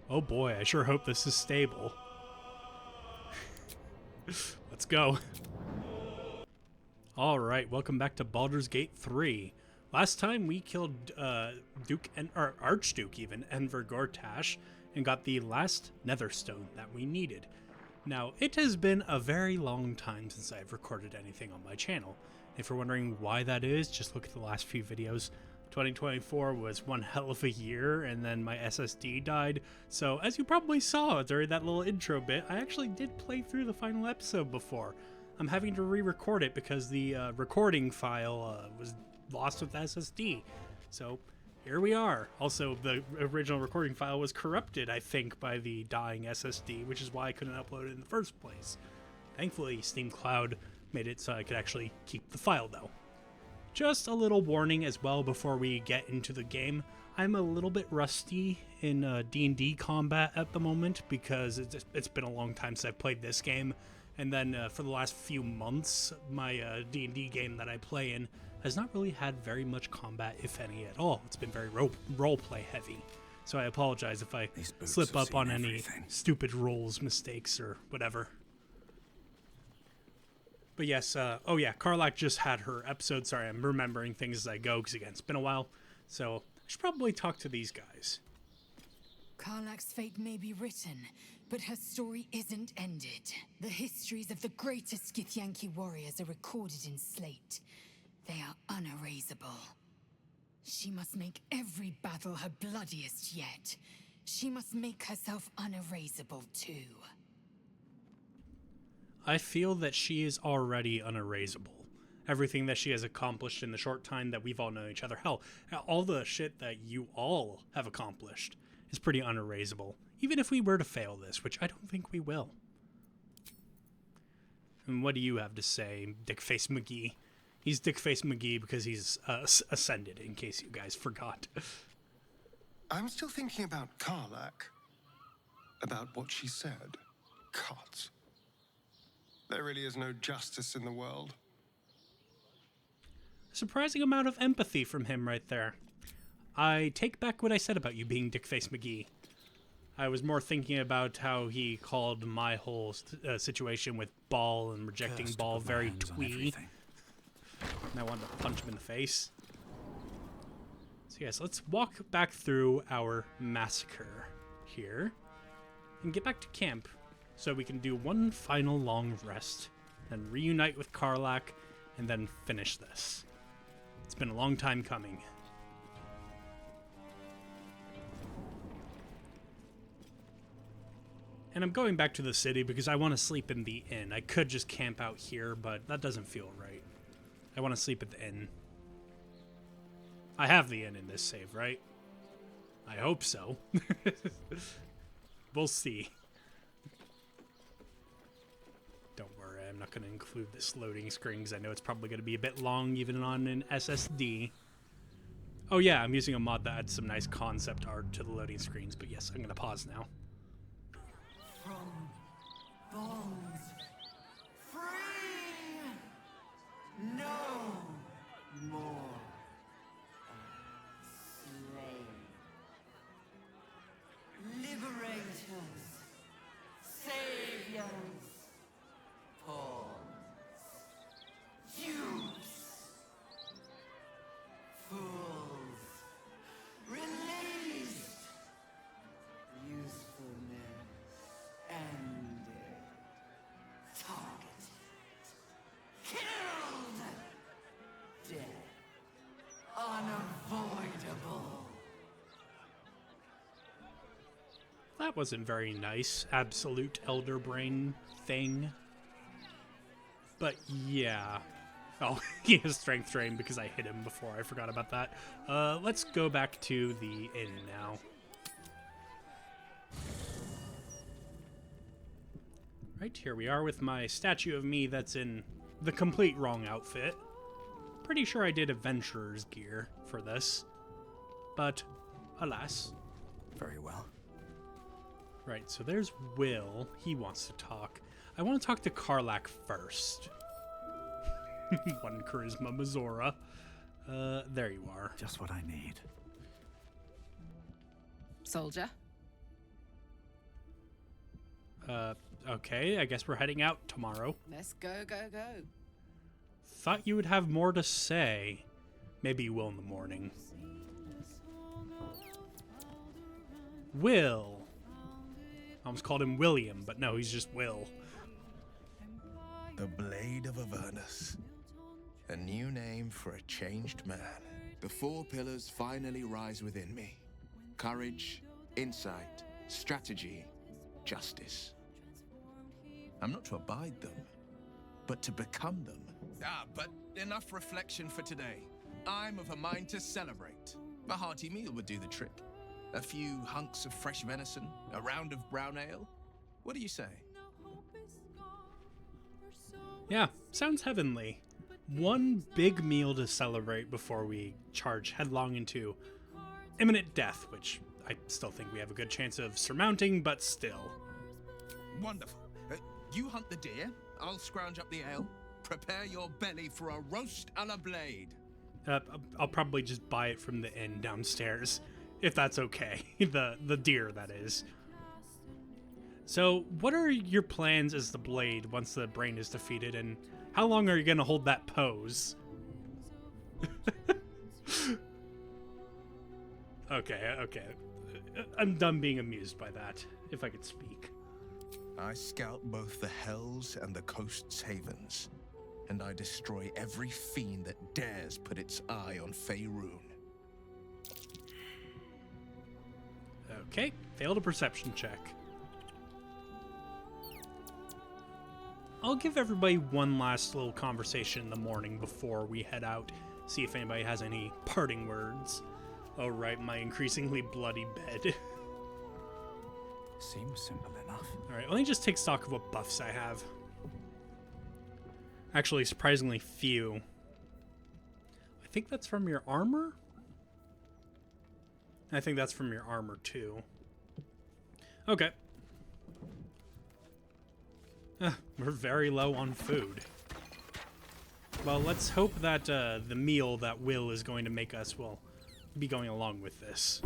Oh boy, I sure hope this is stable. Let's go. Alright, welcome back to Baldur's Gate 3. Last time we killed Archduke even, Enver Gortash, and got the last Netherstone that we needed. Now, it has been a very long time since I've recorded anything on my channel. If you're wondering why that is, just look at the last few videos. 2024 was one hell of a year, and then my SSD died. So, as you probably saw during that little intro bit, I actually did play through the final episode before. I'm having to re-record it because the recording file was lost with SSD. So, here we are. Also, the original recording file was corrupted, I think, by the dying SSD, which is why I couldn't upload it in the first place. Thankfully, Steam Cloud made it so I could actually keep the file, though. Just a little warning as well before we get into the game. I'm a little bit rusty in D&D combat at the moment because it's been a long time since I've played this game. And then for the last few months, my D&D game that I play in has not really had very much combat, if any at all. It's been very roleplay heavy. So I apologize if I slip up on any stupid rolls, mistakes, or whatever. But yes, oh yeah, Karlach just had her episode. Sorry, I'm remembering things as I go, because again, it's been a while. So I should probably talk to these guys. Karlach's fate may be written, but her story isn't ended. The histories of the greatest Githyanki warriors are recorded in slate. They are unerasable. She must make every battle her bloodiest yet. She must make herself unerasable too. I feel that she is already unerasable. Everything that she has accomplished in the short time that we've all known each other. Hell, all the shit that you all have accomplished is pretty unerasable. Even if we were to fail this, which I don't think we will. And what do you have to say, Dickface McGee? He's Dickface McGee because he's ascended, in case you guys forgot. I'm still thinking about Karlach. About what she said. God. There really is no justice in the world. Surprising amount of empathy from him right there. I take back what I said about you being Dickface McGee. I was more thinking about how he called my whole situation with Ball and rejecting Ball very twee. And I wanted to punch him in the face. So yes, let's walk back through our massacre here and get back to camp so we can do one final long rest, then reunite with Karlach, and then finish this. It's been a long time coming. And I'm going back to the city because I want to sleep in the inn. I could just camp out here, but that doesn't feel right. I want to sleep at the inn. I have the inn in this save, right? I hope so. We'll see. Don't worry, I'm not going to include this loading screen because I know it's probably going to be a bit long even on an SSD. Oh yeah, I'm using a mod that adds some nice concept art to the loading screens, but yes, I'm going to pause now. From bonds free, no more slaves, liberators, saviors, pawns, youths, fools, released, usefulness ended, targeted, killed, dead, unavoidable. That wasn't very nice, absolute elder brain thing. But yeah. Oh, he has strength drain because I hit him before. I forgot about that. Let's go back to the inn now. Right, here we are with my statue of me that's in the complete wrong outfit. Pretty sure I did adventurer's gear for this. But, alas. Very well. Right, so there's Will. He wants to talk. I want to talk to Karlach first. One charisma, Mazora. There you are. Just what I need. Soldier? Okay, I guess we're heading out tomorrow. Let's go, go, go. Thought you would have more to say. Maybe you will in the morning. Will. I almost called him William, but no, he's just Will. The Blade of Avernus. A new name for a changed man. The four pillars finally rise within me. Courage, insight, strategy, justice. I'm not to abide them, but to become them. But enough reflection for today. I'm of a mind to celebrate. A hearty meal would do the trick. A few hunks of fresh venison, a round of brown ale. What do you say? Yeah, sounds heavenly. One big meal to celebrate before we charge headlong into imminent death, which I still think we have a good chance of surmounting, but still. Wonderful. You hunt the deer, I'll scrounge up the ale. Prepare your belly for a roast a la blade. I'll probably just buy it from the inn downstairs, if that's okay. the deer, that is. So, what are your plans as the Blade once the brain is defeated, and how long are you going to hold that pose? Okay. I'm done being amused by that, if I could speak. I scout both the hells and the coast's havens, and I destroy every fiend that dares put its eye on Faerun. Okay, failed a perception check. I'll give everybody one last little conversation in the morning before we head out, see if anybody has any parting words. Oh right, my increasingly bloody bed. Seems simple enough. Alright, let me just take stock of what buffs I have. Actually, surprisingly few. I think that's from your armor? I think that's from your armor too. Okay. We're very low on food. Well, let's hope that the meal that Will is going to make us will be going along with this.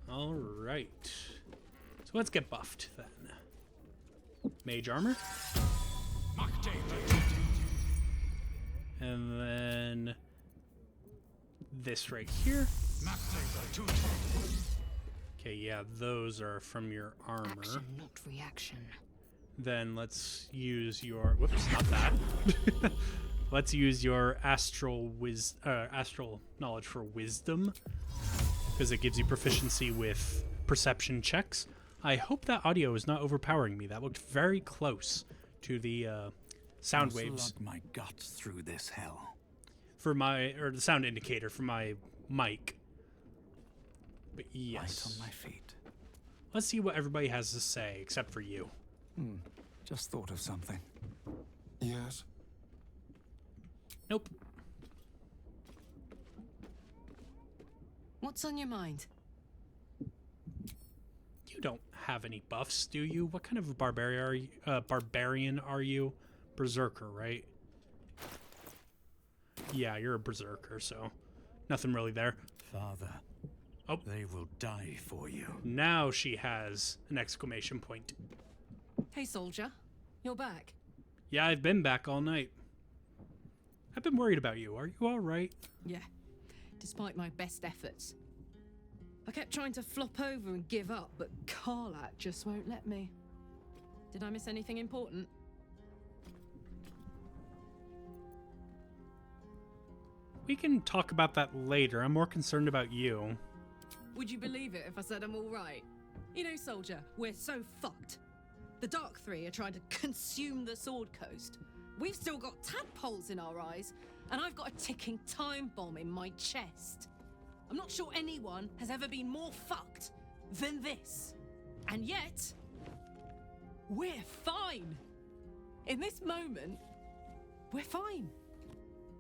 All right. So let's get buffed then. Mage armor. And then this right here. Okay, yeah, those are from your armor. Action, not reaction. Then let's use your... Whoops, not that. Let's use your astral knowledge for wisdom, because it gives you proficiency with perception checks. I hope that audio is not overpowering me. That looked very close to the sound waves. Slug my guts through this hell. For my, or the sound indicator for my mic. But yes. Light on my feet. Let's see what everybody has to say, except for you. Just thought of something. Yes? Nope. What's on your mind? You don't have any buffs, do you? What kind of a barbarian are you? Berserker, right? Yeah, you're a berserker, so nothing really there. Father, Oh. they will die for you. Now she has an exclamation point. Hey, soldier. You're back. Yeah, I've been back all night. I've been worried about you. Are you all right? Yeah. Despite my best efforts. I kept trying to flop over and give up, but Karlak just won't let me. Did I miss anything important? We can talk about that later. I'm more concerned about you. Would you believe it if I said I'm all right? You know, soldier, we're so fucked. The Dark Three are trying to consume the Sword Coast. We've still got tadpoles in our eyes, and I've got a ticking time bomb in my chest. I'm not sure anyone has ever been more fucked than this. And yet, we're fine. In this moment, we're fine.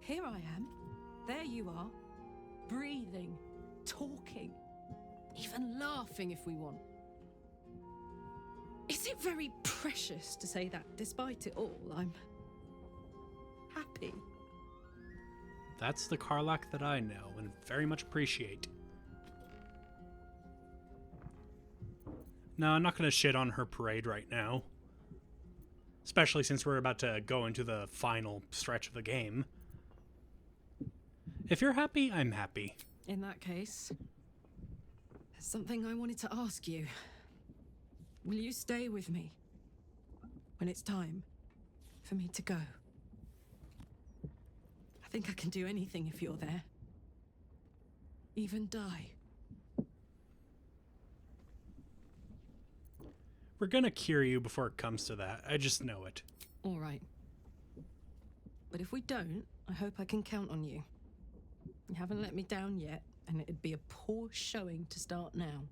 Here I am. There you are. Breathing, talking, even laughing if we want. It's Is it very precious to say that despite it all, I'm happy? That's the Karlach that I know and very much appreciate. No, I'm not going to shit on her parade right now. Especially since we're about to go into the final stretch of the game. If you're happy, I'm happy. In that case, there's something I wanted to ask you. Will you stay with me when it's time for me to go? I think I can do anything if you're there. Even die. We're gonna cure you before it comes to that. I just know it. All right. But if we don't, I hope I can count on you. You haven't let me down yet, and it'd be a poor showing to start now.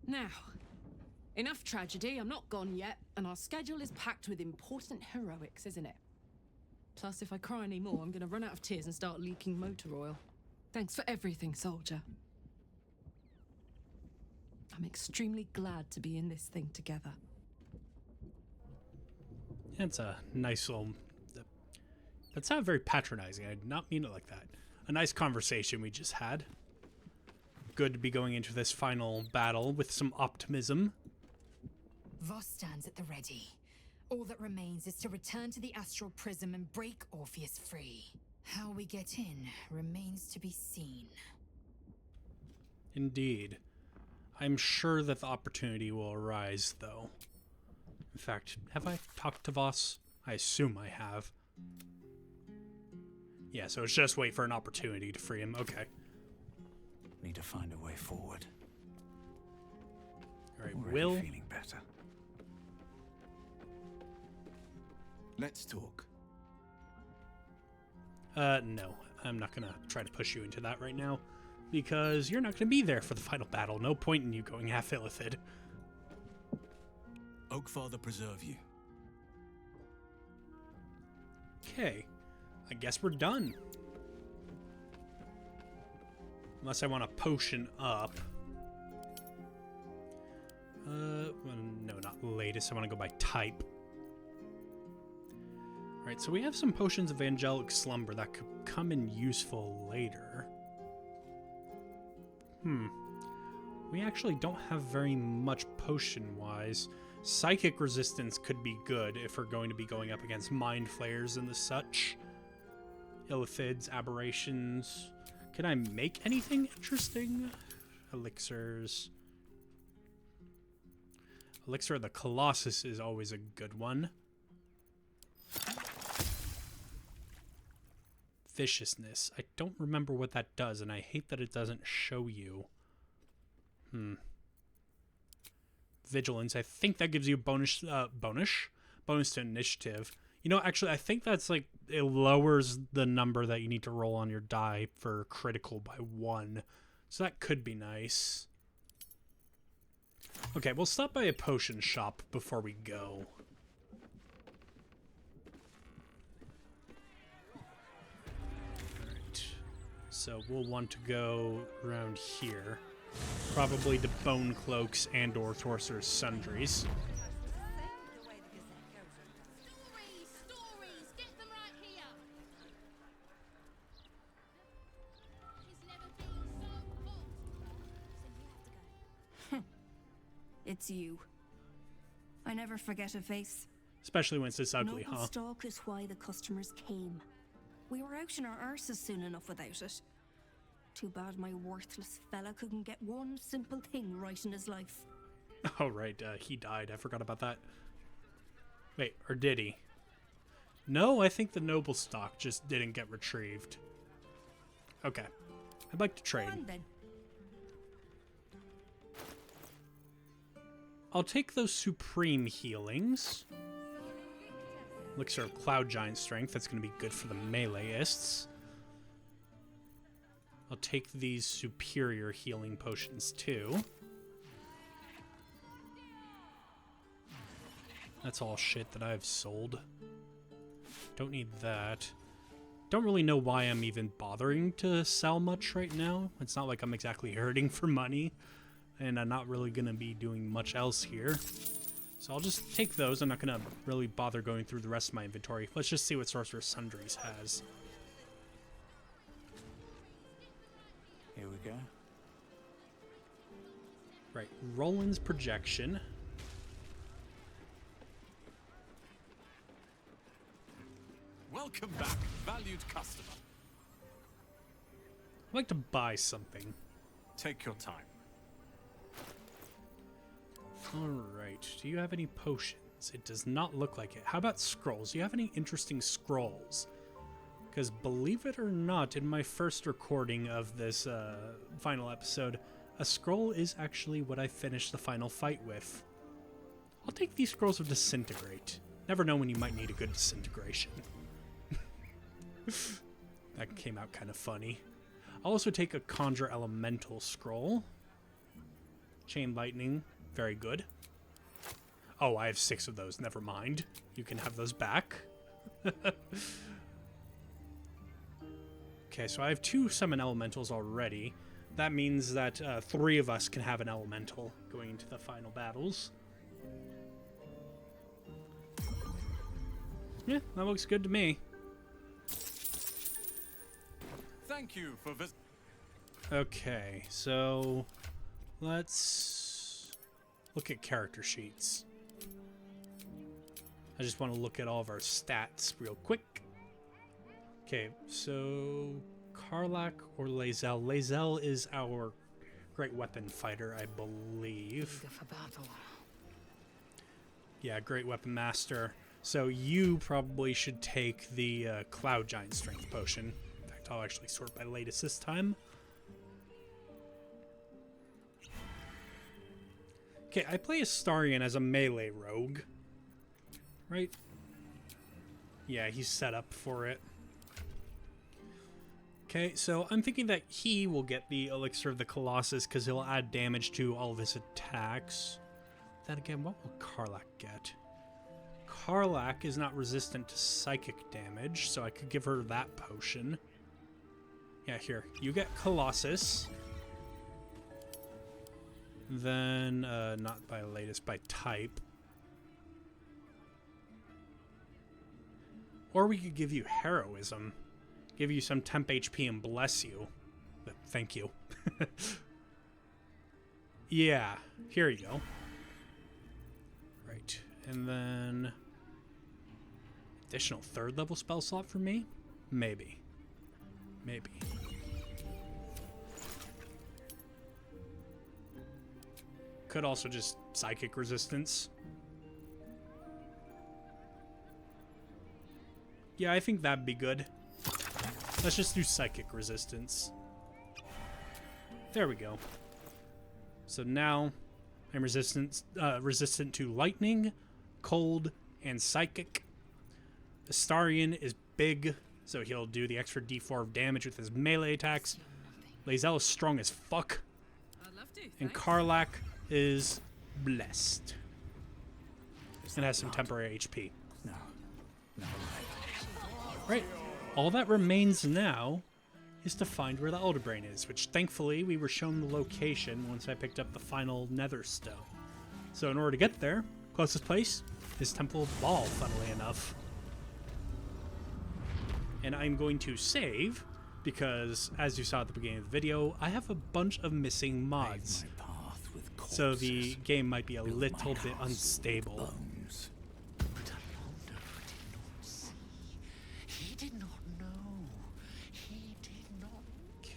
Now, enough tragedy. I'm not gone yet, and our schedule is packed with important heroics, isn't it? Plus, if I cry any more, I'm gonna run out of tears and start leaking motor oil. Thanks for everything, soldier. I'm extremely glad to be in this thing together. It's a nice little... That sounded very patronizing. I did not mean it like that. A nice conversation we just had. Good to be going into this final battle with some optimism. Voss stands at the ready. All that remains is to return to the astral prism and break Orpheus free. How we get in remains to be seen. Indeed. I'm sure that the opportunity will arise, though. In fact, have I talked to Voss? I assume I have. Yeah, so it's just wait for an opportunity to free him. Okay. Need to find a way forward. Alright, Already Will. feeling better. Let's talk. No. I'm not gonna try to push you into that right now. Because you're not gonna be there for the final battle. No point in you going half illithid. Oakfather preserve you. Okay. I guess we're done. Unless I want to potion up. Well, no, not latest. I want to go by type. Alright, so we have some potions of angelic slumber that could come in useful later. We actually don't have very much potion-wise. Psychic resistance could be good if we're going to be going up against mind flayers and the such. Illithids, aberrations. Can I make anything interesting? Elixirs. Elixir of the Colossus is always a good one. Viciousness. I don't remember what that does, and I hate that it doesn't show you. Vigilance. I think that gives you bonus to initiative. You know, actually, I think that's like, it lowers the number that you need to roll on your die for critical by 1. So that could be nice. Okay, we'll stop by a potion shop before we go. Alright. So we'll want to go around here. Probably to Bone Cloaks and or Sorcerer's Sundries. Stories! Get them right here! He's never been so hot. It's you. I never forget a face. Especially when it's this ugly, Noble huh? stock is why the customers came. We were out in our arses soon enough without it. Too bad my worthless fella couldn't get one simple thing right in his life. Oh, right. He died. I forgot about that. Wait, or did he? No, I think the noble stock just didn't get retrieved. Okay. I'd like to trade. Go on, then. I'll take those supreme healings. Elixir of Cloud Giant Strength. That's going to be good for the meleeists. I'll take these superior healing potions too. That's all shit that I've sold. Don't need that. Don't really know why I'm even bothering to sell much right now. It's not like I'm exactly hurting for money. and I'm not really going to be doing much else here. So I'll just take those. I'm not going to really bother going through the rest of my inventory. Let's just see what Sorcerer's Sundries has. Here we go. Right, Roland's Projection. Welcome back, valued customer. I'd like to buy something. Take your time. Alright, do you have any potions? It does not look like it. How about scrolls? Do you have any interesting scrolls? Because believe it or not, in my first recording of this final episode, a scroll is actually what I finished the final fight with. I'll take these scrolls of Disintegrate. Never know when you might need a good disintegration. That came out kind of funny. I'll also take a Conjure Elemental scroll. Chain Lightning, very good. Oh, I have 6 of those, never mind. You can have those back. Okay, so I have 2 Summon Elementals already. That means that 3 of us can have an Elemental going into the final battles. Yeah, that looks good to me. Thank you for visiting. Okay, so let's look at character sheets. I just want to look at all of our stats real quick. Okay, so Karlach or Lae'zel. Lae'zel is our great weapon fighter, I believe. Eager for battle. Yeah, great weapon master. So you probably should take the Cloud Giant Strength Potion. In fact, I'll actually sort by latest this time. Okay, I play Astarion as a melee rogue. Right? Yeah, he's set up for it. Okay, so I'm thinking that he will get the Elixir of the Colossus because he'll add damage to all of his attacks. Then again, what will Karlach get? Karlach is not resistant to psychic damage, so I could give her that potion. Yeah, here. You get Colossus. Then, not by latest, by type. Or we could give you Heroism. Give you some temp HP and bless you. But thank you. Yeah, here you go. Right, and then... additional 3rd level spell slot for me? Maybe. Maybe. Could also just psychic resistance. Yeah, I think that'd be good. Let's just do psychic resistance. There we go. So now I'm resistant to lightning, cold, and psychic. Astarion is big, so he'll do the extra d4 of damage with his melee attacks. Lae'zel is strong as fuck. I'd love to. And thanks. Karlach is blessed. And has some temporary HP. No. No. Right. All that remains now is to find where the Elder Brain is, which thankfully we were shown the location once I picked up the final Nether Stone. So in order to get there, closest place is Temple of Baal, funnily enough. And I'm going to save because, as you saw at the beginning of the video, I have a bunch of missing mods. My path with So the corpses. game might be a Build little my bit house unstable. bones. But Alonda did not see. He did not know. He did not. Okay.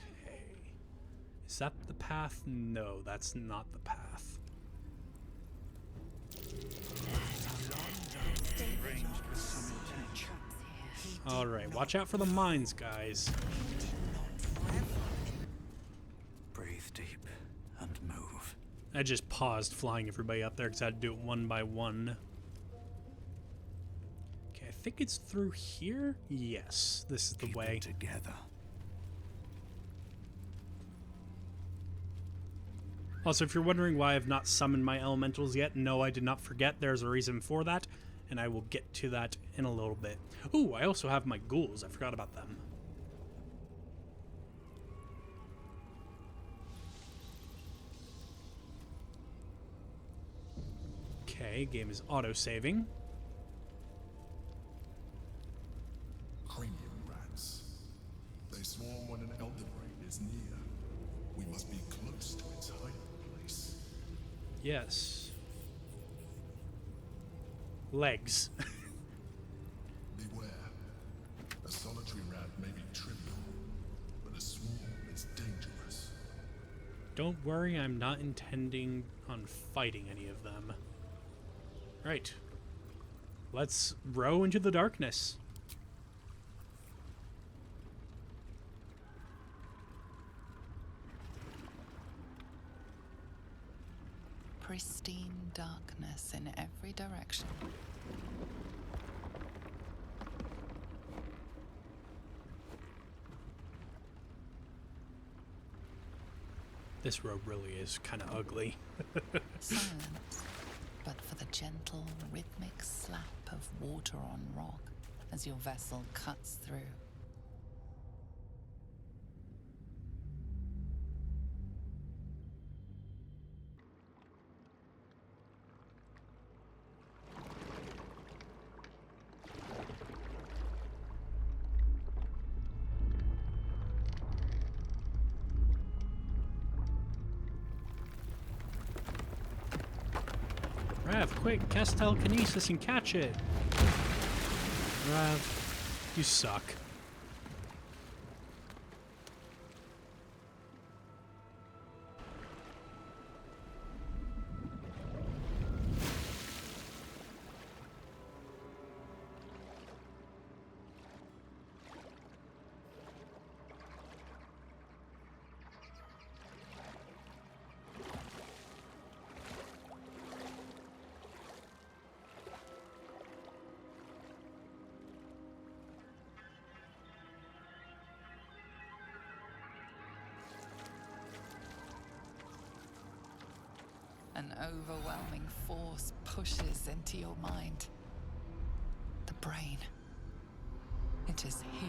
Is that the path? No, that's not the path. Alright, watch out for the mines, guys. Breathe deep and move. I just paused flying everybody up there because I had to do it one by one. Okay, I think it's through here? Yes, this is the Keep way. them together. Also, if you're wondering why I've not summoned my elementals yet, no, I did not forget. There's a reason for that, and I will get to that in a little bit. Ooh, I also have my ghouls. I forgot about them. Okay, game is auto-saving. Cranium rats. They swarm when an elder brain is near. We must be close to its hiding place. Yes. Legs. Beware. A solitary rat may be trivial, but a swarm is dangerous. Don't worry, I'm not intending on fighting any of them. Right. Let's row into the darkness. Pristine darkness in every direction. This road really is kind of ugly. Silence, but for the gentle, rhythmic slap of water on rock as your vessel cuts through. Rav, quick, cast telekinesis and catch it. Rav, you suck. An overwhelming force pushes into your mind. The brain. It is here.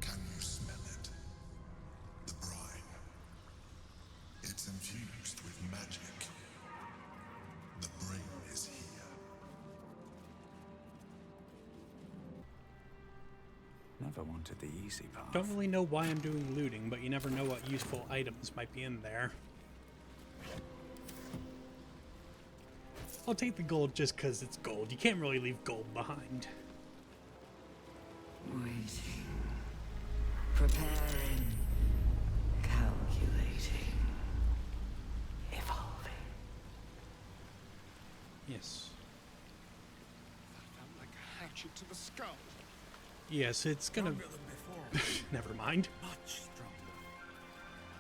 Can you smell it? The brine. It's infused with magic. The brain is here. Never wanted the easy path. Don't really know why I'm doing looting, but you never know what useful items might be in there. I'll take the gold just because it's gold. You can't really leave gold behind. Waiting. Preparing. Calculating. Evolving. Yes. That felt like a hatchet to the skull. Yes, it's gonna... Stronger than before. Never mind. Much stronger.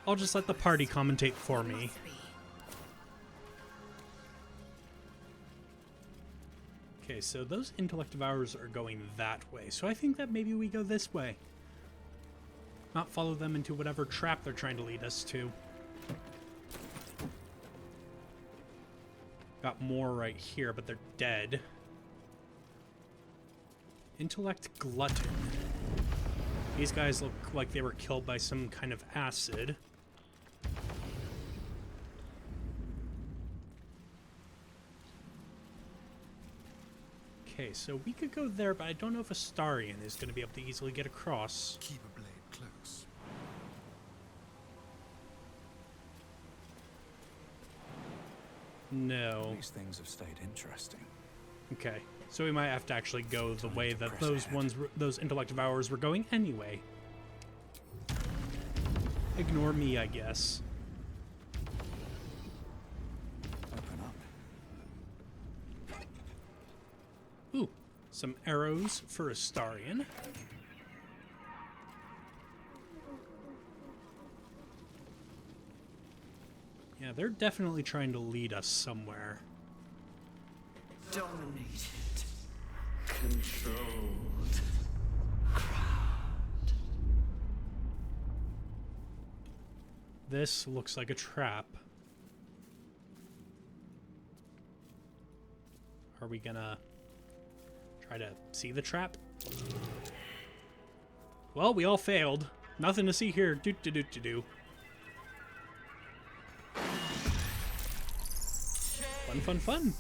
I'll just let the party commentate for me. Must be. Okay, so those intellect devourers are going that way, so I think that maybe we go this way. Not follow them into whatever trap they're trying to lead us to. Got more right here, but they're dead. Intellect glutton. These guys look like they were killed by some kind of acid. Okay, so we could go there, but I don't know if Astarion is going to be able to easily get across. Keep a blade close. No. These things have stayed interesting. Okay, so we might have to actually go the Time way to that press those ahead. those intellect devourers were going anyway. Ignore me, I guess. Open up. Ooh, some arrows for Astarion. Yeah, they're definitely trying to lead us somewhere. Dominated. Controlled. This looks like a trap. Are we gonna try to see the trap? Well, we all failed. Nothing to see here. Do. Fun.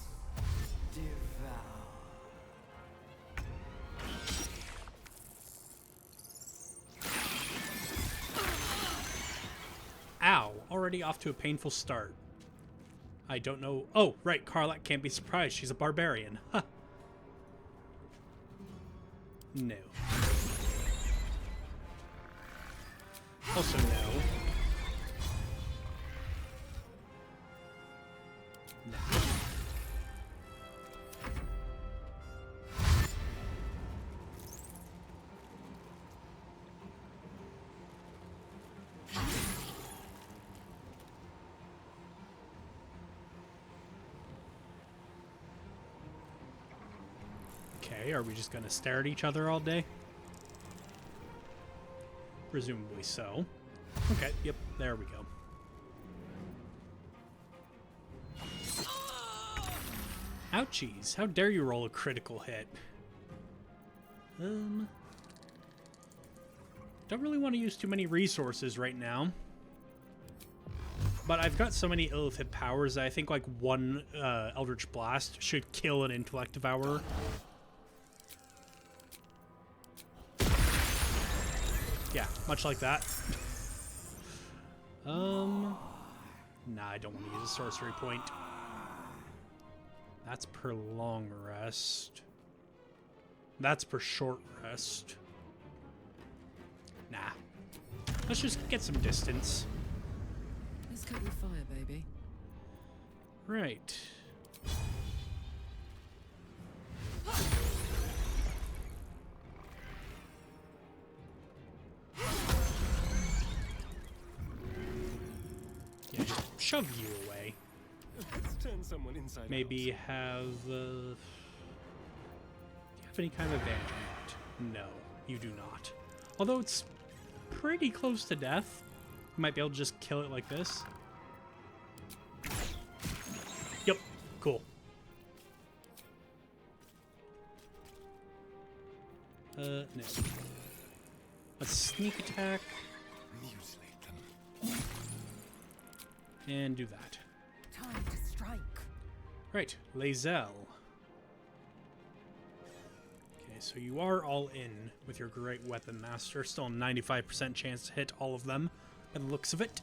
Ow, already off to a painful start. I don't know. Oh, right, Karlak can't be surprised. She's a barbarian. Huh. No. Also no. No. Okay, are we just gonna stare at each other all day? Presumably so. Okay, yep, there we go. Ouchies, how dare you roll a critical hit? Don't really want to use too many resources right now. But I've got so many Illithid powers that I think like one Eldritch Blast should kill an Intellect Devourer. Yeah, much like that. Nah, I don't want to use a sorcery point. That's per long rest. That's per short rest. Nah. Let's just get some distance. Let's cut your fire, baby. Right. Yeah, just shove you away. Let's turn someone inside Maybe have, do you have any kind of advantage on that? No, you do not. Although it's pretty close to death. You might be able to just kill it like this. Yep, cool. No. Let's sneak attack. Mutilate them. And do that. Time to strike. Right, Lae'zel. Okay, so you are all in with your great weapon master. Still a 95% chance to hit all of them, by the looks of it.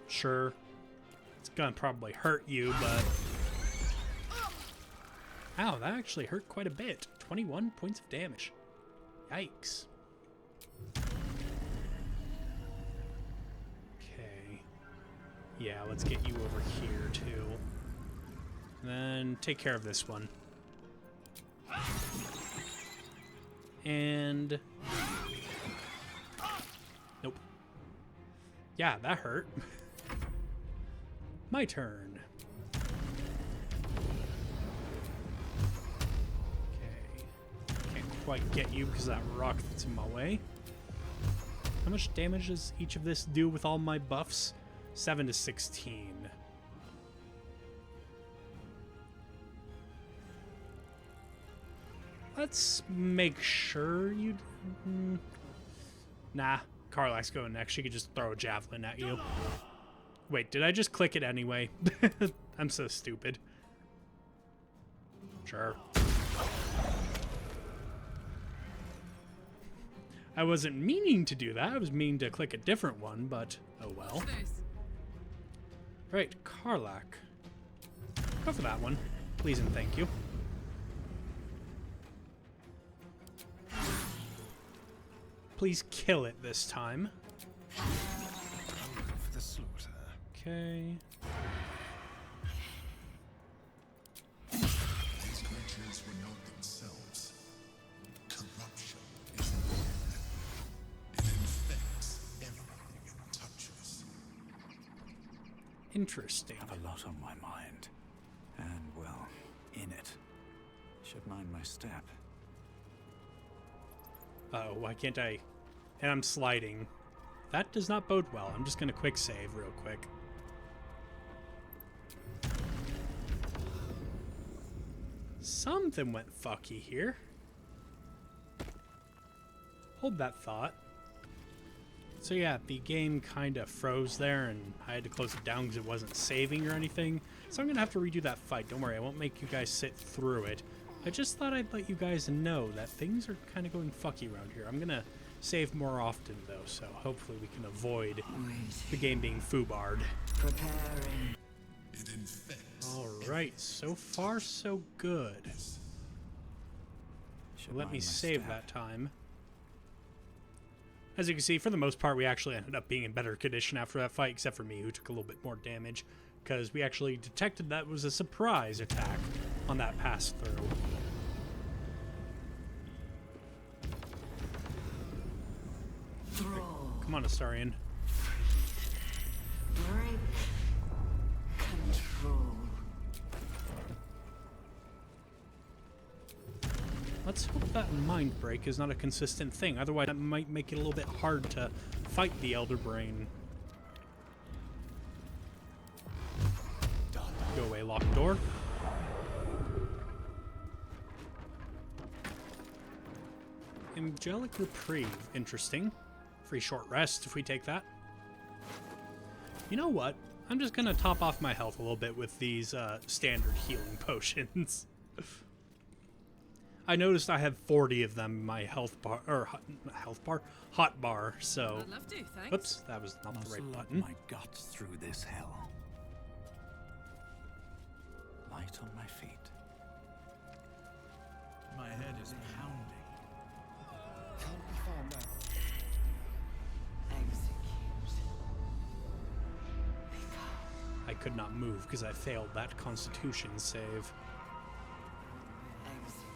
Sure, it's gonna probably hurt you, but... Ow, that actually hurt quite a bit. 21 points of damage. Yikes. Okay. Yeah, let's get you over here, too. Then take care of this one. And... Nope. Yeah, that hurt. My turn. Quite get you because of that rock that's in my way. How much damage does each of this do with all my buffs? 7 to 16. Let's make sure you... Nah, Karlak's going next. She could just throw a javelin at you. Wait, did I just click it anyway? I'm so stupid. Sure. I wasn't meaning to do that. I was meaning to click a different one, but oh well. Right, Karlak. Go for that one. Please and thank you. Please kill it this time. For the slaughter. Okay. These creatures were not themselves. Corruption is in them. It infects everything it touches. Interesting. Have a lot on my mind. And, well, in it. Should mind my step. Uh-oh, why can't I? And I'm sliding. That does not bode well. I'm just going to quick save real quick. Something went fucky here. Hold that thought. So yeah, the game kind of froze there, and I had to close it down because it wasn't saving or anything. So I'm going to have to redo that fight. Don't worry, I won't make you guys sit through it. I just thought I'd let you guys know that things are kind of going fucky around here. I'm going to save more often, though, so hopefully we can avoid the game being foobarred. It infects. Alright, so far so good. Should Let mind me my save step. that time. As you can see, for the most part, we actually ended up being in better condition after that fight, except for me, who took a little bit more damage, because we actually detected that was a surprise attack on that pass-through. Come on, Astarion. Break control. Let's hope that mind break is not a consistent thing. Otherwise, that might make it a little bit hard to fight the Elder Brain. Go away, locked door. Angelic Reprieve. Interesting. Free short rest if we take that. You know what? I'm just going to top off my health a little bit with these standard healing potions. I noticed I have 40 of them in my health bar, or hot bar, so... I'd love to, thanks. Oops, that was not the Must right let button. my guts through this hell. Light on my feet. My head is pounding. Can't be far now. Execute. I could not move because I failed that Constitution save. Execute.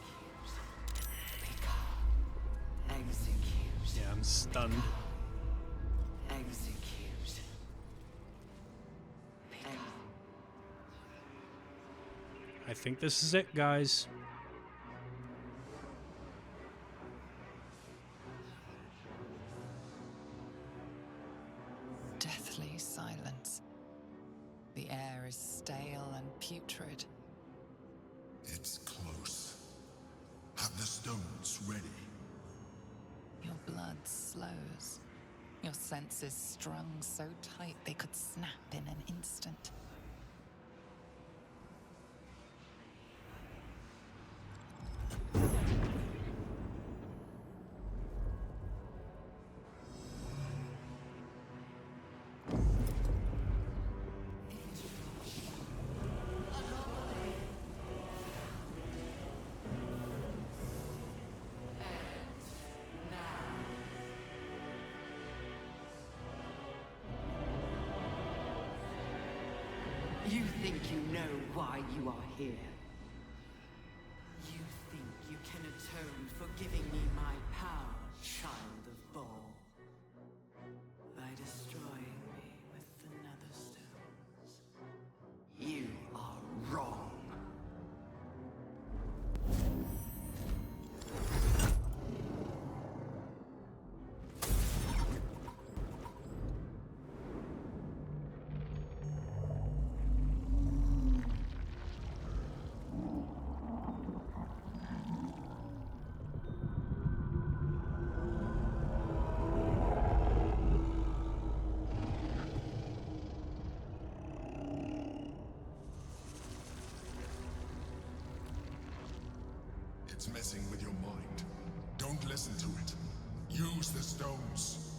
Yeah, I'm stunned. Execute. I think this is it, guys. Deathly silence. The air is stale and putrid. It's close. Have the stones ready. Your blood slows. Your senses strung so tight they could snap in an instant. You think you know why you are here? You think you can atone for giving me my power, child of Baal? By destroying me with the Nether Stones? You are wrong. It's messing with your mind. Don't listen to it. Use the stones.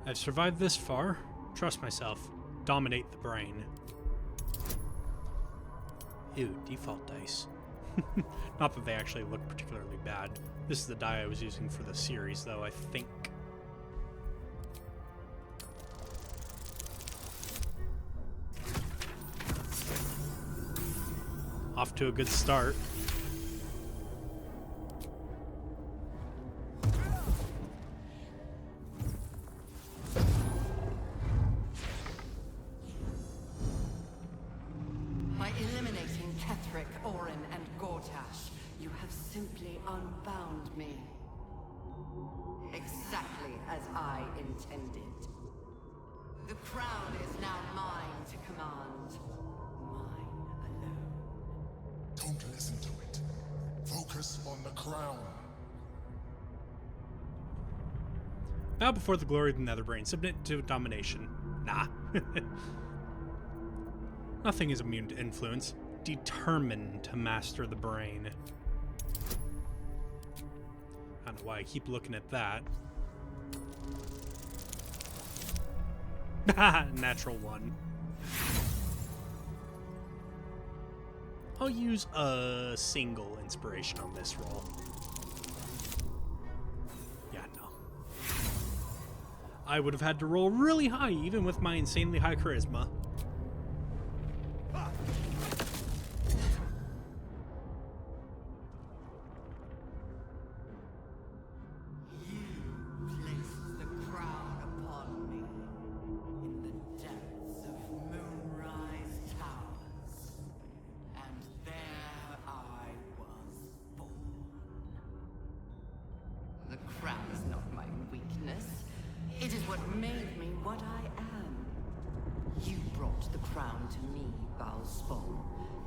I've survived this far. Trust myself. Dominate the brain. Ew, default dice. Not that they actually look particularly bad. This is the die I was using for the series, though, I think. Off to a good start. Exactly as I intended. The crown is now mine to command. Mine alone. Don't listen to it. Focus on the crown. Bow before the glory of the Netherbrain. Submit to domination. Nah. Nothing is immune to influence. Determined to master the brain. I don't know why I keep looking at that. Natural one. I'll use a single inspiration on this roll. Yeah, no. I would have had to roll really high, even with my insanely high charisma.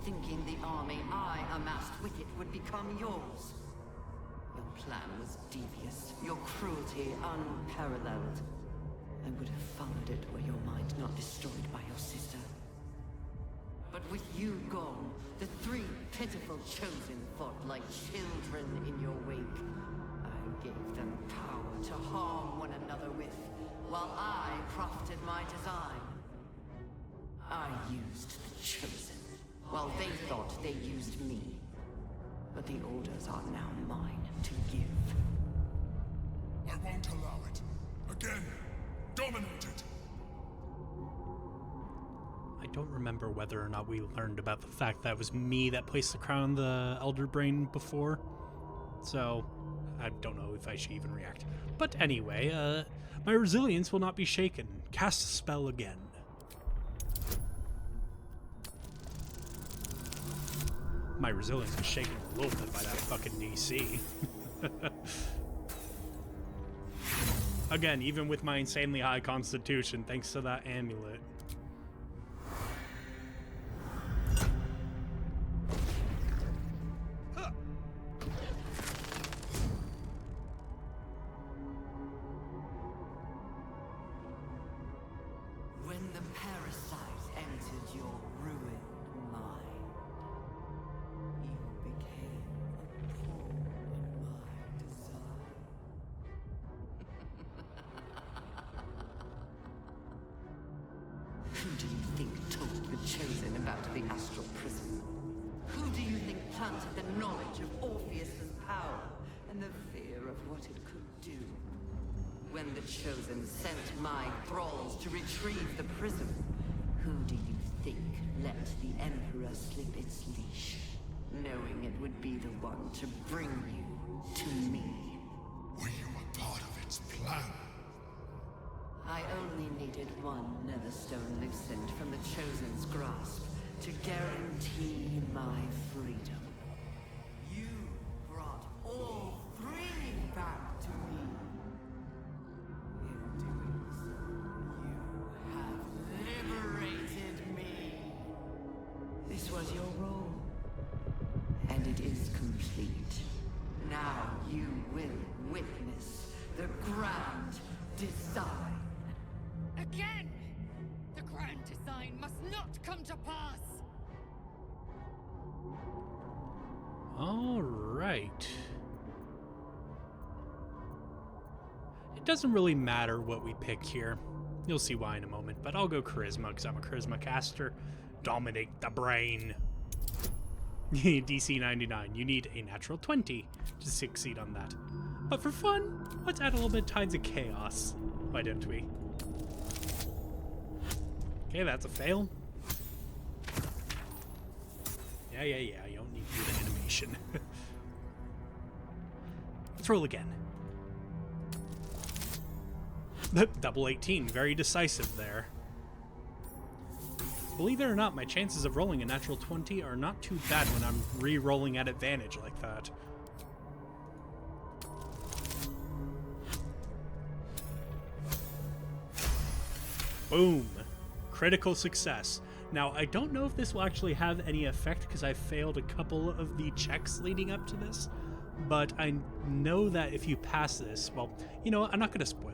Thinking the army I amassed with it would become yours. Your plan was devious, your cruelty unparalleled. I would have followed it were your mind not destroyed by your sister. But with you gone, the three pitiful chosen fought like children in your wake. I gave them power to harm one another with, while I crafted my design. I used the chosen, while they thought they used me. But the orders are now mine to give. I won't allow it. Again, dominate it. I don't remember whether or not we learned about the fact that it was me that placed the crown on the Elder Brain before. So, I don't know if I should even react. But anyway, my resilience will not be shaken. Cast a spell again. My resilience is shaken a little bit by that fucking DC. Again, even with my insanely high constitution, thanks to that amulet. When the parasite entered your ruined mind, you became a pawn in my design. Who do you think told the Chosen about the astral prison? Who do you think planted the knowledge of Orpheus's power and the fear of what it could do? When the Chosen sent my thralls to retrieve the prism, who do you think let the Emperor slip its leash, knowing it would be the one to bring you to me? Were you a part of its plan? I only needed one Netherstone loosened from the Chosen's grasp to guarantee my freedom. You brought all three back to me. In doing so, you have liberated me. This was your role, and it is complete. Now you will witness the grand design. Again! The grand design must not come to pass! All right. It doesn't really matter what we pick here. You'll see why in a moment, but I'll go charisma because I'm a charisma caster. Dominate the brain. DC 99. You need a natural 20 to succeed on that. But for fun, let's add a little bit of Tides of Chaos. Why don't we? Okay, that's a fail. Yeah. You don't need to do the animation. Let's roll again. Double 18. Very decisive there. Believe it or not, my chances of rolling a natural 20 are not too bad when I'm re-rolling at advantage like that. Boom. Critical success. Now, I don't know if this will actually have any effect because I failed a couple of the checks leading up to this, but I know that if you pass this, well, you know what? I'm not going to spoil.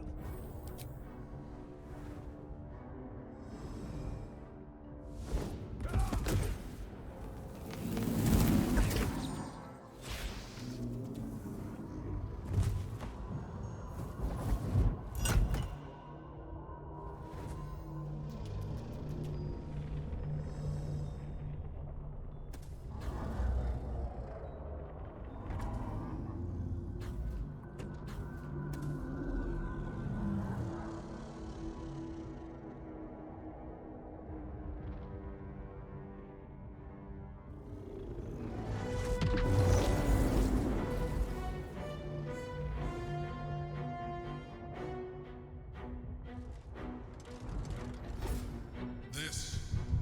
This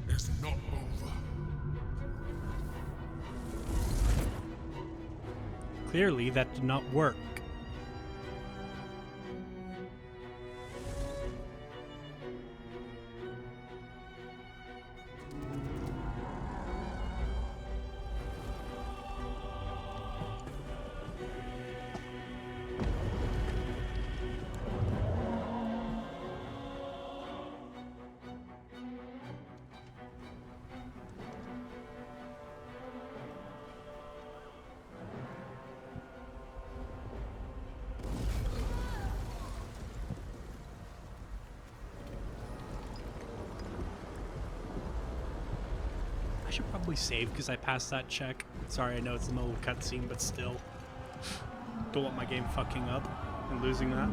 is not over. Clearly, that did not work. I should probably save because I passed that check. Sorry, I know it's an old cutscene, but still. Don't want my game fucking up and losing that.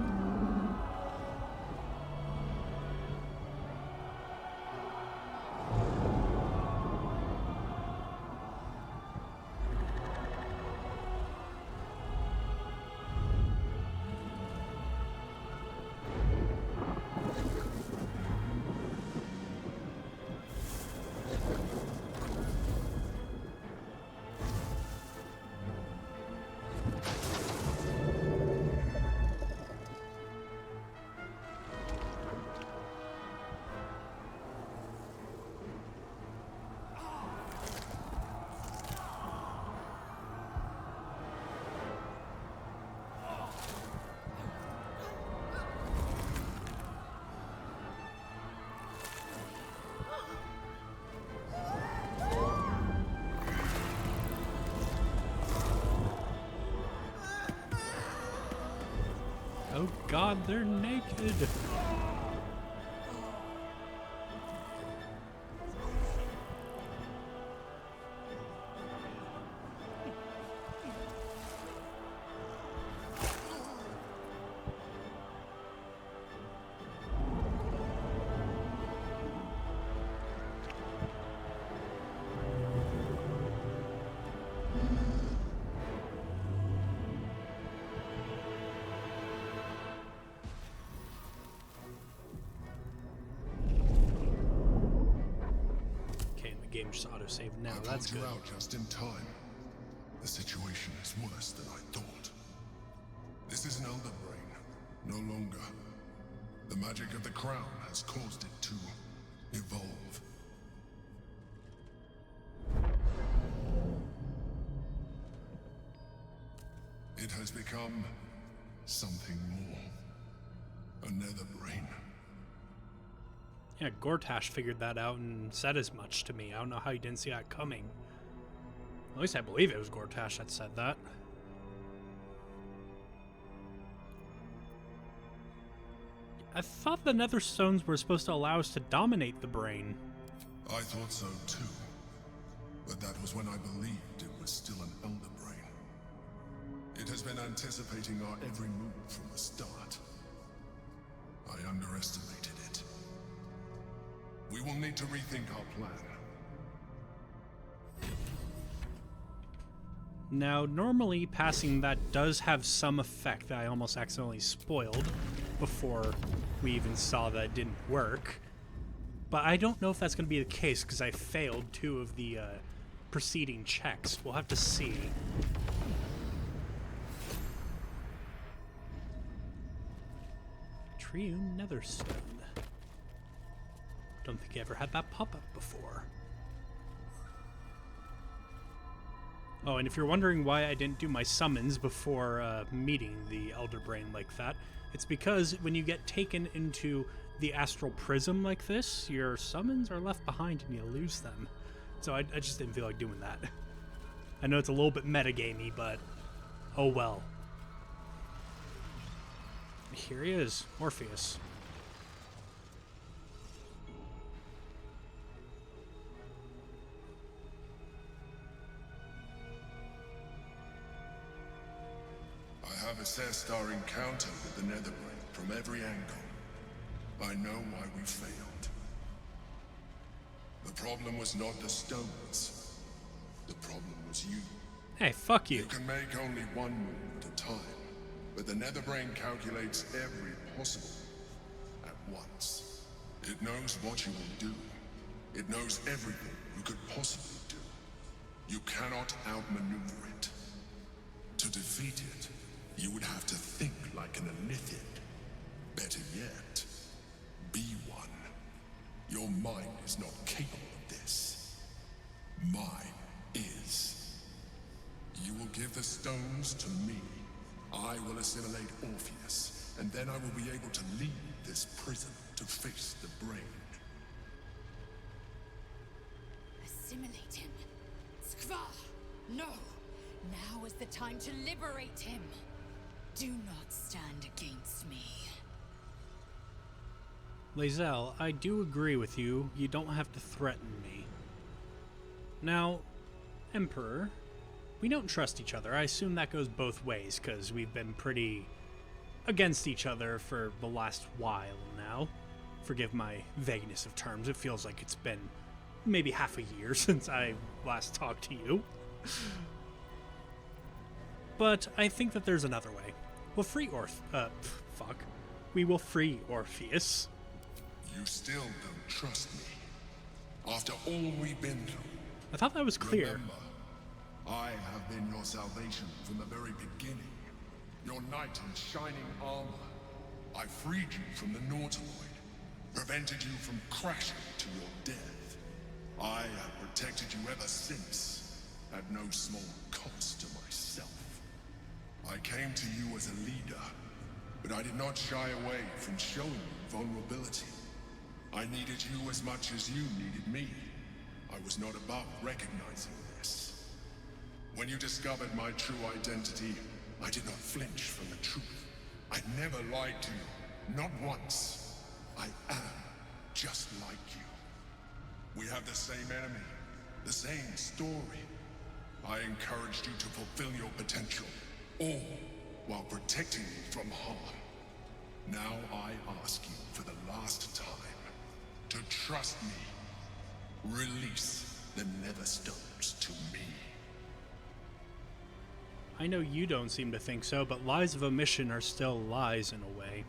Oh god, they're naked! Game just autosave now. That's good. I pulled you out just in time. The situation is worse than I thought. This is an elder brain, no longer. The magic of the crown has caused it to evolve. It has become something more. Another brain. Yeah, Gortash figured that out and said as much to me. I don't know how you didn't see that coming. At least I believe it was Gortash that said that. I thought the Nether Stones were supposed to allow us to dominate the brain. I thought so too. But that was when I believed it was still an elder brain. It has been anticipating our every move from the start. I underestimated it. We will need to rethink our plan. Now, normally passing that does have some effect that I almost accidentally spoiled before we even saw that it didn't work. But I don't know if that's going to be the case because I failed 2 of the preceding checks. We'll have to see. Triune Netherstone. Don't think I ever had that pop up before. Oh, and if you're wondering why I didn't do my summons before meeting the Elder Brain like that, it's because when you get taken into the astral prism like this, your summons are left behind and you lose them. So I just didn't feel like doing that. I know it's a little bit metagamey, but oh well. Here he is, Orpheus. I have assessed our encounter with the Netherbrain from every angle. I know why we failed. The problem was not the stones. The problem was you. Hey, fuck you. You can make only one move at a time, but the Netherbrain calculates every possible at once. It knows what you will do. It knows everything you could possibly do. You cannot outmaneuver it. To defeat it, you would have to think like an Elithid. Better yet, be one. Your mind is not capable of this. Mine is. You will give the stones to me. I will assimilate Orpheus, and then I will be able to leave this prison to face the brain. Assimilate him. Skva! No! Now is the time to liberate him. Do not stand against me. Lae'zel, I do agree with you. You don't have to threaten me. Now, Emperor, we don't trust each other. I assume that goes both ways, because we've been pretty against each other for the last while now. Forgive my vagueness of terms. It feels like it's been maybe half a year since I last talked to you. But I think that there's another way. We'll free We will free Orpheus. You still don't trust me. After all we've been through. I thought that was clear. Remember, I have been your salvation from the very beginning. Your knight in shining armor. I freed you from the Nautiloid. Prevented you from crashing to your death. I have protected you ever since. At no small cost to myself. I came to you as a leader, but I did not shy away from showing you vulnerability. I needed you as much as you needed me. I was not above recognizing this. When you discovered my true identity, I did not flinch from the truth. I never lied to you, not once. I am just like you. We have the same enemy, the same story. I encouraged you to fulfill your potential, all while protecting you from harm. Now I ask you for the last time to trust me. Release the Netherstones to me. I know you don't seem to think so, but lies of omission are still lies in a way.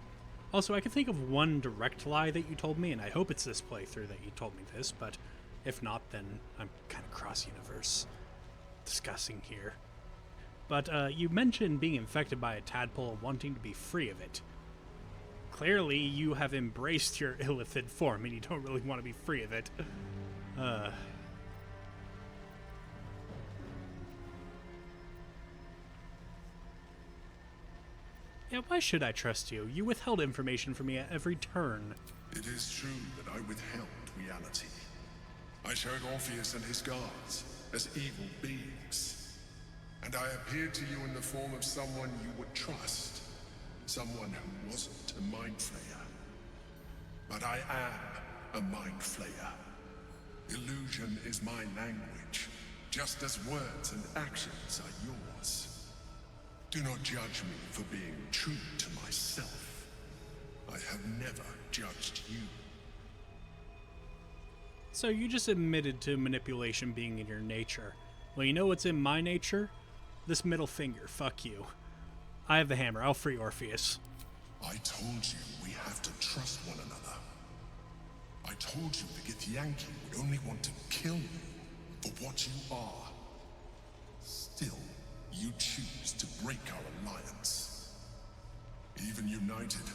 Also, I can think of one direct lie that you told me, and I hope it's this playthrough that you told me this, but if not, then I'm kind of cross-universe discussing here. But you mentioned being infected by a tadpole and wanting to be free of it. Clearly, you have embraced your Illithid form, and you don't really want to be free of it. Yeah, why should I trust you? You withheld information from me at every turn. It is true that I withheld reality. I showed Orpheus and his guards as evil beings. And I appeared to you in the form of someone you would trust. Someone who wasn't a mind flayer. But I am a mind flayer. Illusion is my language, just as words and actions are yours. Do not judge me for being true to myself. I have never judged you. So you just admitted to manipulation being in your nature. Well, you know what's in my nature? This middle finger. Fuck you. I have the hammer. I'll free Orpheus. I told you we have to trust one another. I told you the Githyanki would only want to kill you for what you are. Still, you choose to break our alliance. Even united,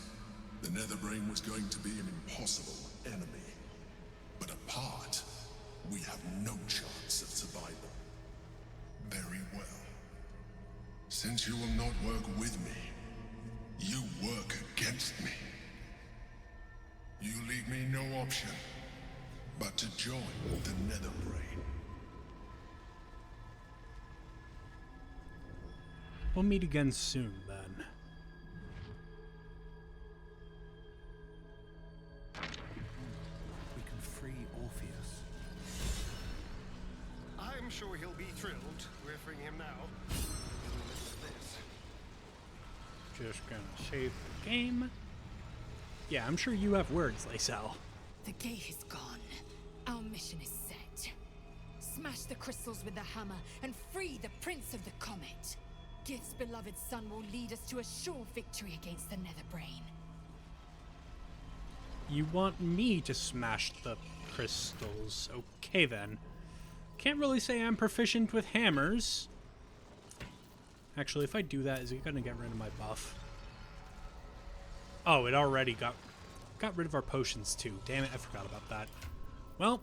the Netherbrain was going to be an impossible enemy. apart, we have no chance of survival. Very well. Since you will not work with me, you work against me. You leave me no option but to join the Netherbrain. We'll meet again soon, then. We can free Orpheus. I'm sure he'll be thrilled. We're freeing him now. In the middle of this. Just gonna save the game. Yeah, I'm sure you have words, Lacel. The gate is gone. Our mission is set. Smash the crystals with the hammer and free the Prince of the Comet. Gith's beloved son will lead us to a sure victory against the Netherbrain. You want me to smash the crystals? Okay, then. Can't really say I'm proficient with hammers. Actually, if I do that, is it gonna get rid of my buff? Oh, it already got rid of our potions too. Damn it, I forgot about that. Well,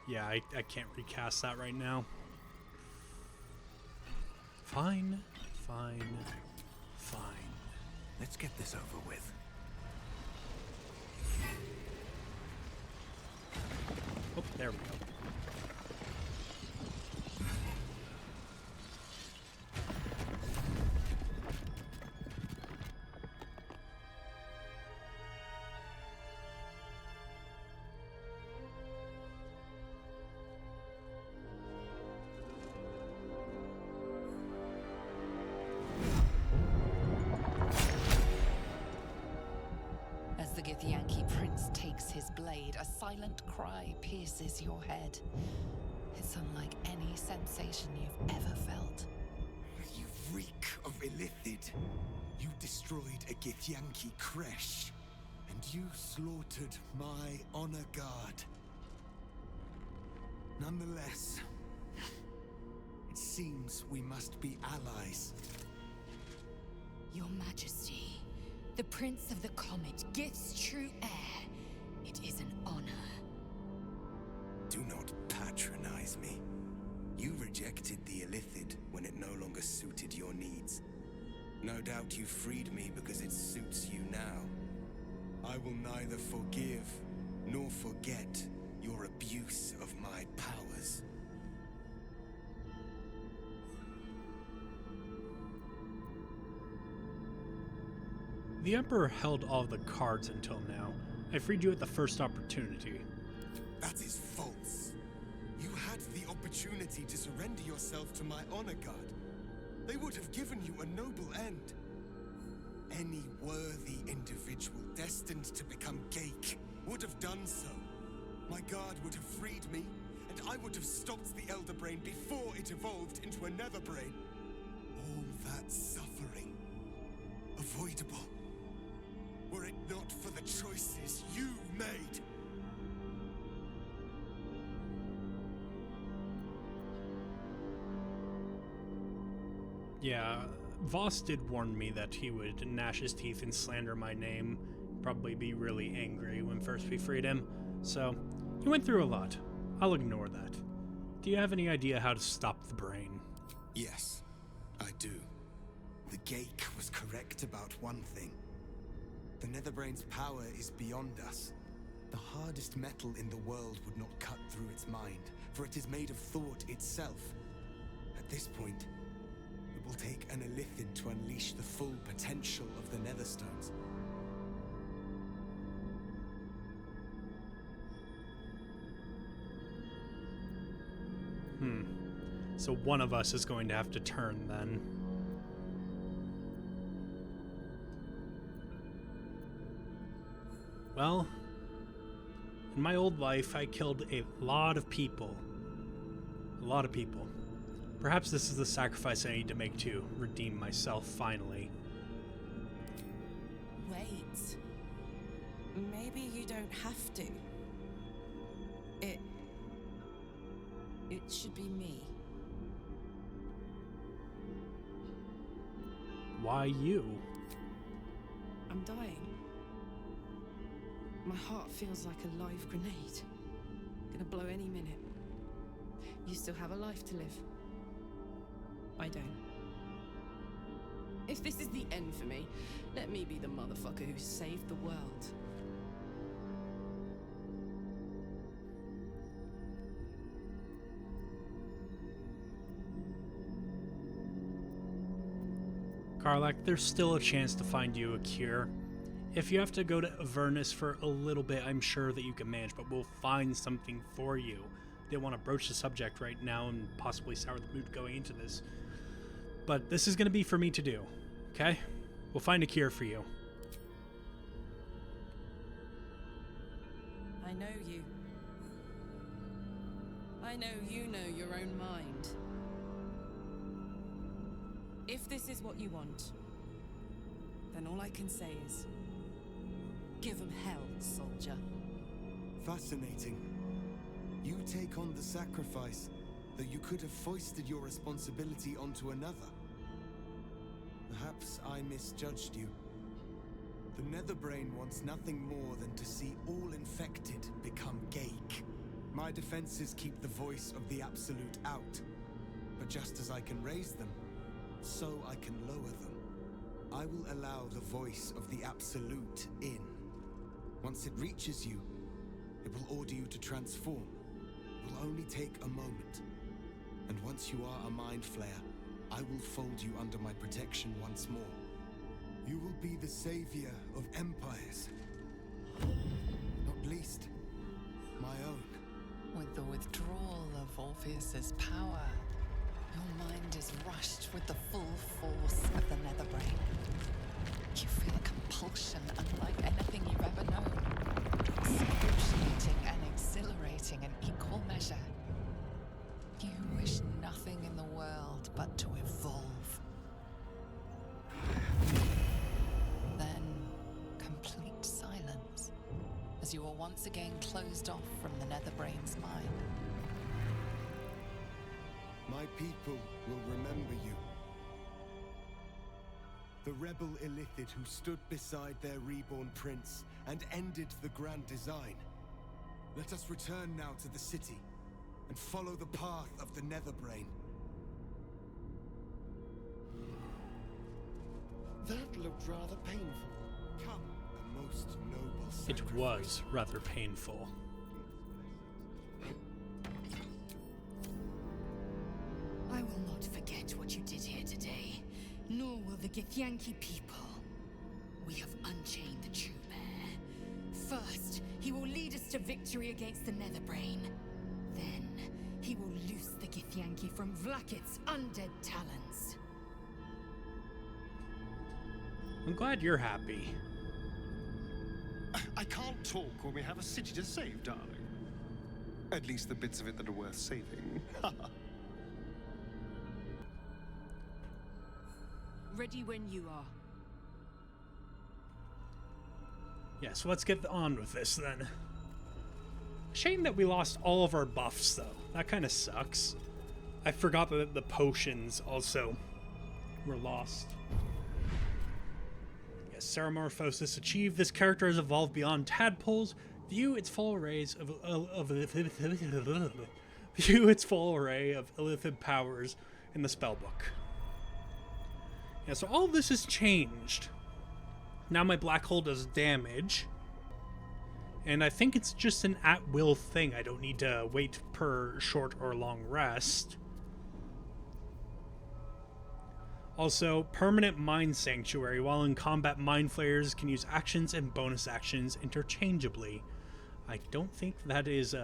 yeah, I can't recast that right now. Fine, fine, fine. Let's get this over with. Oh, there we go. As the Githyanki prince takes his blade, a silent cry pierces your head. It's unlike any sensation you've ever felt. You reek of Illithid. You destroyed a Githyanki creche. And you slaughtered my honor guard. Nonetheless, it seems we must be allies. Your Majesty, the Prince of the Comet, Gith's true heir. It is an honor. Do not patronize me. You rejected the Illithid when it no longer suited your needs. No doubt you freed me because it suits you now. I will neither forgive nor forget your abuse of my powers. The Emperor held all the cards until now. I freed you at the first opportunity. That is false. You had the opportunity to surrender yourself to my honor guard. They would have given you a noble end. Any worthy individual destined to become Geik would have done so. My guard would have freed me, and I would have stopped the Elder Brain before it evolved into a Nether Brain. All that suffering, avoidable, were it not for the choices you made. Yeah, Voss did warn me that he would gnash his teeth and slander my name, probably be really angry when first we freed him, so he went through a lot. I'll ignore that. Do you have any idea how to stop the brain? Yes, I do. The Geik was correct about one thing. The Netherbrain's power is beyond us. The hardest metal in the world would not cut through its mind, for it is made of thought itself. At this point, it will take an Illithid to unleash the full potential of the Netherstones. So one of us is going to have to turn then. Well, in my old life, I killed a lot of people. A lot of people. Perhaps this is the sacrifice I need to make to redeem myself finally. Wait. Maybe you don't have to. It should be me. Why you? I'm dying. My heart feels like a live grenade. Gonna blow any minute. You still have a life to live. I don't. If this is the end for me, let me be the motherfucker who saved the world. Karlach, there's still a chance to find you a cure. If you have to go to Avernus for a little bit, I'm sure that you can manage, but we'll find something for you. They want to broach the subject right now and possibly sour the mood going into this. But this is going to be for me to do, okay? We'll find a cure for you. I know you. I know you know your own mind. If this is what you want, then all I can say is, give 'em hell, soldier. Fascinating. You take on the sacrifice, though you could have foisted your responsibility onto another. Perhaps I misjudged you. The Netherbrain wants nothing more than to see all infected become Geik. My defenses keep the voice of the Absolute out. But just as I can raise them, so I can lower them. I will allow the voice of the Absolute in. Once it reaches you, it will order you to transform. It will only take a moment. And once you are a Mind Flayer, I will fold you under my protection once more. You will be the savior of empires. Not least, my own. With the withdrawal of Orpheus's power, your mind is rushed with the full force of the Netherbrain. You feel a compulsion unlike anything you've ever known. Excruciating and exhilarating in equal measure. You wish nothing in the world but to evolve. Then, complete silence, as you are once again closed off from the Netherbrain's mind. My people will remember you. The rebel Illithid who stood beside their reborn prince and ended the grand design. Let us return now to the city and follow the path of the Netherbrain. That looked rather painful. Come, a most noble It sacrifice. was rather painful. I will not forget what you did here today, nor will the Githyanki people. We have unchained the true bear. First, he will lead us to victory against the Netherbrain. Then, he will loose the Githyanki from Vlakit's undead talons. I'm glad you're happy. I can't talk when we have a city to save, darling. At least the bits of it that are worth saving. Ready when you are. Yes, let's get on with this then. Shame that we lost all of our buffs, though. That kind of sucks. I forgot that the potions also were lost. Yes, Ceramorphosis achieved. This character has evolved beyond tadpoles. View its full arrays of view its full array of Illithid powers in the spellbook. Yeah, so all this has changed. Now my black hole does damage. And I think it's just an at-will thing. I don't need to wait per short or long rest. Also, permanent mind sanctuary. While in combat, mind flayers can use actions and bonus actions interchangeably. I don't think that is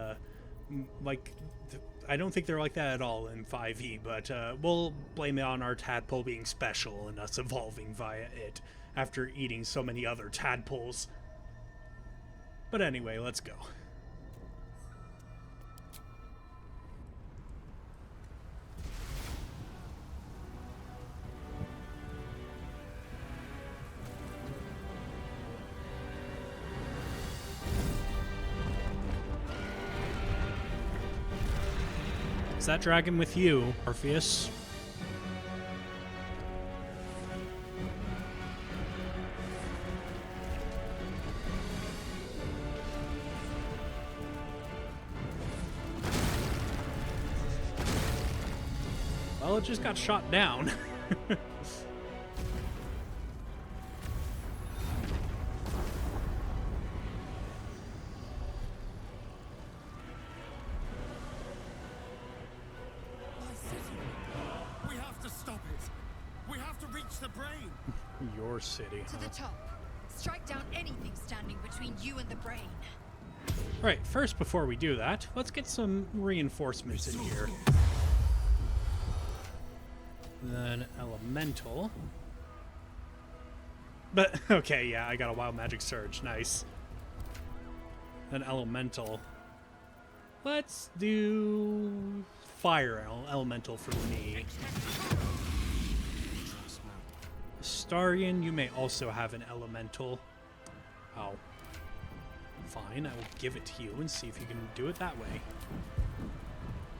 I don't think they're like that at all in 5e, but we'll blame it on our tadpole being special and us evolving via it after eating so many other tadpoles. But anyway, let's go. Is that dragon with you, Orpheus? Well, it just got shot down. We have to stop it. We have to reach the brain. Your city, To huh? the top. Strike down anything standing between you and the brain. Right, first, before we do that, let's get some reinforcements in here. Then elemental. But, okay, yeah, I got a wild magic surge. Nice. Then elemental. Let's do fire elemental for me. Astarion, you may also have an elemental. Oh. Fine, I will give it to you and see if you can do it that way.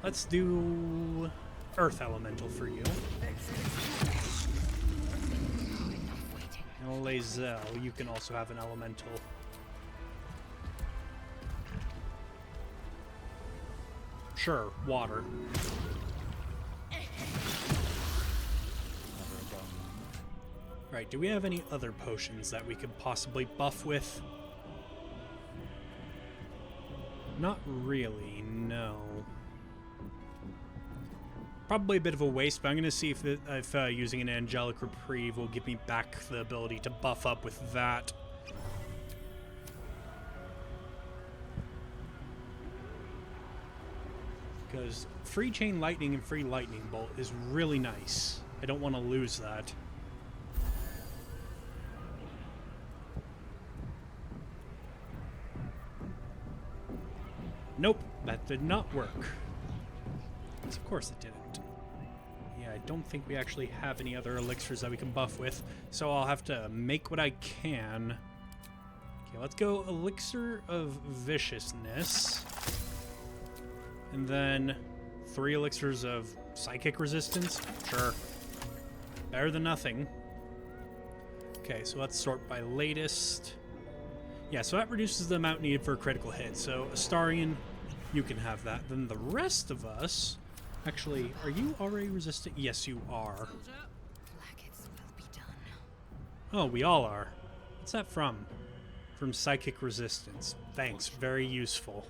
Let's do earth elemental for you. And Lae'zel, you can also have an elemental. Sure, water. Right, do we have any other potions that we could possibly buff with? Not really, no. Probably a bit of a waste, but I'm going to see if using an Angelic Reprieve will give me back the ability to buff up with that. Because Free Chain Lightning and Free Lightning Bolt is really nice. I don't want to lose that. Nope, that did not work. Of course it didn't. Yeah, I don't think we actually have any other elixirs that we can buff with, so I'll have to make what I can. Okay, let's go Elixir of Viciousness. And then 3 elixirs of Psychic Resistance. Sure. Better than nothing. Okay, so let's sort by latest. Yeah, so that reduces the amount needed for a critical hit. So Astarion, you can have that. Then the rest of us... Actually, are you already resistant? Yes, you are. Oh, we all are. What's that from? From Psychic Resistance. Thanks, very useful.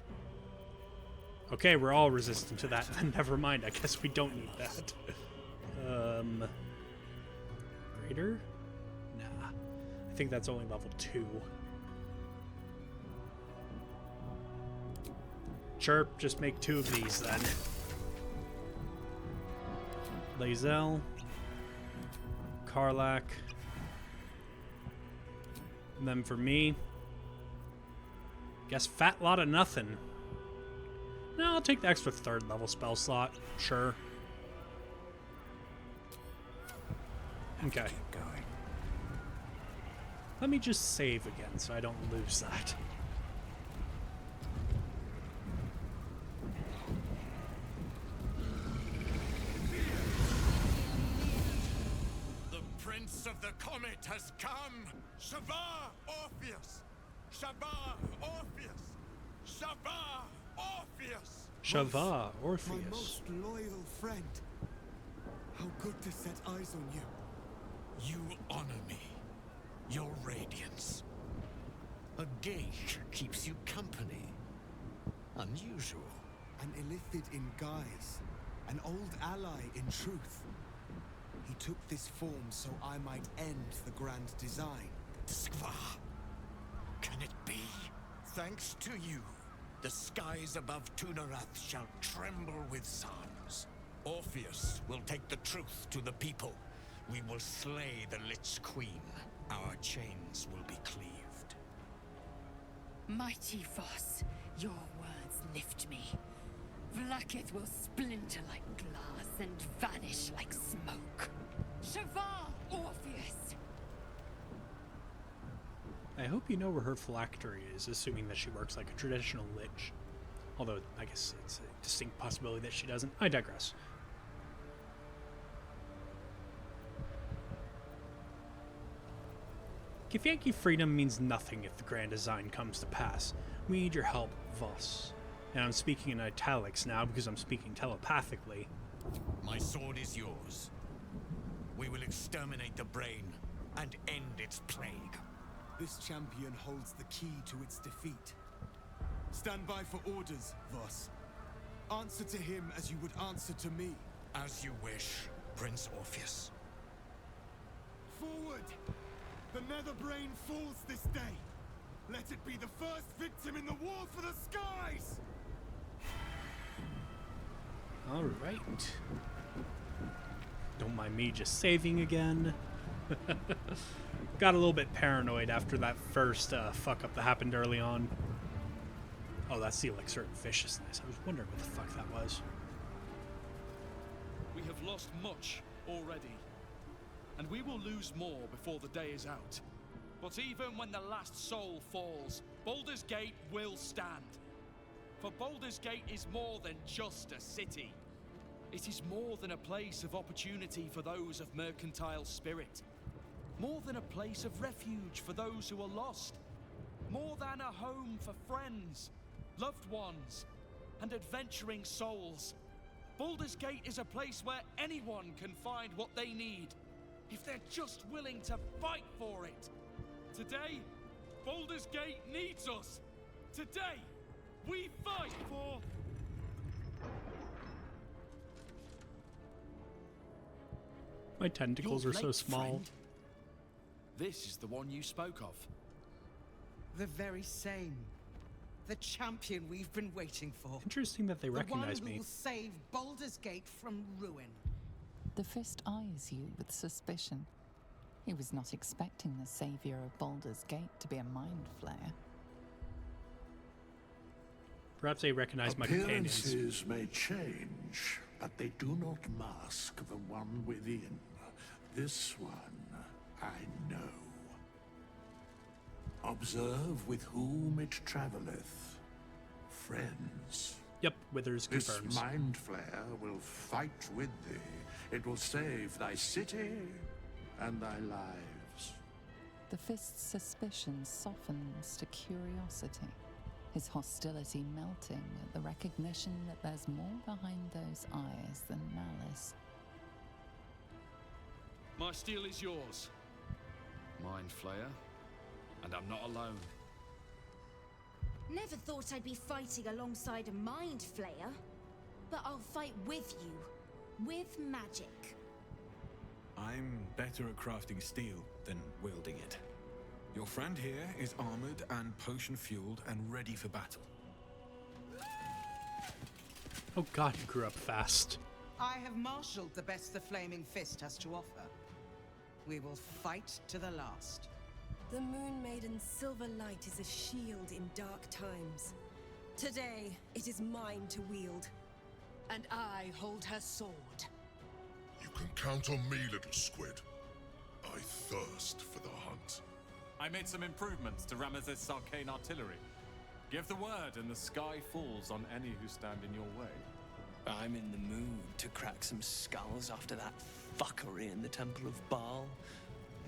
Okay, we're all resistant to that. Then never mind, I guess we don't need that. Greater? Nah. I think that's only level 2. Sure, just make 2 of these then. Lae'zel, Karlach, and then for me, guess fat lot of nothing. No, I'll take the extra 3rd level spell slot. Sure. Okay. Let me just save again so I don't lose that. Of the comet has come! Shavar Orpheus! Shavar Orpheus! Shavar Orpheus! Shavar Orpheus. My most loyal friend. How good to set eyes on you. You honor me. Your radiance. A geich keeps you company. Unusual. An illithid in guise. An old ally in truth. He took this form so I might end the grand design. Skva. Can it be? Thanks to you, the skies above Tunarath shall tremble with psalms. Orpheus will take the truth to the people. We will slay the Lich Queen. Our chains will be cleaved. Mighty Voss, your words lift me. Vlaakith will splinter like glass and vanish like smoke. Shavar Orpheus! I hope you know where her phylactery is, assuming that she works like a traditional lich. Although, I guess it's a distinct possibility that she doesn't. I digress. Githyanki freedom means nothing if the grand design comes to pass. We need your help, Voss. And I'm speaking in italics now because I'm speaking telepathically. My sword is yours. We will exterminate the brain and end its plague. This champion holds the key to its defeat. Stand by for orders, Voss. Answer to him as you would answer to me. As you wish, Prince Orpheus. Forward! The Nether Brain falls this day. Let it be the first victim in the war for the skies! Alright. Don't mind me just saving again. Got a little bit paranoid after that first fuck up that happened early on. Oh, that's the elixir of viciousness. I was wondering what the fuck that was. We have lost much already, and we will lose more before the day is out. But even when the last soul falls, Baldur's Gate will stand. For Baldur's Gate is more than just a city. It is more than a place of opportunity for those of mercantile spirit. More than a place of refuge for those who are lost. More than a home for friends, loved ones, and adventuring souls. Baldur's Gate is a place where anyone can find what they need, if they're just willing to fight for it. Today, Baldur's Gate needs us. Today, we fight for... My tentacles are so small. Friend? This is the one you spoke of. The very same. The champion we've been waiting for. Interesting that they recognize the one me. who will save Baldur's Gate from ruin. The Fist eyes you with suspicion. He was not expecting the savior of Baldur's Gate to be a mind flayer. Perhaps they recognize my companions. Appearances may change, but they do not mask the one within. This one, I know. Observe with whom it travelleth. Friends. Yep, Withers confirms. This mind flayer will fight with thee. It will save thy city and thy lives. The Fist's suspicion softens to curiosity, his hostility melting at the recognition that there's more behind those eyes than malice. My steel is yours, Mind Flayer, and I'm not alone. Never thought I'd be fighting alongside a Mind Flayer, but I'll fight with you, with magic. I'm better at crafting steel than wielding it. Your friend here is armored and potion-fueled and ready for battle. Oh god, he grew up fast. I have marshaled the best the Flaming Fist has to offer. We will fight to the last. The Moon Maiden's silver light is a shield in dark times. Today, it is mine to wield. And I hold her sword. You can count on me, little squid. I thirst for the hunt. I made some improvements to Ramesses' arcane artillery. Give the word and the sky falls on any who stand in your way. I'm in the mood to crack some skulls after that fuckery in the Temple of Baal.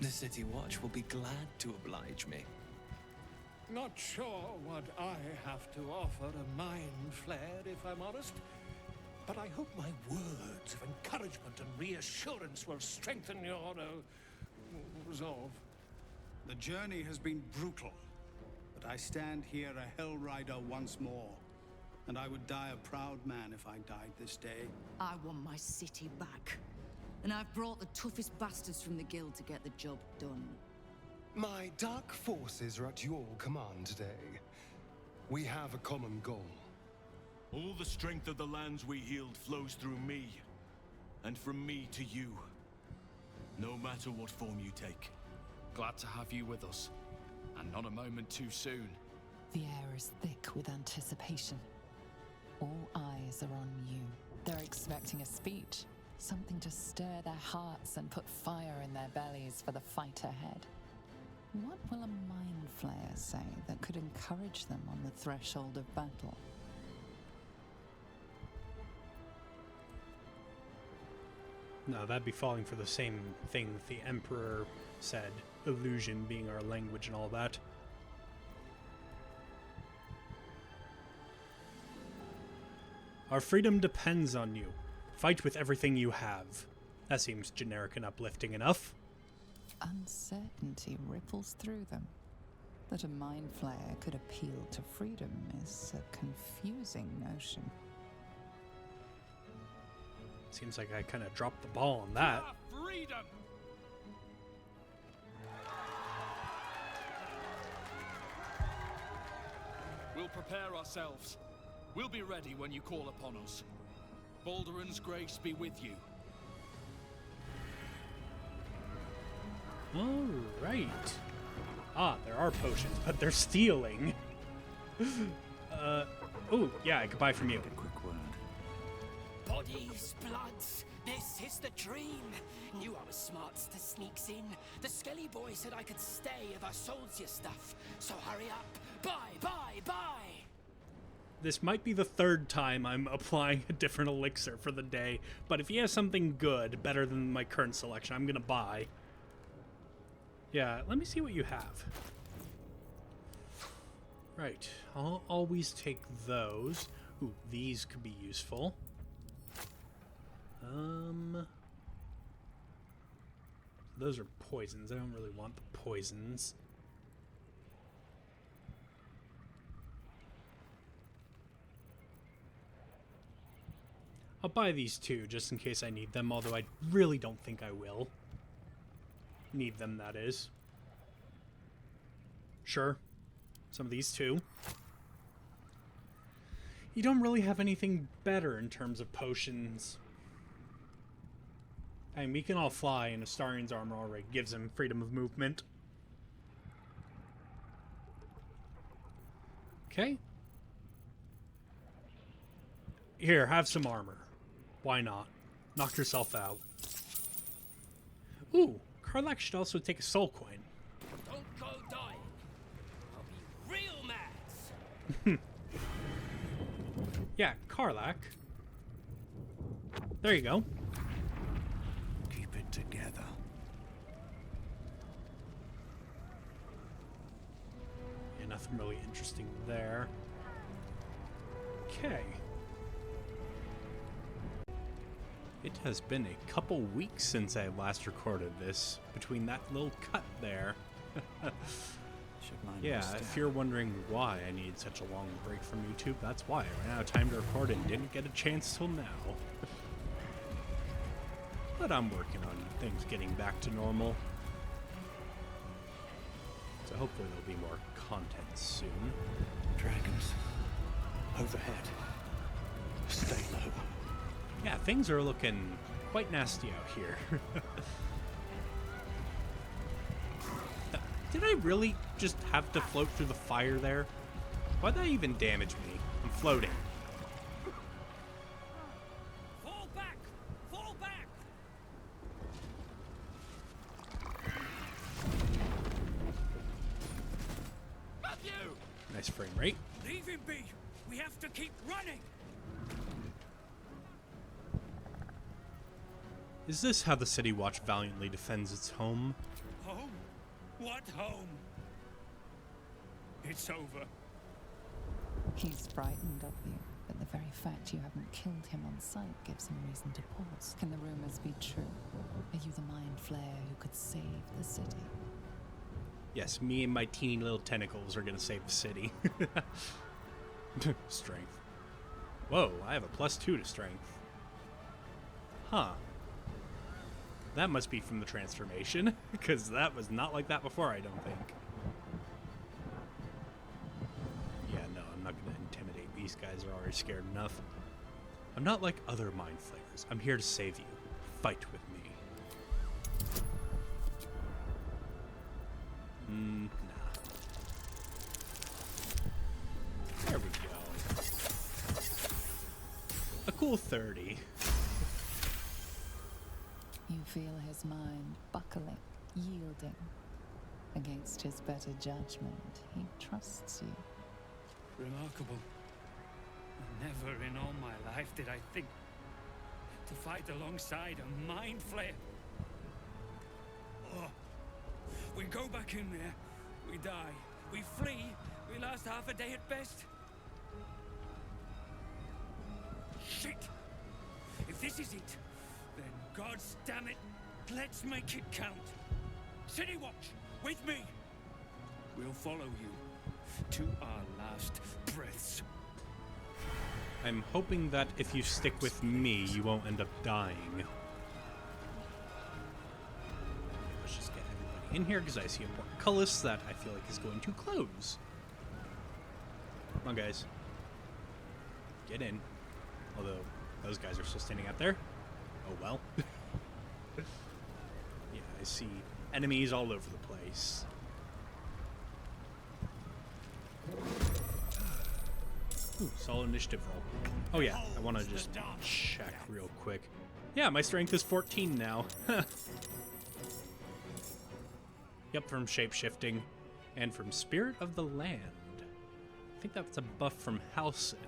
The City Watch will be glad to oblige me. Not sure what I have to offer a mind flayer, if I'm honest. But I hope my words of encouragement and reassurance will strengthen your resolve. The journey has been brutal, but I stand here a Hell Rider once more. And I would die a proud man if I died this day. I want my city back. And I've brought the toughest bastards from the guild to get the job done. My dark forces are at your command today. We have a common goal. All the strength of the lands we healed flows through me, and from me to you. No matter what form you take. Glad to have you with us, and not a moment too soon. The air is thick with anticipation. All eyes are on you. They're expecting a speech, something to stir their hearts and put fire in their bellies for the fight ahead. What will a mind flayer say that could encourage them on the threshold of battle? No, that'd be falling for the same thing that the Emperor said. Illusion being our language and all that. Our freedom depends on you. Fight with everything you have. That seems generic and uplifting enough. Uncertainty ripples through them. That a mind flayer could appeal to freedom is a confusing notion. Seems like I kind of dropped the ball on that. Freedom! We'll prepare ourselves. We'll be ready when you call upon us. Balduran's grace be with you. All right. Ah, there are potions, but they're stealing. Oh, yeah, I could buy from you. A quick word. Bodies, bloods, this is the dream. Knew I was smart to sneaks in. The Skelly boy said I could stay if I sold your stuff. So hurry up. Buy, buy, buy. This might be the third time I'm applying a different elixir for the day, but if he has something good, better than my current selection, I'm gonna buy. Yeah, let me see what you have. Right, I'll always take those. Ooh, these could be useful. Those are poisons. I don't really want the poisons. I'll buy these two just in case I need them, although I really don't think I will. Need them, that is. Sure. Some of these too. You don't really have anything better in terms of potions. I mean, we can all fly, and Astarian's armor already gives him freedom of movement. Okay. Here, have some armor. Why not? Knock yourself out. Ooh, Karlach should also take a soul coin. Don't go dying. I'll be real mad. Yeah, Karlach. There you go. Keep it together. Yeah, nothing really interesting there. Okay. It has been a couple weeks since I last recorded this, between that little cut there. Yeah, if you're wondering why I needed such a long break from YouTube, that's why. I ran out of time to record and didn't get a chance till now. But I'm working on things getting back to normal. So hopefully there'll be more content soon. Dragons. Overhead. Stay low. Yeah, things are looking quite nasty out here. Did I really just have to float through the fire there? Why'd that even damage me? I'm floating. Fall back! Fall back! Matthew! Nice frame rate. Leave him be! We have to keep running! Is this how the City Watch valiantly defends its home? Home? What home? It's over. He's frightened of you, but the very fact you haven't killed him on sight gives him reason to pause. Can the rumors be true? Are you the mind flayer who could save the city? Yes, me and my teeny little tentacles are gonna save the city. Strength. Whoa, I have a +2 to strength. Huh. That must be from the transformation, because that was not like that before, I don't think. Yeah, no, I'm not going to intimidate. These guys are already scared enough. I'm not like other mind flayers. I'm here to save you. Fight with me. Nah. There we go. A cool 30. You feel his mind buckling, yielding. Against his better judgment, he trusts you. Remarkable. Never in all my life did I think to fight alongside a mind flayer. Oh. We go back in there, we die. We flee, we last half a day at best. Shit! If this is it, then gods damn it, let's make it count. City Watch, with me. We'll follow you to our last breaths. I'm hoping that if you stick with me, you won't end up dying. Let's just get everybody in here, because I see a portcullis that I feel like is going to close. Come on, guys. Get in. Although, those guys are still standing out there. Oh, well. Yeah, I see enemies all over the place. Ooh, solid initiative roll. Oh yeah, I want to just check real quick. Yeah, my strength is 14 now. Yep, from shape-shifting and from Spirit of the Land. I think that's a buff from Halcyon.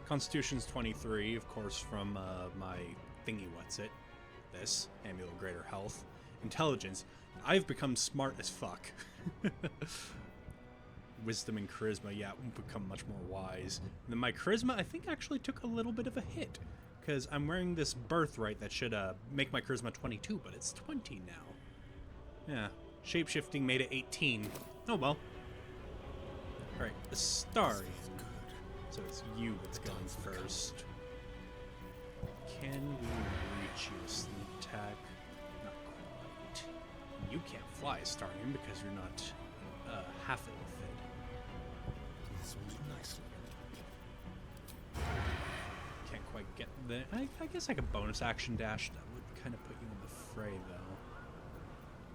Constitution's 23, of course, from my thingy-what's-it. This, Amulet of Greater Health. Intelligence. I've become smart as fuck. Wisdom and charisma, yeah, become much more wise. And then my charisma, I think, actually took a little bit of a hit. Because I'm wearing this birthright that should make my charisma 22, but it's 20 now. Yeah, shapeshifting made it 18. Oh well. Alright, Astari. So it's you that's going first. Can we reach you, sneak attack? Not quite. You can't fly, Astarian, because you're not half it. Can't quite get there. I guess I could bonus action dash. That would kind of put you in the fray, though.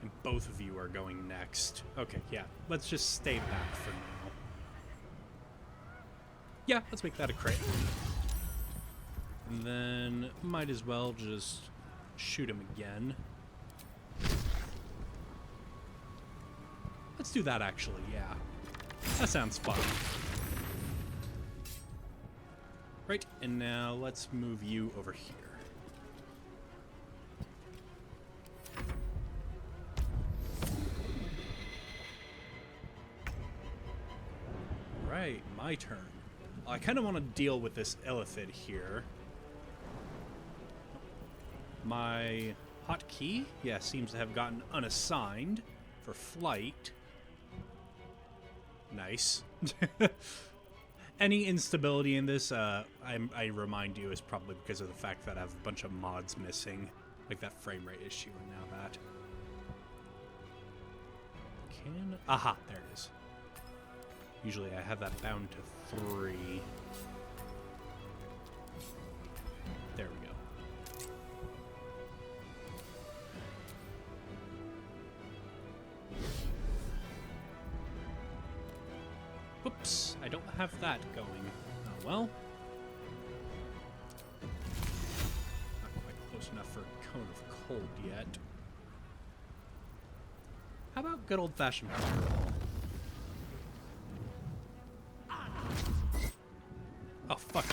And both of you are going next. Okay, yeah. Let's just stay back for now. Yeah, let's make that a crit. And then might as well just shoot him again. Let's do that, actually, yeah. That sounds fun. Right, and now let's move you over here. Right, my turn. I kind of want to deal with this Illithid here. My hotkey, yeah, seems to have gotten unassigned for flight. Nice. Any instability in this, I remind you, is probably because of the fact that I have a bunch of mods missing. Like that frame rate issue and now that. Aha, there it is. Usually I have that bound to 3. There we go. Whoops, I don't have that going. Oh well. Not quite close enough for a cone of cold yet. How about good old-fashioned fireball? Oh, fuck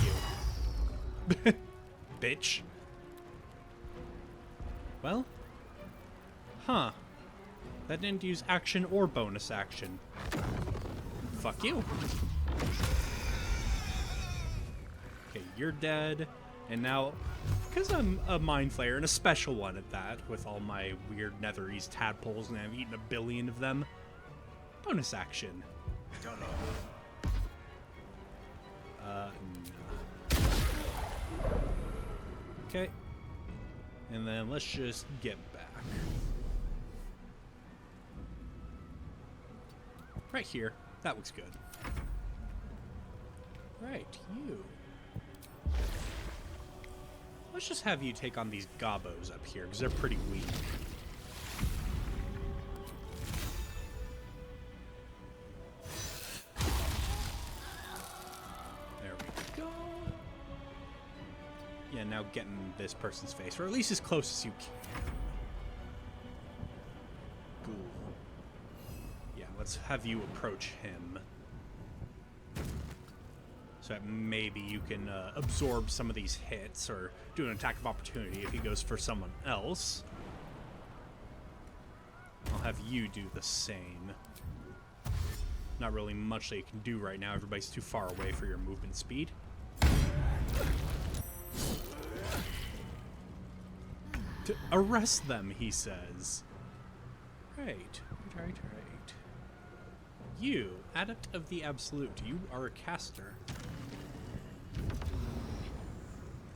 you. Bitch. Well. Huh. That didn't use action or bonus action. Fuck you. Okay, you're dead. And now, because I'm a Mind Flayer, and a special one at that, with all my weird Netherese tadpoles, and I've eaten 1 billion of them, bonus action. No. Okay. And then let's just get back. Right here. That looks good. Right, you. Let's just have you take on these gobos up here, because they're pretty weak. There we go. Yeah, now get in this person's face, or at least as close as you can. Ghoul. Yeah, let's have you approach him. So that maybe you can absorb some of these hits, or do an attack of opportunity if he goes for someone else. I'll have you do the same. Not really much that you can do right now. Everybody's too far away for your movement speed. Arrest them, he says. Right. You, Adept of the Absolute, you are a caster.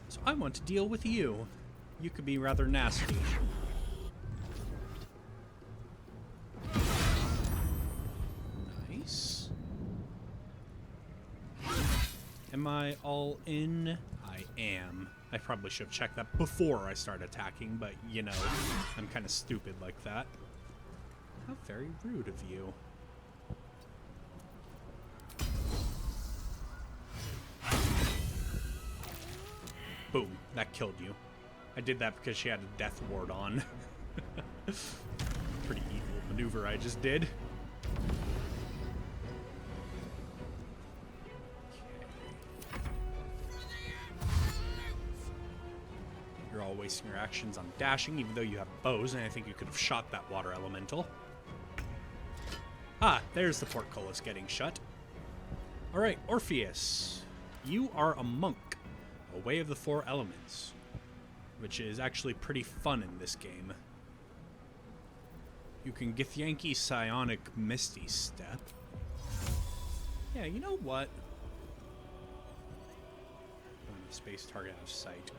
So I want to deal with you. You could be rather nasty. Nice. Am I all in? I am. I probably should have checked that before I start attacking, but, you know, I'm kind of stupid like that. How very rude of you. Boom. That killed you. I did that because she had a death ward on. Pretty evil maneuver I just did. You're all wasting your actions on dashing, even though you have bows, and I think you could have shot that water elemental. Ah, there's the portcullis getting shut. Alright, Orpheus. You are a monk. A way of the four elements. Which is actually pretty fun in this game. You can Githyanki Psionic Misty Step. Yeah, you know what? Space target out of sight.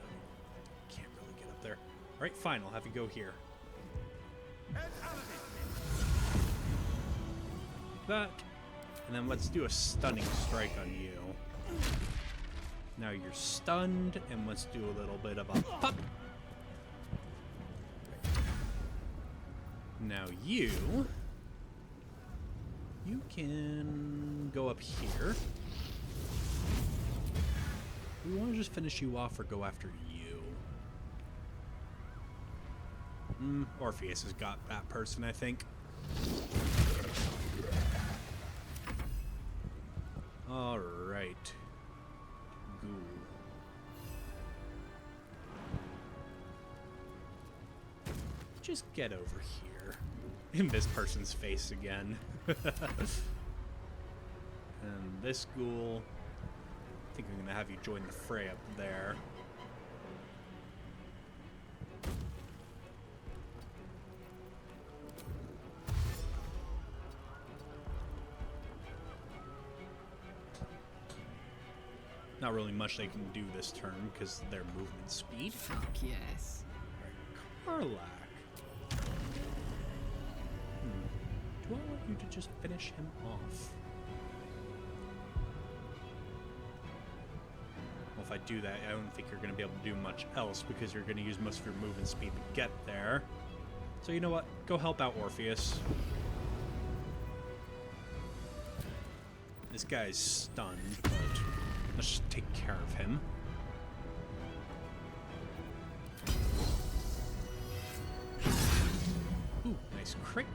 Can't really get up there. Alright, fine, I'll have you go here. That. And then let's do a stunning strike on you. Now you're stunned, and let's do a little bit of a pop. Now you can go up here. Do we want to just finish you off or go after you? Orpheus has got that person, I think. Alright. Ghoul. Just get over here. In this person's face again. And this ghoul. I think I'm gonna have you join the fray up there. Not really much they can do this turn because their movement speed. Fuck yes. Karlach. Do I want you to just finish him off? Well, if I do that, I don't think you're going to be able to do much else because you're going to use most of your movement speed to get there. So you know what? Go help out Orpheus. This guy's stunned, but let's just take care of him. Ooh, nice crit.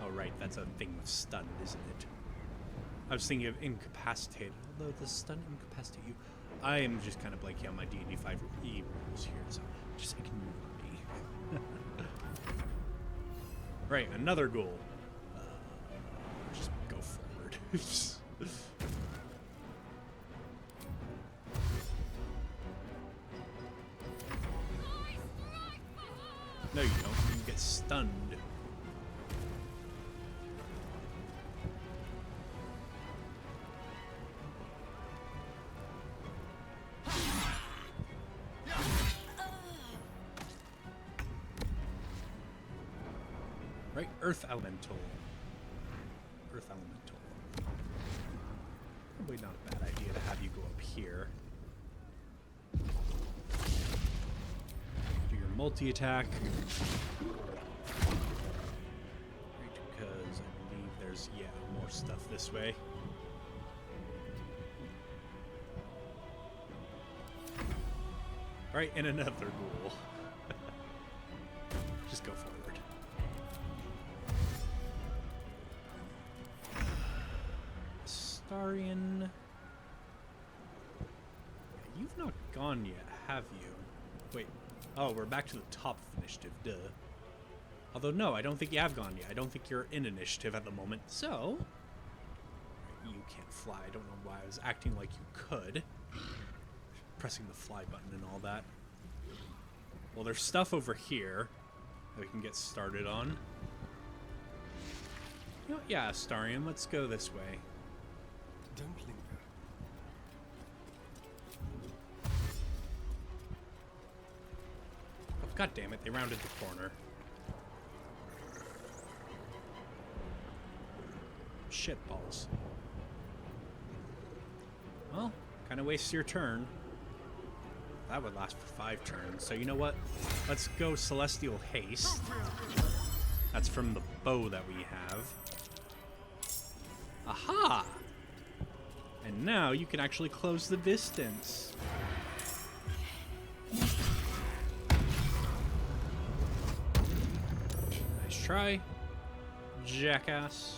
Oh, right, that's a thing with stunned, isn't it? I was thinking of incapacitated, although the stun incapacitate you. I am just kind of blanking on my D&D 5e rules here, so just ignore me. Right, another ghoul. Just go forward. No, you don't. You get stunned. Right, Earth Elemental. Earth Elemental. Probably not a bad idea to have you go up here. Do your multi-attack. Right, because I believe there's, yeah, more stuff this way. Right, and another ghoul. Just go forward. Astarion. You've not gone yet, have you? Wait. Oh, we're back to the top of initiative, duh. Although, no, I don't think you have gone yet. I don't think you're in initiative at the moment, so... You can't fly. I don't know why I was acting like you could. Pressing the fly button and all that. Well, there's stuff over here that we can get started on. You know, yeah, Astarion, let's go this way. Don't linger. Oh, God damn it, they rounded the corner. Shit balls. Well, kind of wastes your turn. That would last for 5 turns. So you know what? Let's go Celestial Haste. That's from the bow that we have. Aha! And now you can actually close the distance. Nice try, jackass.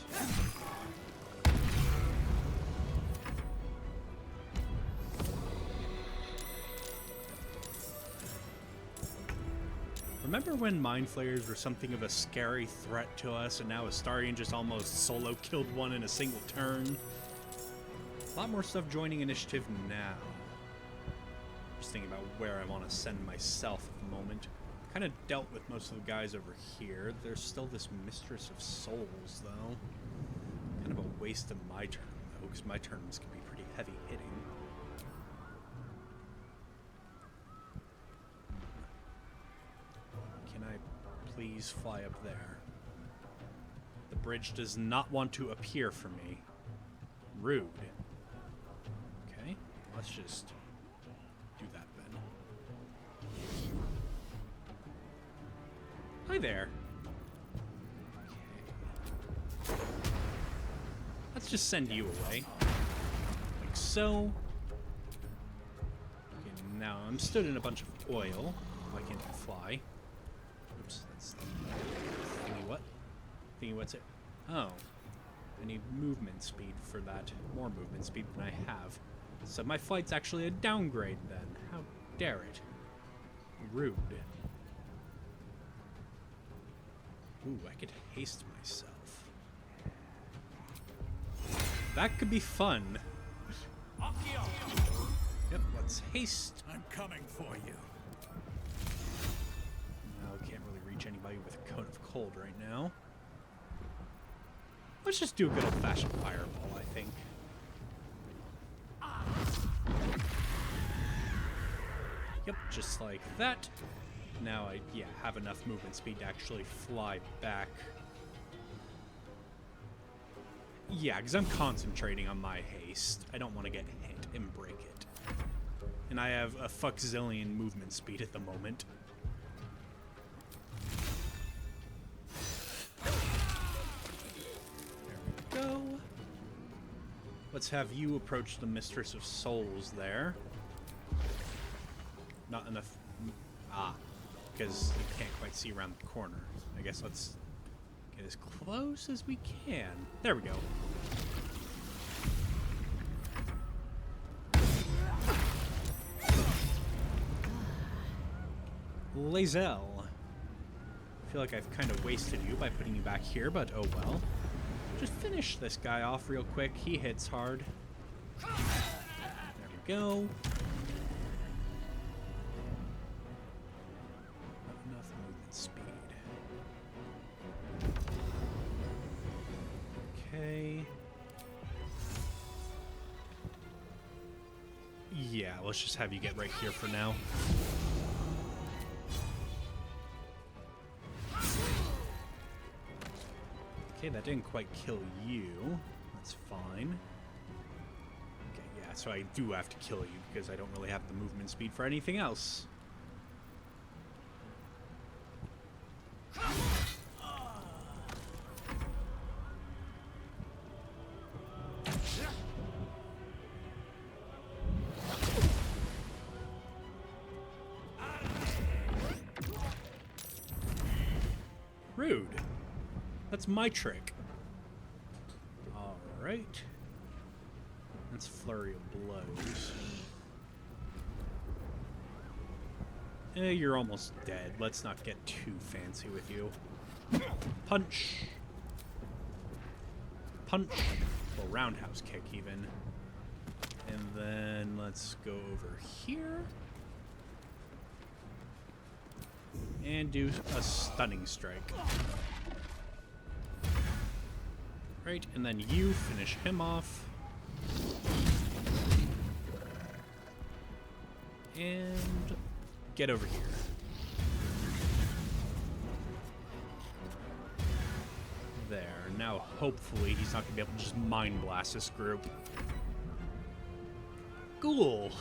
Remember when Mind Flayers were something of a scary threat to us, and now Astarion just almost solo killed one in a single turn? A lot more stuff joining initiative now. Just thinking about where I want to send myself at the moment. Kind of dealt with most of the guys over here. There's still this Mistress of Souls, though. Kind of a waste of my turn, though, because my turns can be pretty heavy hitting. Please fly up there. The bridge does not want to appear for me. Rude. Okay, let's just do that then. Hi there. Okay. Let's just send you away. Like so. Okay, now I'm stood in a bunch of oil. Why can't I fly? Oops, that's thingy what? Thingy what's it? Oh. I need movement speed for that. More movement speed than I have. So my flight's actually a downgrade then. How dare it? Rude. Ooh, I could haste myself. That could be fun. Yep, let's haste. I'm coming for you. Can't really reach anybody with a Cone of Cold right now. Let's just do a good old-fashioned fireball, I think. Yep, just like that. Now I, have enough movement speed to actually fly back. Yeah, because I'm concentrating on my haste. I don't want to get hit and break it. And I have a fuckzillion movement speed at the moment. Go. Let's have you approach the Mistress of Souls there. Not enough. Because you can't quite see around the corner. I guess let's get as close as we can. There we go. Lae'zel. I feel like I've kind of wasted you by putting you back here, but oh well. Just finish this guy off real quick. He hits hard. There we go. Not enough movement speed. Okay. Yeah, let's just have you get right here for now. Okay, that didn't quite kill you. That's fine. Okay, yeah, so I do have to kill you because I don't really have the movement speed for anything else. Rude. That's my trick. Alright. That's Flurry of Blows. You're almost dead. Let's not get too fancy with you. Punch. Punch. Or roundhouse kick, even. And then let's go over here. And do a stunning strike. Right, and then you finish him off. And get over here. There. Now, hopefully, he's not going to be able to just mind blast this group. Cool.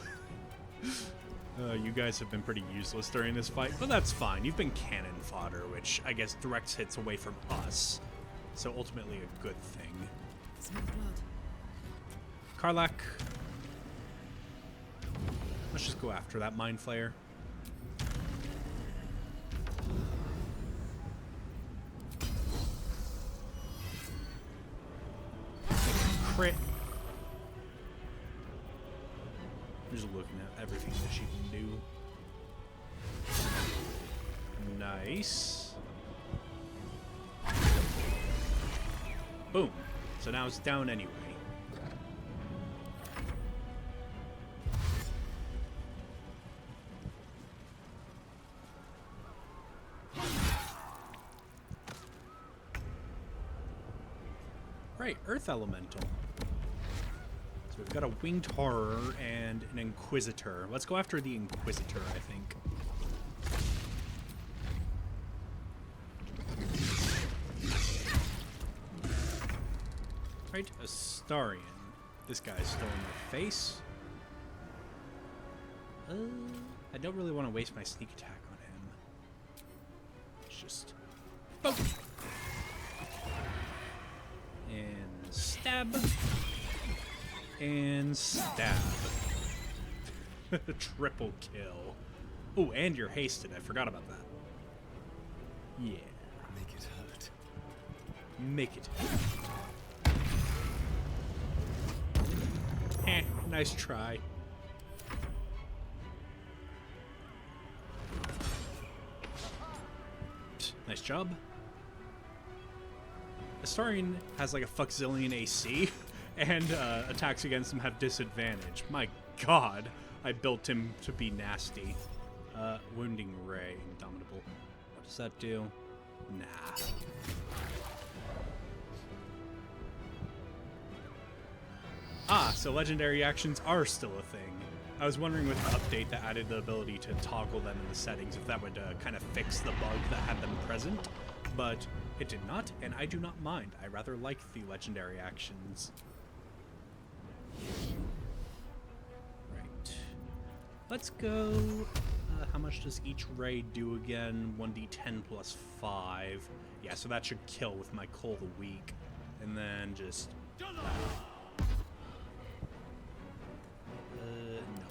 You guys have been pretty useless during this fight, but that's fine. You've been cannon fodder, which I guess directs hits away from us. So ultimately a good thing. Smell blood. Karlach. Let's just go after that Mind Flayer. Crit. I'm just looking at everything that she can do. Nice. Boom. So now it's down anyway. Right, Earth Elemental. So we've got a Winged Horror and an Inquisitor. Let's go after the Inquisitor, I think. Right, Astarion. This guy's still in my face. I don't really want to waste my sneak attack on him. It's just... boom! And stab. And stab. Triple kill. Oh, and you're hasted. I forgot about that. Yeah. Make it hurt. Make it hurt. Nice try. Nice job. Astarion has like a fuckzillion AC, and attacks against him have disadvantage. My god, I built him to be nasty. Wounding Ray, Indomitable. What does that do? Nah. Ah, so legendary actions are still a thing. I was wondering with the update that added the ability to toggle them in the settings if that would kind of fix the bug that had them present, but it did not, and I do not mind. I rather like the legendary actions. Right. Let's go... how much does each ray do again? 1d10 plus 5. Yeah, so that should kill with my Cull of the Weak. And then just... no,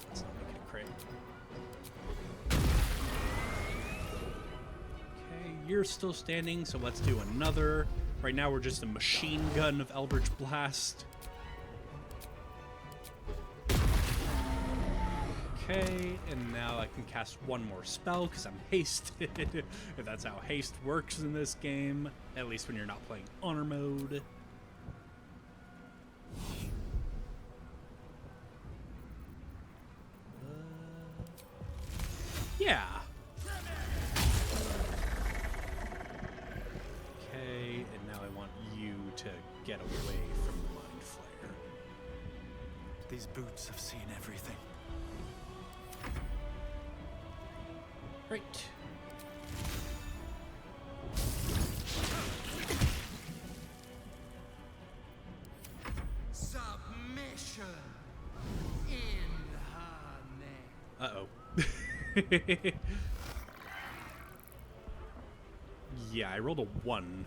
let's not make it a crit. Okay, you're still standing, so let's do another. Right now we're just a machine gun of Eldritch Blast. Okay, and now I can cast one more spell because I'm hasted. If that's how haste works in this game, at least when you're not playing honor mode. Yeah. Okay, and now I want you to get away from the Mind Flayer. These boots have seen everything. Right. Submission in her name. Uh-oh. Yeah, I rolled a 1.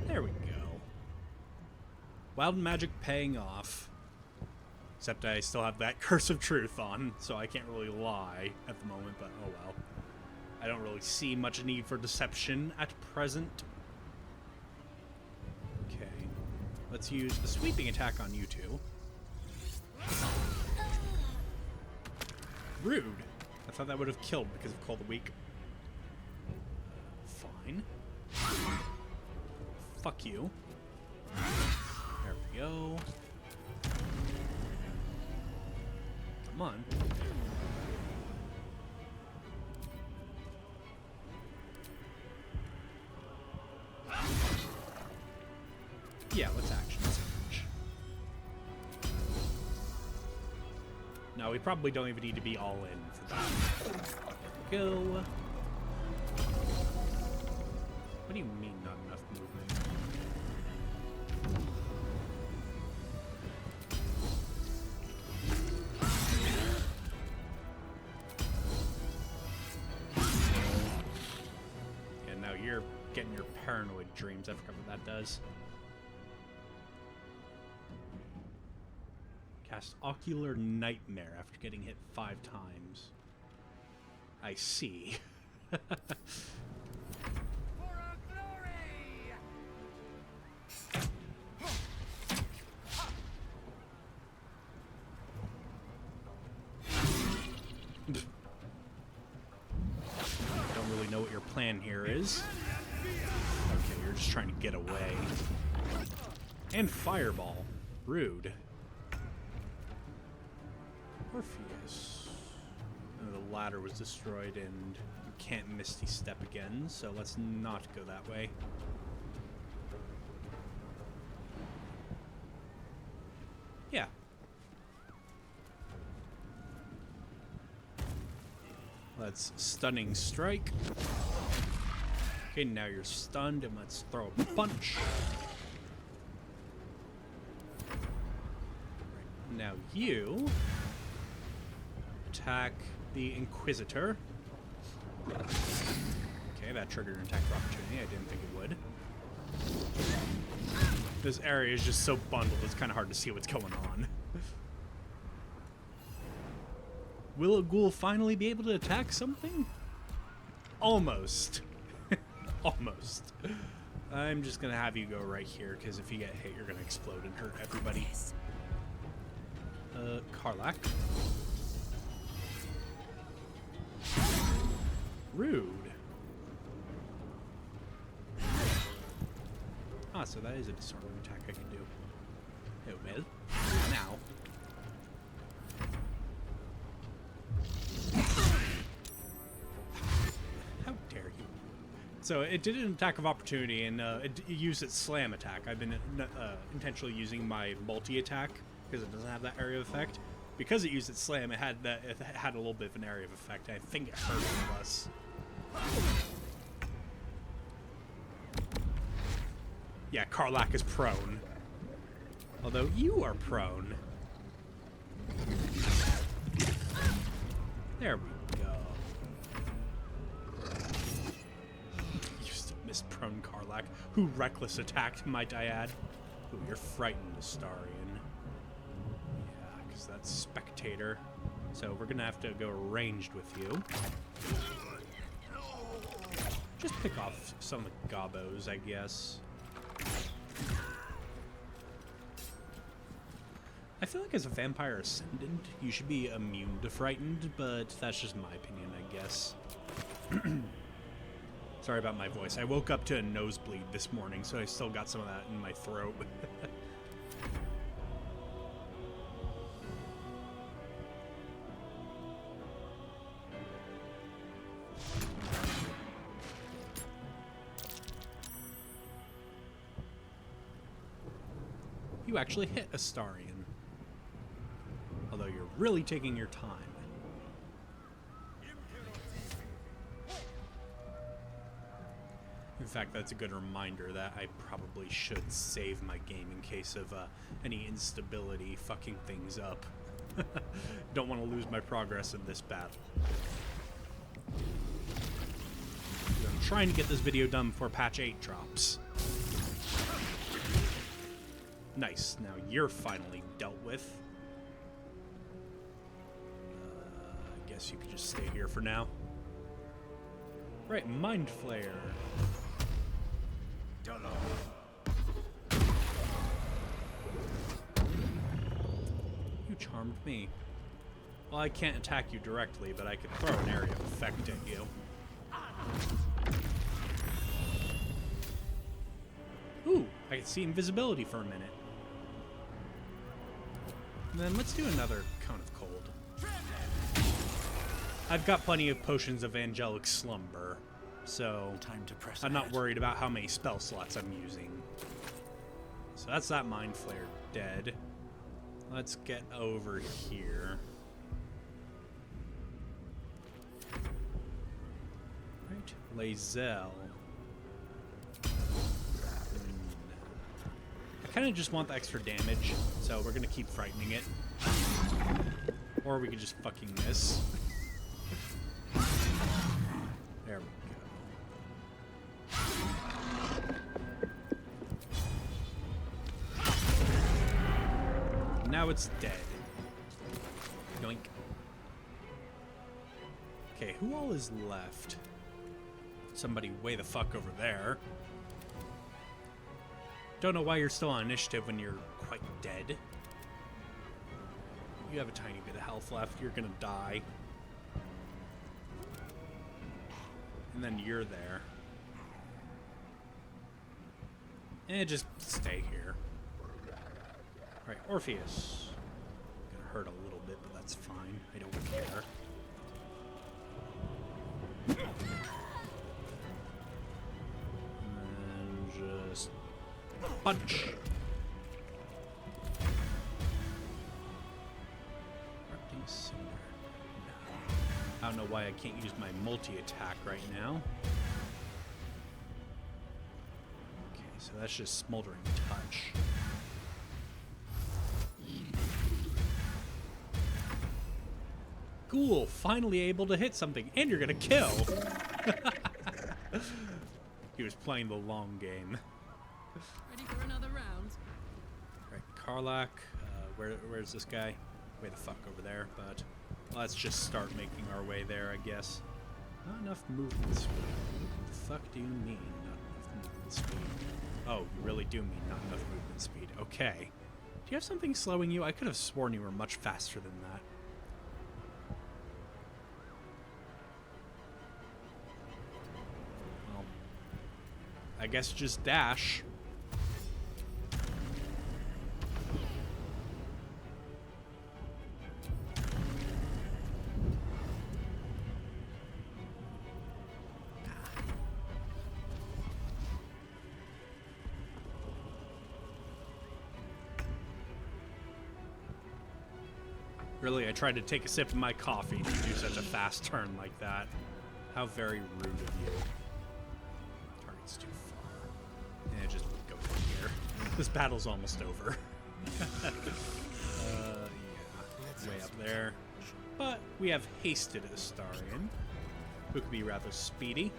There we go. Wild magic paying off. Except I still have that Curse of Truth on, so I can't really lie at the moment, but oh well. I don't really see much need for deception at present. Okay. Let's use a sweeping attack on you two. Rude. I thought that would have killed because of Cull of the Weak. Fine. Fuck you. There we go. Come Come on. Yeah, let's action surge. No, we probably don't even need to be all in for that. There we go. What do you mean not enough movement? Yeah, now you're getting your paranoid dreams. I forgot what that does. Cast Ocular Nightmare after getting hit 5 times. I see. Don't really know what your plan here is. Okay, you're just trying to get away. And Fireball. Rude. Orpheus. The ladder was destroyed and you can't Misty Step again, so let's not go that way. Yeah. Let's Stunning Strike. Okay, now you're stunned, and let's throw a punch. Right, now you attack the Inquisitor. Okay, that triggered an attack of opportunity. I didn't think it would. This area is just so bundled, it's kind of hard to see what's going on. Will a ghoul finally be able to attack something? Almost. Almost. I'm just going to have you go right here, because if you get hit, you're going to explode and hurt everybody. Karlach. Rude. Ah, so that is a disarming attack I can do. Oh, well. Now. How dare you? So it did an attack of opportunity, and it used its slam attack. I've been intentionally using my multi-attack, because it doesn't have that area of effect. Because it used its slam, it had a little bit of an area of effect. I think it hurt less. Yeah, Karlach is prone. Although you are prone. There we go. You still missed prone Karlach, who reckless attacked, might I add. Ooh, you're frightened, Astarion. Yeah, because that's Spectator. So we're gonna have to go ranged with you. Just pick off some of the gobos, I guess. I feel like as a vampire ascendant, you should be immune to frightened, but that's just my opinion, I guess. Sorry about my voice. I woke up to a nosebleed this morning, so I still got some of that in my throat. You actually hit Astarion. Although you're really taking your time. In fact, that's a good reminder that I probably should save my game in case of any instability fucking things up. Don't want to lose my progress in this battle. I'm trying to get this video done before patch 8 drops. Nice. Now you're finally dealt with. I guess you could just stay here for now. Right, Mind Flayer. You charmed me. Well, I can't attack you directly, but I could throw an area of effect at you. Ooh, I can see invisibility for a minute. And then let's do another Cone of Cold. I've got plenty of potions of angelic slumber, so I'm not worried about how many spell slots I'm using. So that's that mind flare dead. Let's get over here. Right, Lae'zel. I kind of just want the extra damage, so we're gonna keep frightening it. Or we could just fucking miss. There we go. Now it's dead. Yoink. Okay, who all is left? Somebody way the fuck over there. Don't know why you're still on initiative when you're quite dead. You have a tiny bit of health left. You're gonna die. And then you're there. And just stay here. Alright, Orpheus. Gonna hurt a little bit, but that's fine. I don't care. And just punch. I don't know why I can't use my multi-attack right now. Okay, so that's just Smoldering Touch. Cool, finally able to hit something, and you're gonna kill! He was playing the long game. Ready for another round? Right, Karlach, where's this guy? Way the fuck over there, but let's just start making our way there, I guess. Not enough movement speed. What the fuck do you mean, not enough movement speed? Oh, you really do mean not enough movement speed. Okay. Do you have something slowing you? I could have sworn you were much faster than that. Well, I guess just dash. Really, I tried to take a sip of my coffee to do such a fast turn like that. How very rude of you. Target's too far. Yeah, just go from here. This battle's almost over. Yeah, way up there. But we have hasted Astarion, who could be rather speedy.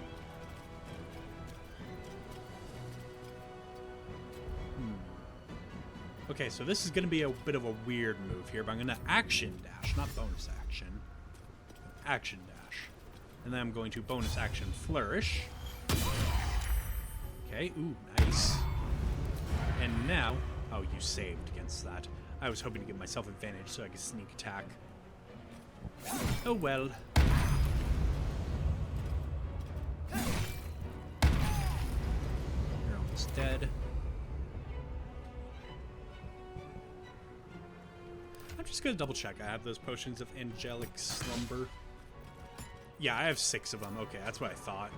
Okay, so this is going to be a bit of a weird move here, but I'm going to action dash, not bonus action. Action dash. And then I'm going to bonus action flourish. Okay, ooh, nice. And now, oh, you saved against that. I was hoping to give myself advantage so I could sneak attack. Oh well. You're almost dead. I'm just gonna double check. I have those potions of angelic slumber. Yeah, I have 6 of them. Okay, that's what I thought.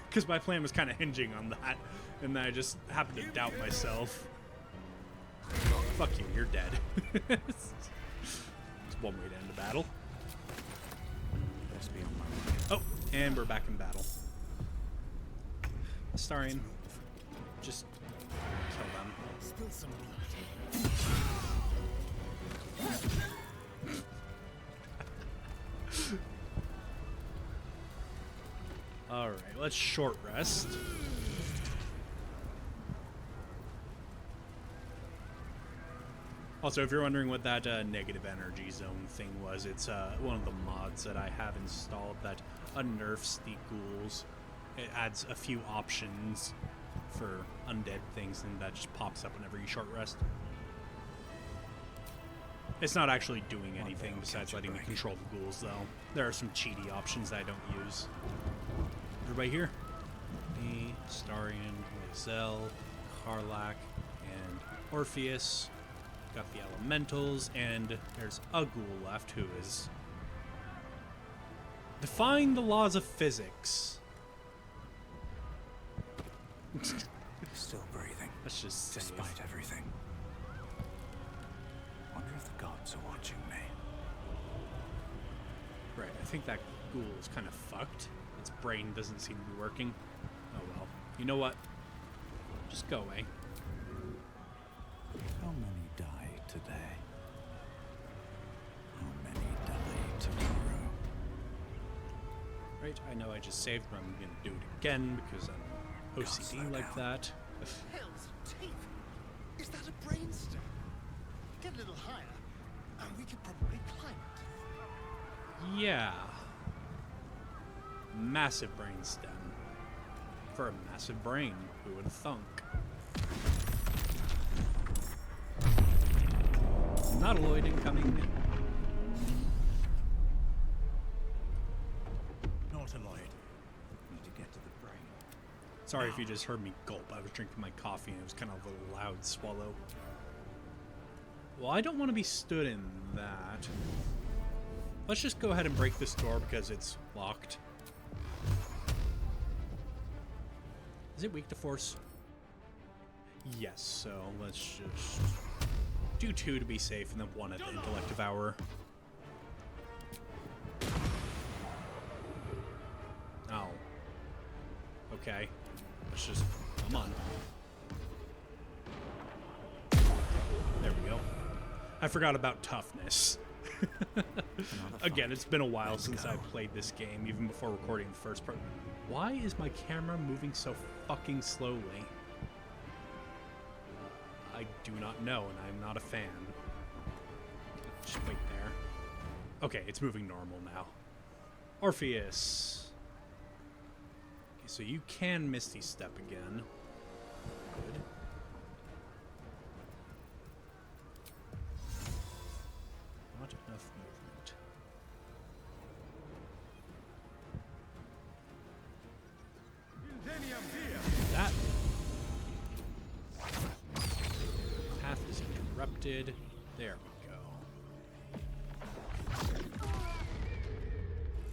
Because my plan was kind of hinging on that, and then I just happened to doubt myself. Fuck you, you're dead. It's one way to end the battle. Just be on my way. Oh, and we're back in battle. Astarion, just kill them. Spill some blood. All right, let's short rest. Also, if you're wondering what that negative energy zone thing was, it's one of the mods that I have installed that unnerfs the ghouls. It adds a few options for undead things, and that just pops up whenever you short rest. It's not actually doing anything besides letting me control the ghouls, though. There are some cheaty options that I don't use. Everybody here? Me, Astarion, Lae'zel, Karlach, and Orpheus. Got the elementals, and there's a ghoul left who is Defying the laws of physics. Still breathing. Let's just save. Despite everything. Wonder if the gods are watching me. Right, I think that ghoul is kind of fucked. Its brain doesn't seem to be working. Oh well. You know what? Just go away. How many die today? How many die tomorrow? Right, I know I just saved, but I'm gonna do it again because I'm OCD like that. Hell's teeth! Is that a brainstem? Get a little higher, and we could probably climb it. Yeah. Massive brainstem. For a massive brain, who would have thunk? Nautiloid incoming. Nautiloid. Need to get to the brain. Sorry if you just heard me gulp. I was drinking my coffee and it was kind of a loud swallow. Well, I don't want to be stood in that. Let's just go ahead and break this door because it's locked. Is it weak to force? Yes, so let's just do 2 to be safe and then 1 at the intellect devour. Oh. Okay. Let's just come on. There we go. I forgot about toughness. Again, it's been a while since I played this game, even before recording the first part. Why is my camera moving so fucking slowly? I do not know, and I'm not a fan. Just wait there. Okay, it's moving normal now. Orpheus. Okay, so you can Misty Step again. Good. Not enough movement. That path is interrupted. There we go.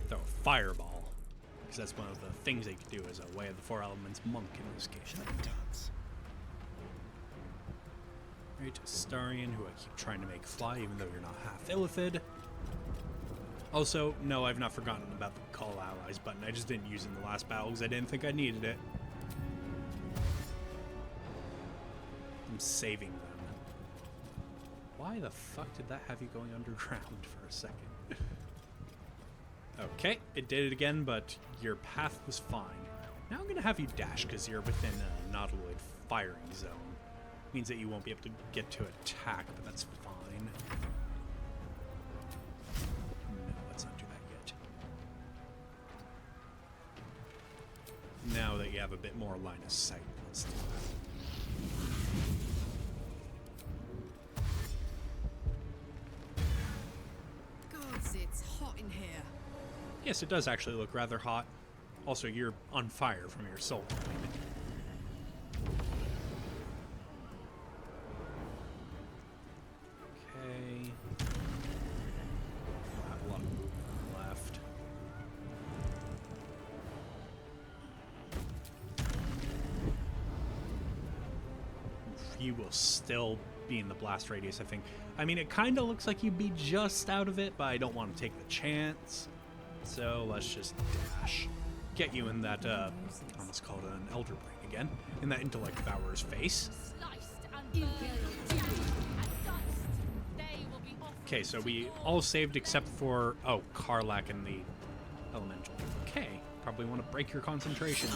Throw a fireball, because that's one of the things they could do as a Way of the Four Elements monk in this game. Right, Astarion, who I keep trying to make fly, even though you're not half Illithid. Also, no, I've not forgotten about the Call Allies button. I just didn't use it in the last battle because I didn't think I needed it. I'm saving them. Why the fuck did that have you going underground for a second? Okay, it did it again, but your path was fine. Now I'm going to have you dash because you're within a Nautiloid firing zone. Means that you won't be able to get to attack, but that's fine. No, let's not do that yet. Now that you have a bit more line of sight, let's do that. Gods, it's hot in here. Yes, it does actually look rather hot. Also, you're on fire from your soul. Okay. Don't have a lot of movement left. You will still be in the blast radius, I think. I mean, it kind of looks like you'd be just out of it, but I don't want to take the chance. So let's just dash. Get you in that, I almost called it an Elder Brain again, in that Intellect Devourer's face. Okay, so we all saved except for, oh, Karlak and the Elemental. Okay, probably want to break your concentration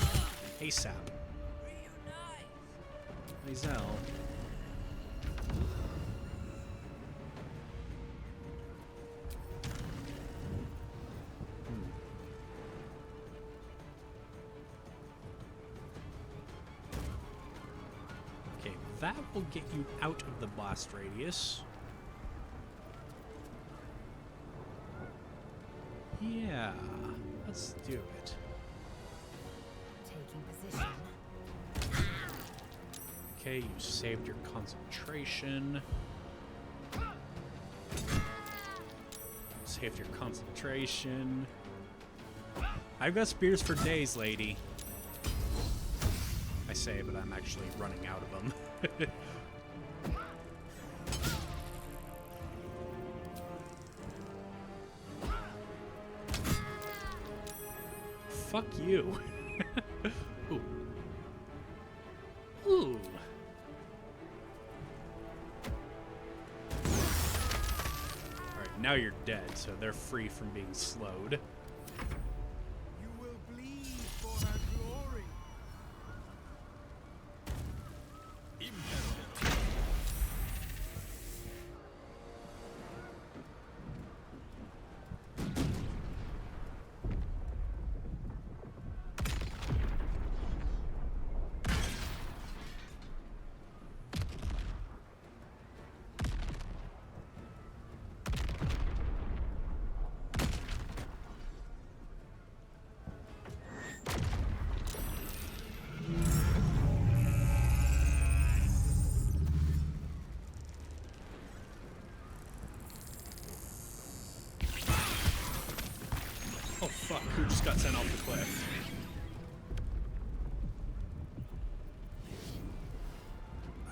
ASAP. Lae'zel. Okay, that will get you out of the blast radius. Yeah, let's do it. Taking position. Okay, you saved your concentration. Saved your concentration. I've got spears for days, lady. I say, but I'm actually running out of them. Fuck you. Ooh. Ooh. Alright, now you're dead, so they're free from being slowed. You will bleed for her glory. Oh fuck, who just got sent off the cliff?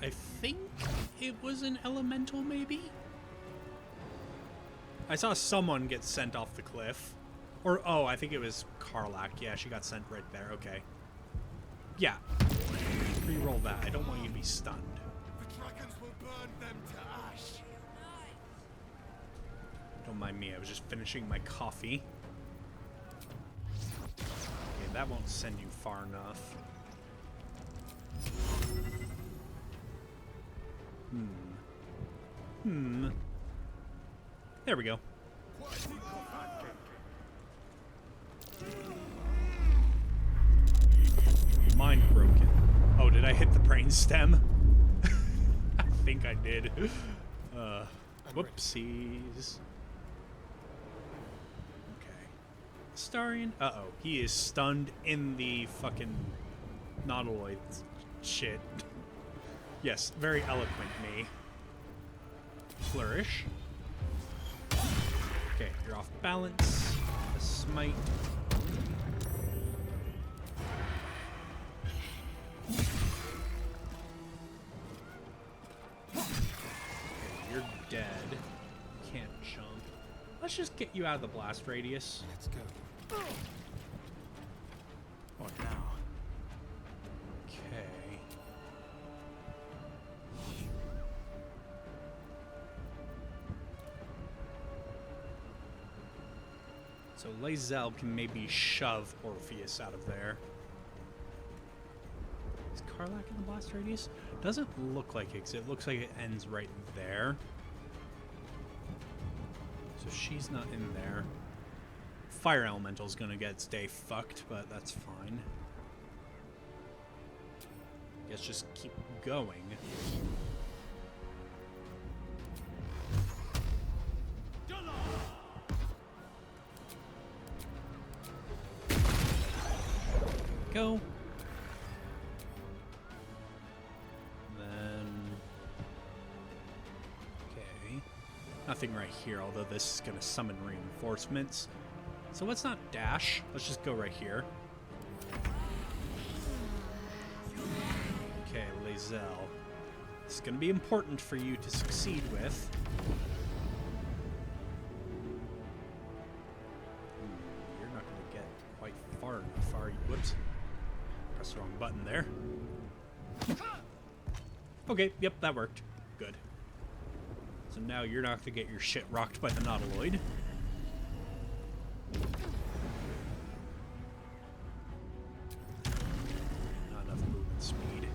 I think it was an elemental, maybe? I saw someone get sent off the cliff. Or, oh, I think it was Karlach. Yeah, she got sent right there. Okay. Yeah. Re-roll that. I don't want you to be stunned. The dragons will burn them to ash. Don't mind me, I was just finishing my coffee. Okay, that won't send you far enough. There we go. Mind broken. Oh, did I hit the brain stem? I think I did. Whoopsies. Okay. Starion. Uh-oh. He is stunned in the fucking nautiloid shit. Yes, very eloquent, me. Flourish. Okay, you're off balance. A smite. Okay, you're dead. Can't jump. Let's just get you out of the blast radius. Let's go. What now? Okay. So Lae'zel can maybe shove Orpheus out of there. Is Karlach in the blast radius? Doesn't look like it, 'cause it looks like it ends right there. So she's not in there. Fire Elemental's gonna stay fucked, but that's fine. Guess just keep going. Go. Then... Okay. Nothing right here, although this is going to summon reinforcements. So let's not dash. Let's just go right here. Okay, Lae'zel. This is going to be important for you to succeed with. You're not going to get quite far enough, are you? Whoops. Press the wrong button there. Okay, yep, that worked. Good. So now you're not going to get your shit rocked by the nautiloid. Not enough movement speed.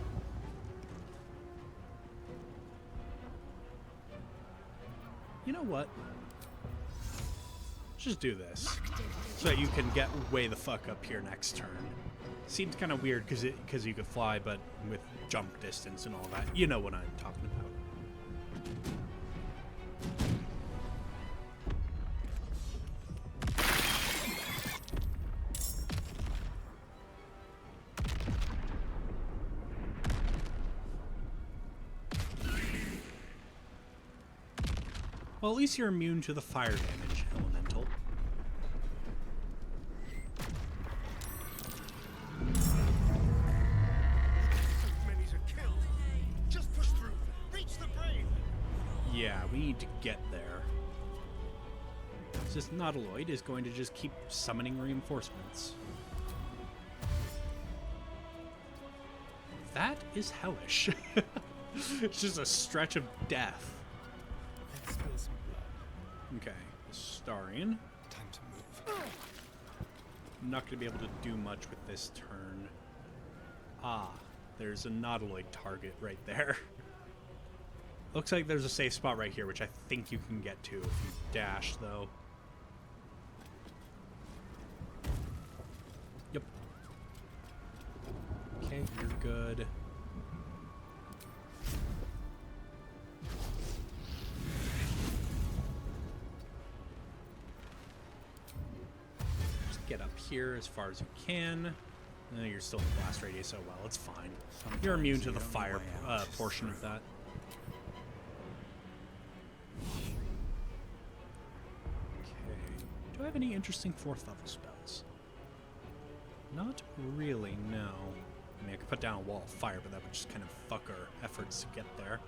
You know what? Let's just do this. So that you can get way the fuck up here next turn. Seems kind of weird because you could fly, but with jump distance and all that. You know what I'm talking about. Well, at least you're immune to the fire damage, Elemental. Yeah, we need to get there. This Nautiloid is going to just keep summoning reinforcements. That is hellish. It's just a stretch of death. Let's spill some blood. Okay, Astarion. Time to move. I'm not going to be able to do much with this turn. Ah, there's a Nautiloid target right there. Looks like there's a safe spot right here, which I think you can get to if you dash, though. Yep. Okay, you're good. Just get up here as far as you can. No, you're still in blast radius, so well, it's fine. You're immune to the fire portion of that. Okay. Do I have any interesting 4th level spells? Not really, no. I mean, I could put down a wall of fire, but that would just kind of fuck our efforts to get there.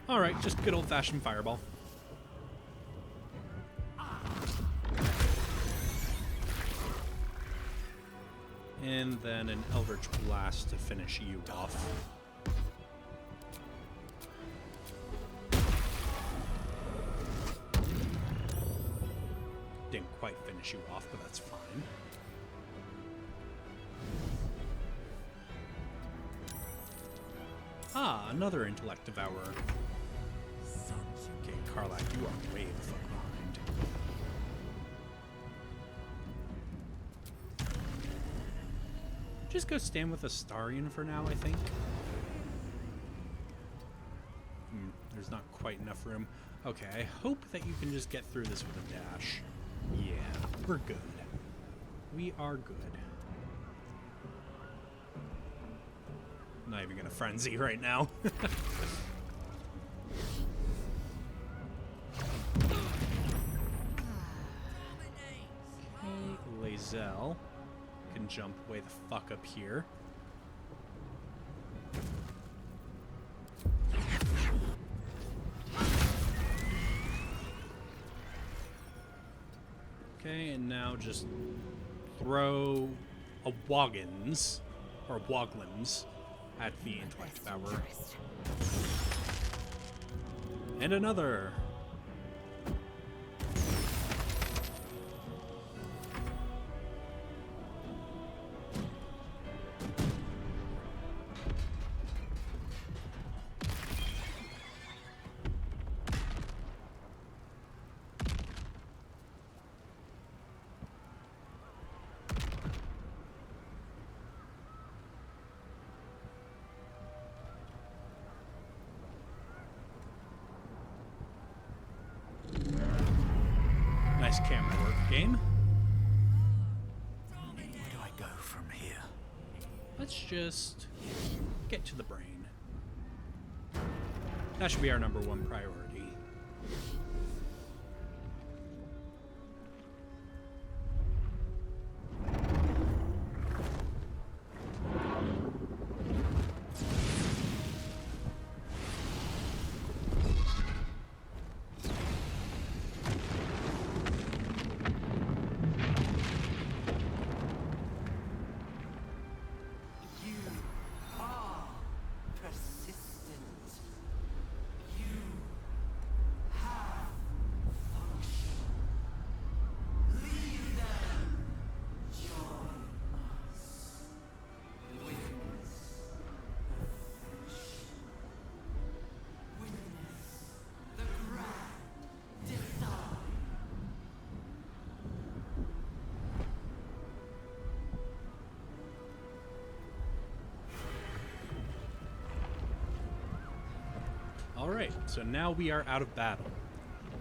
Alright, just good old-fashioned fireball. And then an Eldritch Blast to finish you off. Didn't quite finish you off, but that's fine. Ah, another Intellect Devourer. Okay, Karlach, you are way the fuck behind. Just go stand with Astarion for now, I think. There's not quite enough room. Okay, I hope that you can just get through this with a dash. Yeah, we're good. We are good. I'm not even gonna frenzy right now. Okay, Lae'zel can jump way the fuck up here. Okay, and now just throw a Woggins, or Woglims, at the Intellect Devourer. And another! Nice camera work, game. Where do I go from here? Let's just get to the brain. That should be our #1 priority. Alright, so now we are out of battle,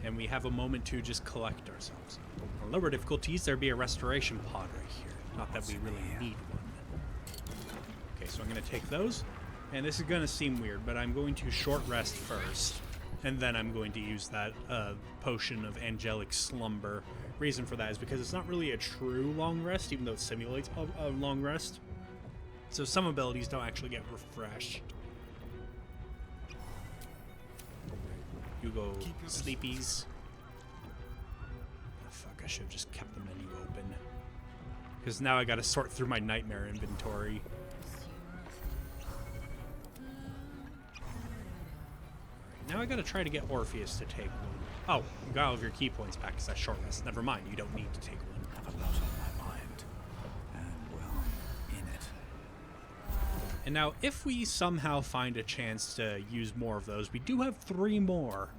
and we have a moment to just collect ourselves. On lower difficulties, there'd be a restoration pod right here. Not that we really need one. Okay, so I'm going to take those, and this is going to seem weird, but I'm going to short rest first, and then I'm going to use that potion of angelic slumber. Reason for that is because it's not really a true long rest, even though it simulates a long rest. So some abilities don't actually get refreshed. You go sleepies. Oh, fuck, I should have just kept the menu open. Because now I gotta sort through my nightmare inventory. Now I gotta try to get Orpheus to take one. Oh, you got all of your key points back because that short rest. Never mind, you don't need to take one. Have a lot on my mind. And, well, in it. And now, if we somehow find a chance to use more of those, we do have 3 more.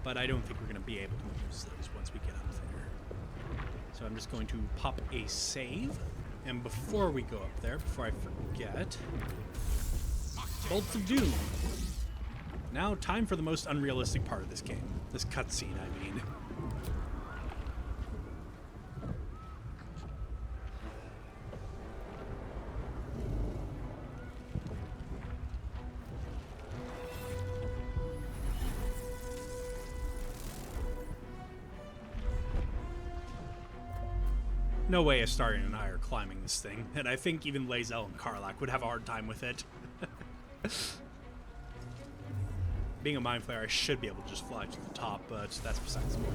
But I don't think we're going to be able to use those once we get up there. So I'm just going to pop a save. And before we go up there, before I forget... Bolts of Doom! Now, time for the most unrealistic part of this game. This cutscene, I mean. No way Astarion and I are climbing this thing, and I think even Lae'zel and Karlach would have a hard time with it. Being a Mind Flayer, I should be able to just fly to the top, but that's besides the point.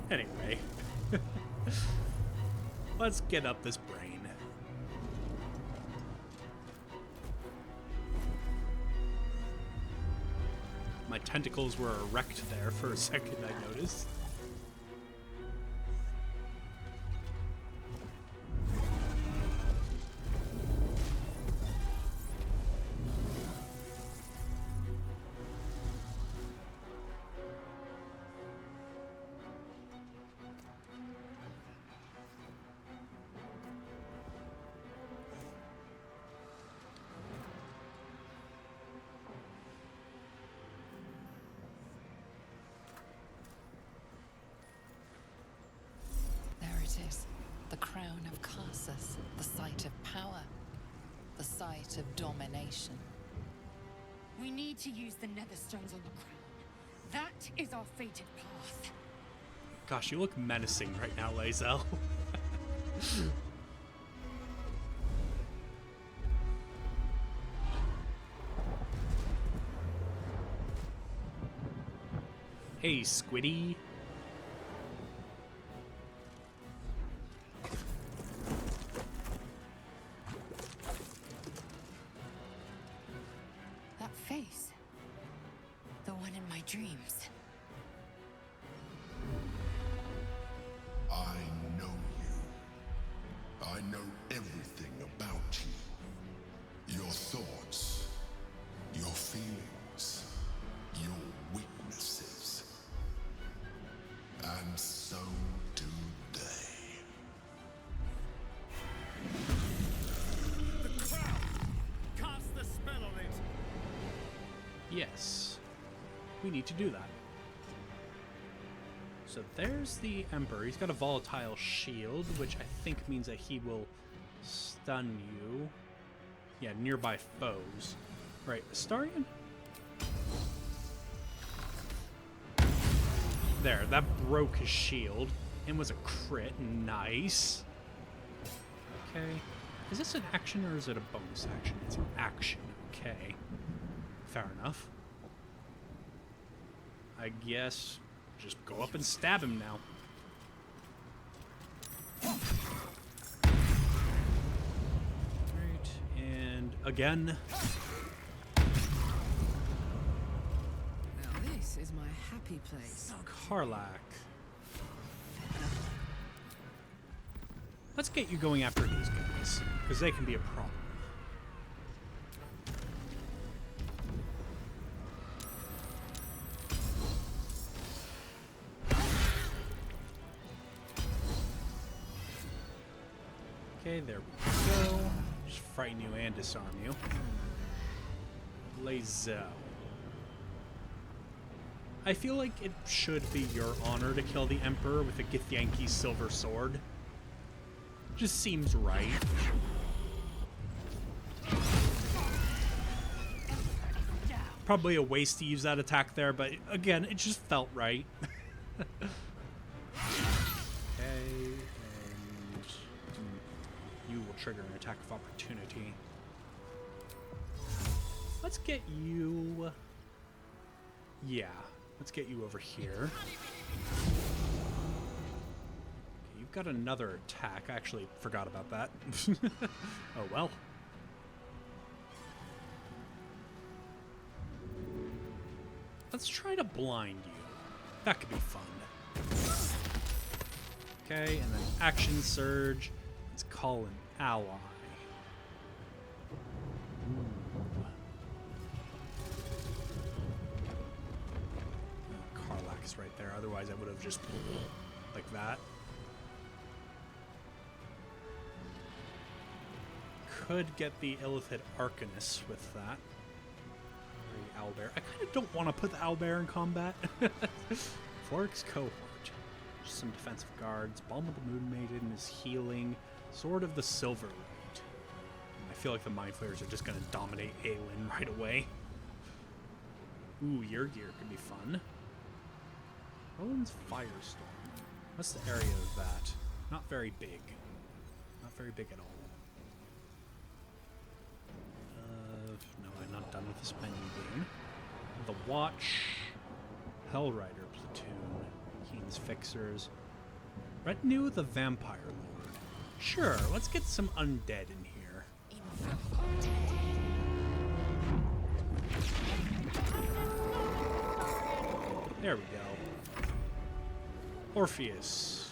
Anyway. Let's get up this brain. My tentacles were erect there for a second, I noticed. The crown of Karsus, the site of power, the site of domination. We need to use the Netherstones on the crown. That is our fated path. Gosh, you look menacing right now, Lae'zel. Hey, Squiddy. That face. The one in my dreams. I know you. I know everything about you. Your thoughts, your feelings, your weaknesses. And so do they. The crown! Cast the spell on it! Yes. We need to do that. So there's the Emperor. He's got a volatile shield, which I think means that he will stun you. Yeah, nearby foes. Right, Astarion? There, that broke his shield and was a crit. Nice. Okay. Is this an action or is it a bonus action? It's an action. Okay. Fair enough. I guess just go up and stab him now. Right, and again. Now this is my happy place. Karlach. Let's get you going after these guys, because they can be a problem. Okay, there we go. Just frighten you and disarm you. Lae'zel. I feel like it should be your honor to kill the Emperor with a Githyanki silver sword. Just seems right. Probably a waste to use that attack there, but again, it just felt right. Okay, and you will trigger an attack of opportunity. Let's get you Yeah, let's get you over here. Okay, you've got another attack. I actually forgot about that. Oh well. Let's try to blind you. That could be fun. Okay, and then action surge. Let's call an ally. Karlach's right there. Otherwise, I would have just like that. Could get the Illithid Arcanist with that. Owlbear. I kind of don't want to put the owlbear in combat. Florix Cohort. Just some defensive guards. Balm of the Moon Maiden is healing. Sword of the Silver Light. I feel like the Mind Flayers are just going to dominate Aelin right away. Ooh, your gear could be fun. Roland's Firestorm. What's the area of that? Not very big. Not very big at all. No, I'm not done with the spending game. The Watch, Hellrider Platoon, Keen's Fixers, Retinue of the Vampire Lord. Sure, let's get some undead in here. There we go. Orpheus.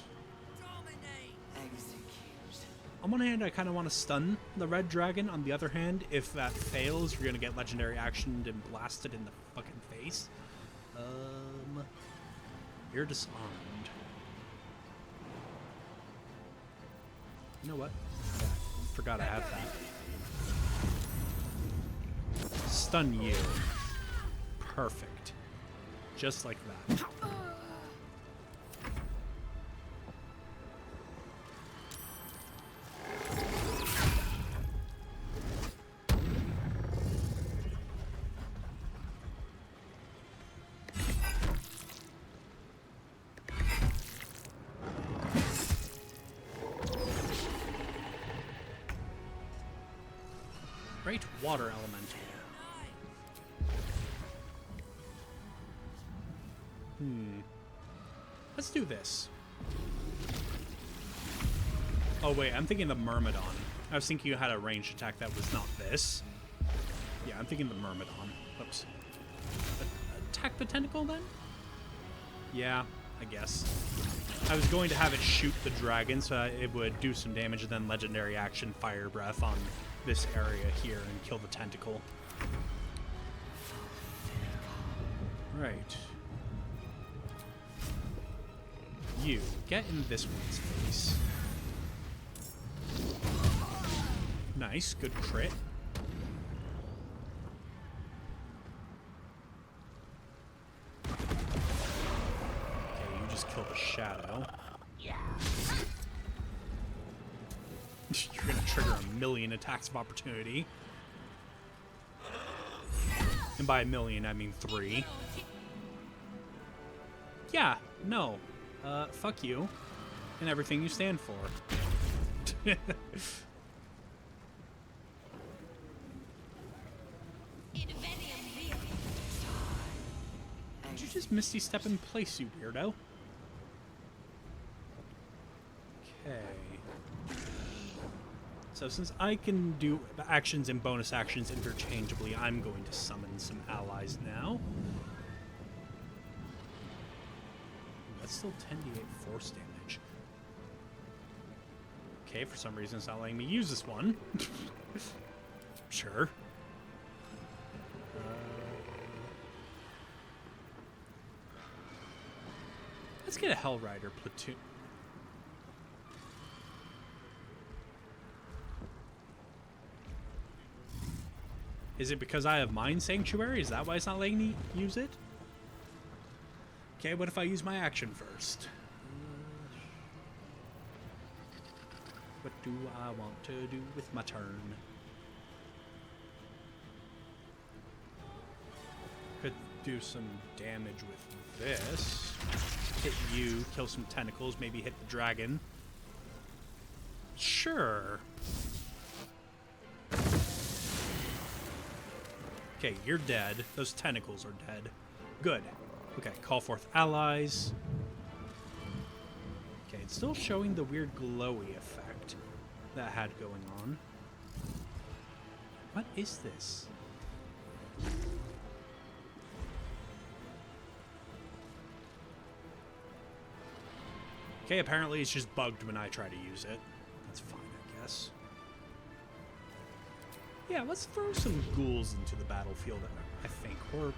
On one hand, I kind of want to stun the red dragon. On the other hand, if that fails, you're going to get legendary actioned and blasted in the fucking face. You're disarmed. You know what? Yeah, forgot I had that. Stun you. Perfect. Just like that. Great water elemental. Let's do this. Oh wait, I'm thinking the Myrmidon. I was thinking you had a ranged attack that was not this. Yeah, I'm thinking the Myrmidon. Oops. Attack the tentacle then? Yeah, I guess. I was going to have it shoot the dragon so it would do some damage and then legendary action Fire Breath on this area here and kill the tentacle. Right. You, get in this one's face. Nice, good crit. Okay, you just killed a shadow. You're gonna trigger a million attacks of opportunity. And by a million, I mean 3. Yeah, no. Fuck you. And everything you stand for. Did you just Misty Step in place, you weirdo? Okay. So since I can do actions and bonus actions interchangeably, I'm going to summon some allies now. That's still 10d8 force damage. Okay, for some reason it's not letting me use this one. Sure. Let's get a Hellrider platoon. Is it because I have Mind Sanctuary? Is that why it's not letting me use it? Okay, what if I use my action first? What do I want to do with my turn? Could do some damage with this. Hit you, kill some tentacles, maybe hit the dragon. Sure. Okay, you're dead. Those tentacles are dead. Good. Okay, call forth allies. Okay, it's still showing the weird glowy effect that had going on. What is this? Okay, apparently it's just bugged when I try to use it. That's fine, I guess. Yeah, let's throw some ghouls into the battlefield, I think. Or,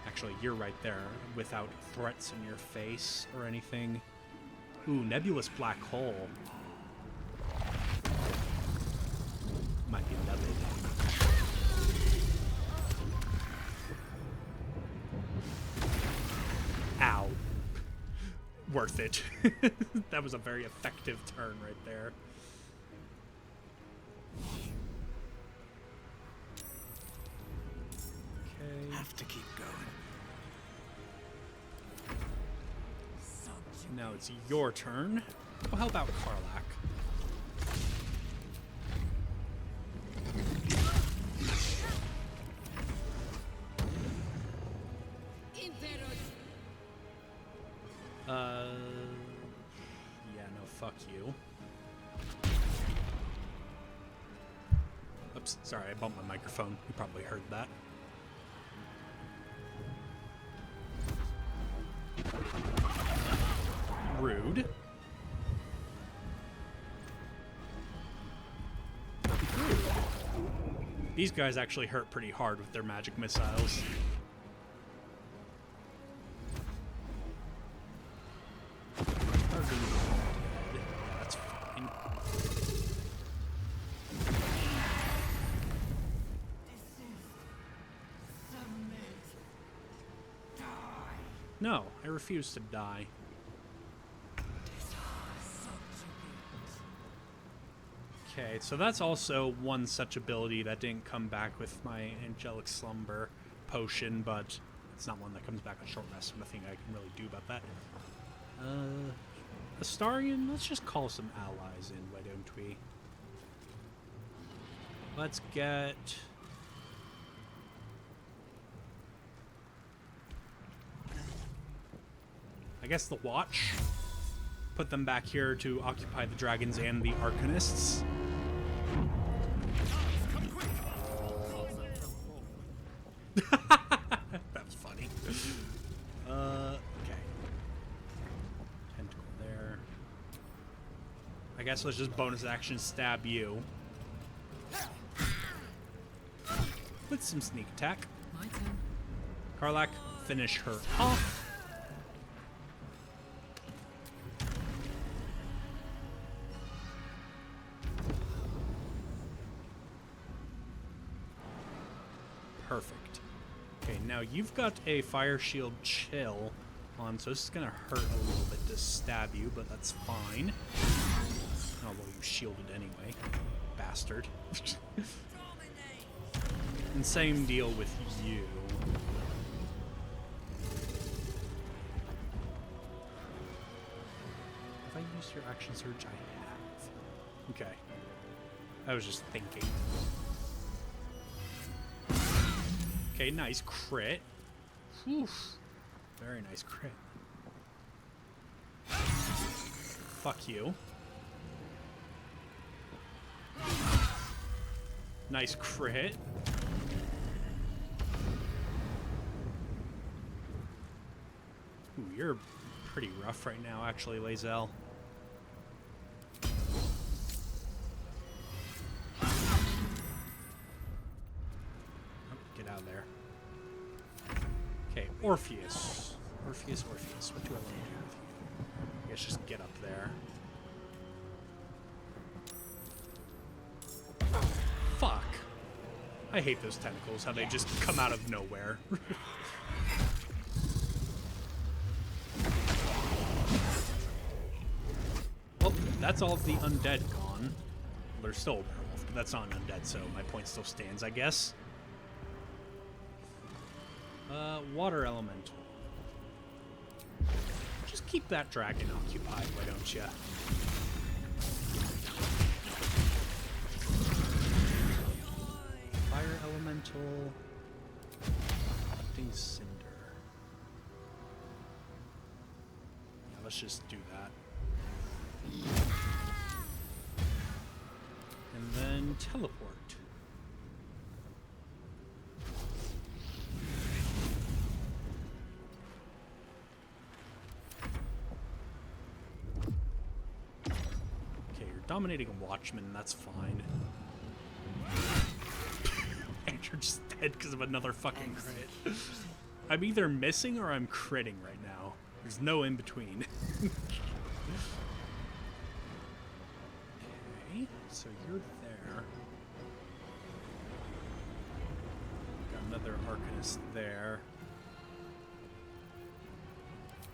actually, you're right there, without threats in your face or anything. Ooh, nebulous black hole. Might be levied. Ow. Worth it. That was a very effective turn right there. Okay. Have to keep going. Now it's your turn. Well, how about Karlach? Yeah, no, fuck you. Oops, sorry, I bumped my microphone. You probably heard that. Rude. Rude. These guys actually hurt pretty hard with their magic missiles. That's fine. No, I refuse to die. Okay, so that's also one such ability that didn't come back with my Angelic Slumber potion, but it's not one that comes back on short rest, so nothing I can really do about that. Astarion, let's just call some allies in, why don't we? Let's get... I guess the Watch. Put them back here to occupy the dragons and the Arcanists. That was funny. Okay. Tentacle there. I guess let's just bonus action stab you. With some sneak attack. My turn. Karlach, finish her off. Perfect. Okay, now you've got a fire shield chill on, so this is gonna hurt a little bit to stab you, but that's fine. Oh, well, you shielded anyway, bastard. And same deal with you. Have I used your action surge? I have. Okay. I was just thinking. Okay, nice crit. Oof. Very nice crit. Fuck you. Nice crit. Ooh, you're pretty rough right now, actually, Lae'zel. Get out of there. Okay, Orpheus. Orpheus. What do I want to do with you? I guess just get up there. Fuck. I hate those tentacles, how they just come out of nowhere. Well, that's all of the undead gone. Well, there's still a werewolf, but that's not an undead, so my point still stands, I guess. Water elemental. Just keep that dragon occupied, why don't you? Fire elemental. Conducting cinder. let's just do that. And then teleport. Okay, you're dominating a watchman, that's fine. And you're just dead because of another fucking crit. I'm either missing or I'm critting right now. There's no in between. Okay, so you're there. Got another Arcanist there.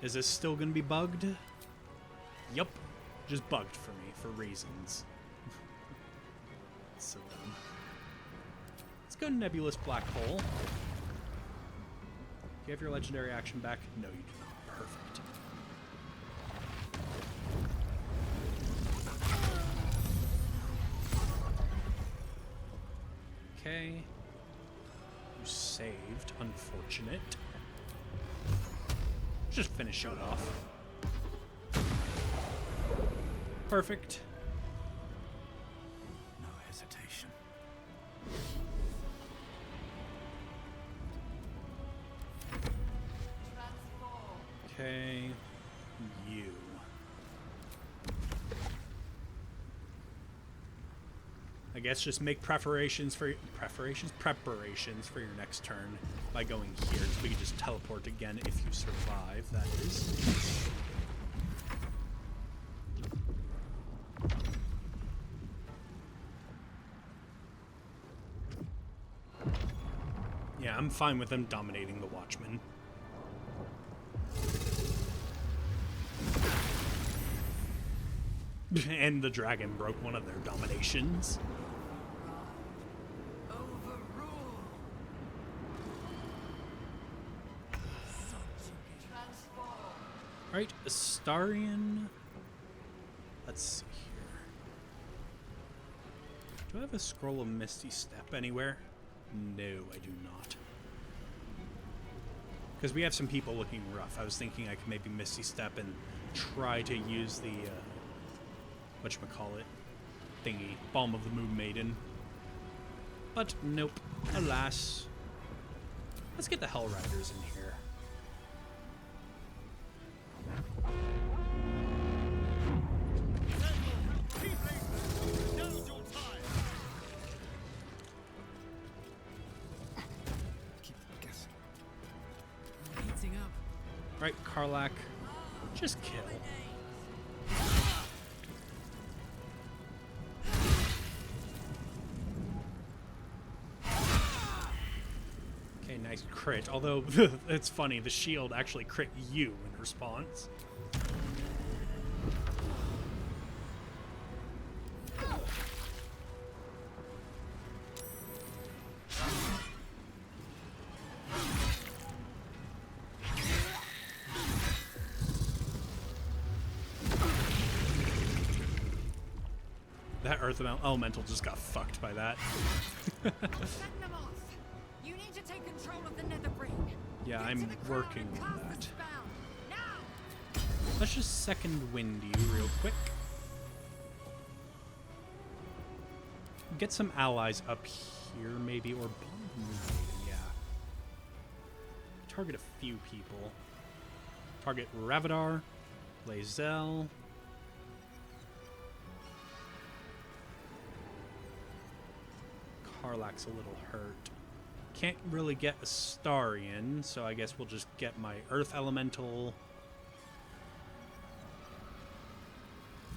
Is this still gonna be bugged? Yup. Just bugged for me, for reasons. So dumb. Let's go Nebulous Black Hole. Do you have your legendary action back? No, you do not. Perfect. Okay. You saved. Unfortunate. Just finish it off. Perfect. No hesitation. Okay, you. I guess just make preparations for your next turn by going here, so we can just teleport again if you survive, that is. Yeah, I'm fine with them dominating the Watchmen. And the dragon broke one of their dominations. Alright, Astarion. Let's see here. Do I have a scroll of Misty Step anywhere? No, I do not. Because we have some people looking rough. I was thinking I could maybe Misty Step and try to use the whatchamacallit thingy, Balm of the Moon Maiden. But nope, alas. Let's get the Hell Riders in here. Right, Karlach, just kill. Okay, nice crit. Although, it's funny, the shield actually crit you in response. That Earth Elemental just got fucked by that. You need to take control of the Nether Brain. Yeah, I'm working on that. Let's just second wind you real quick. Get some allies up here, maybe, or yeah. Target a few people. Target Ravadar, Lae'zel. Karlach's a little hurt. Can't really get Astarion, so I guess we'll just get my Earth Elemental.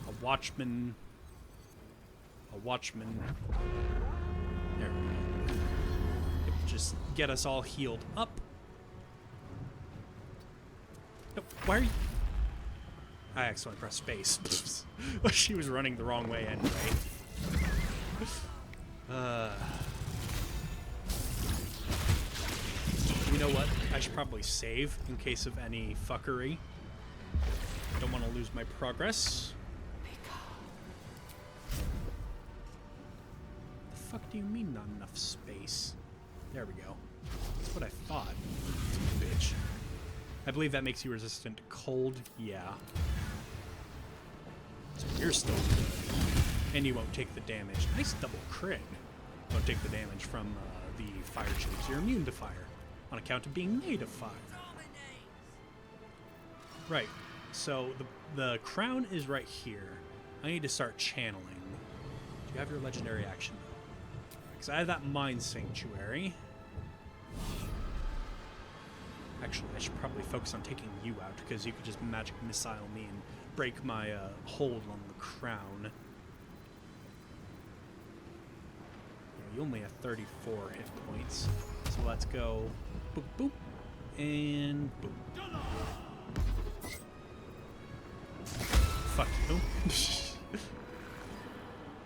A Watchman. A Watchman. There we go. Just get us all healed up. Nope, why are you... I accidentally pressed space. She was running the wrong way anyway. You know what? I should probably save in case of any fuckery. Don't want to lose my progress. The fuck do you mean not enough space? There we go. That's what I thought. Bitch. I believe that makes you resistant to cold. Yeah. So you're still good. And you won't take the damage. Nice double crit. Won't take the damage from the fire tubes. You're immune to fire on account of being made of fire. Right. So the crown is right here. I need to start channeling. Do you have your legendary action? Because I have that Mind Sanctuary. Actually, I should probably focus on taking you out, because you could just magic missile me and break my hold on the crown. Yeah, you only have 34 hit points. So let's go boop, boop, and boop. Fuck you.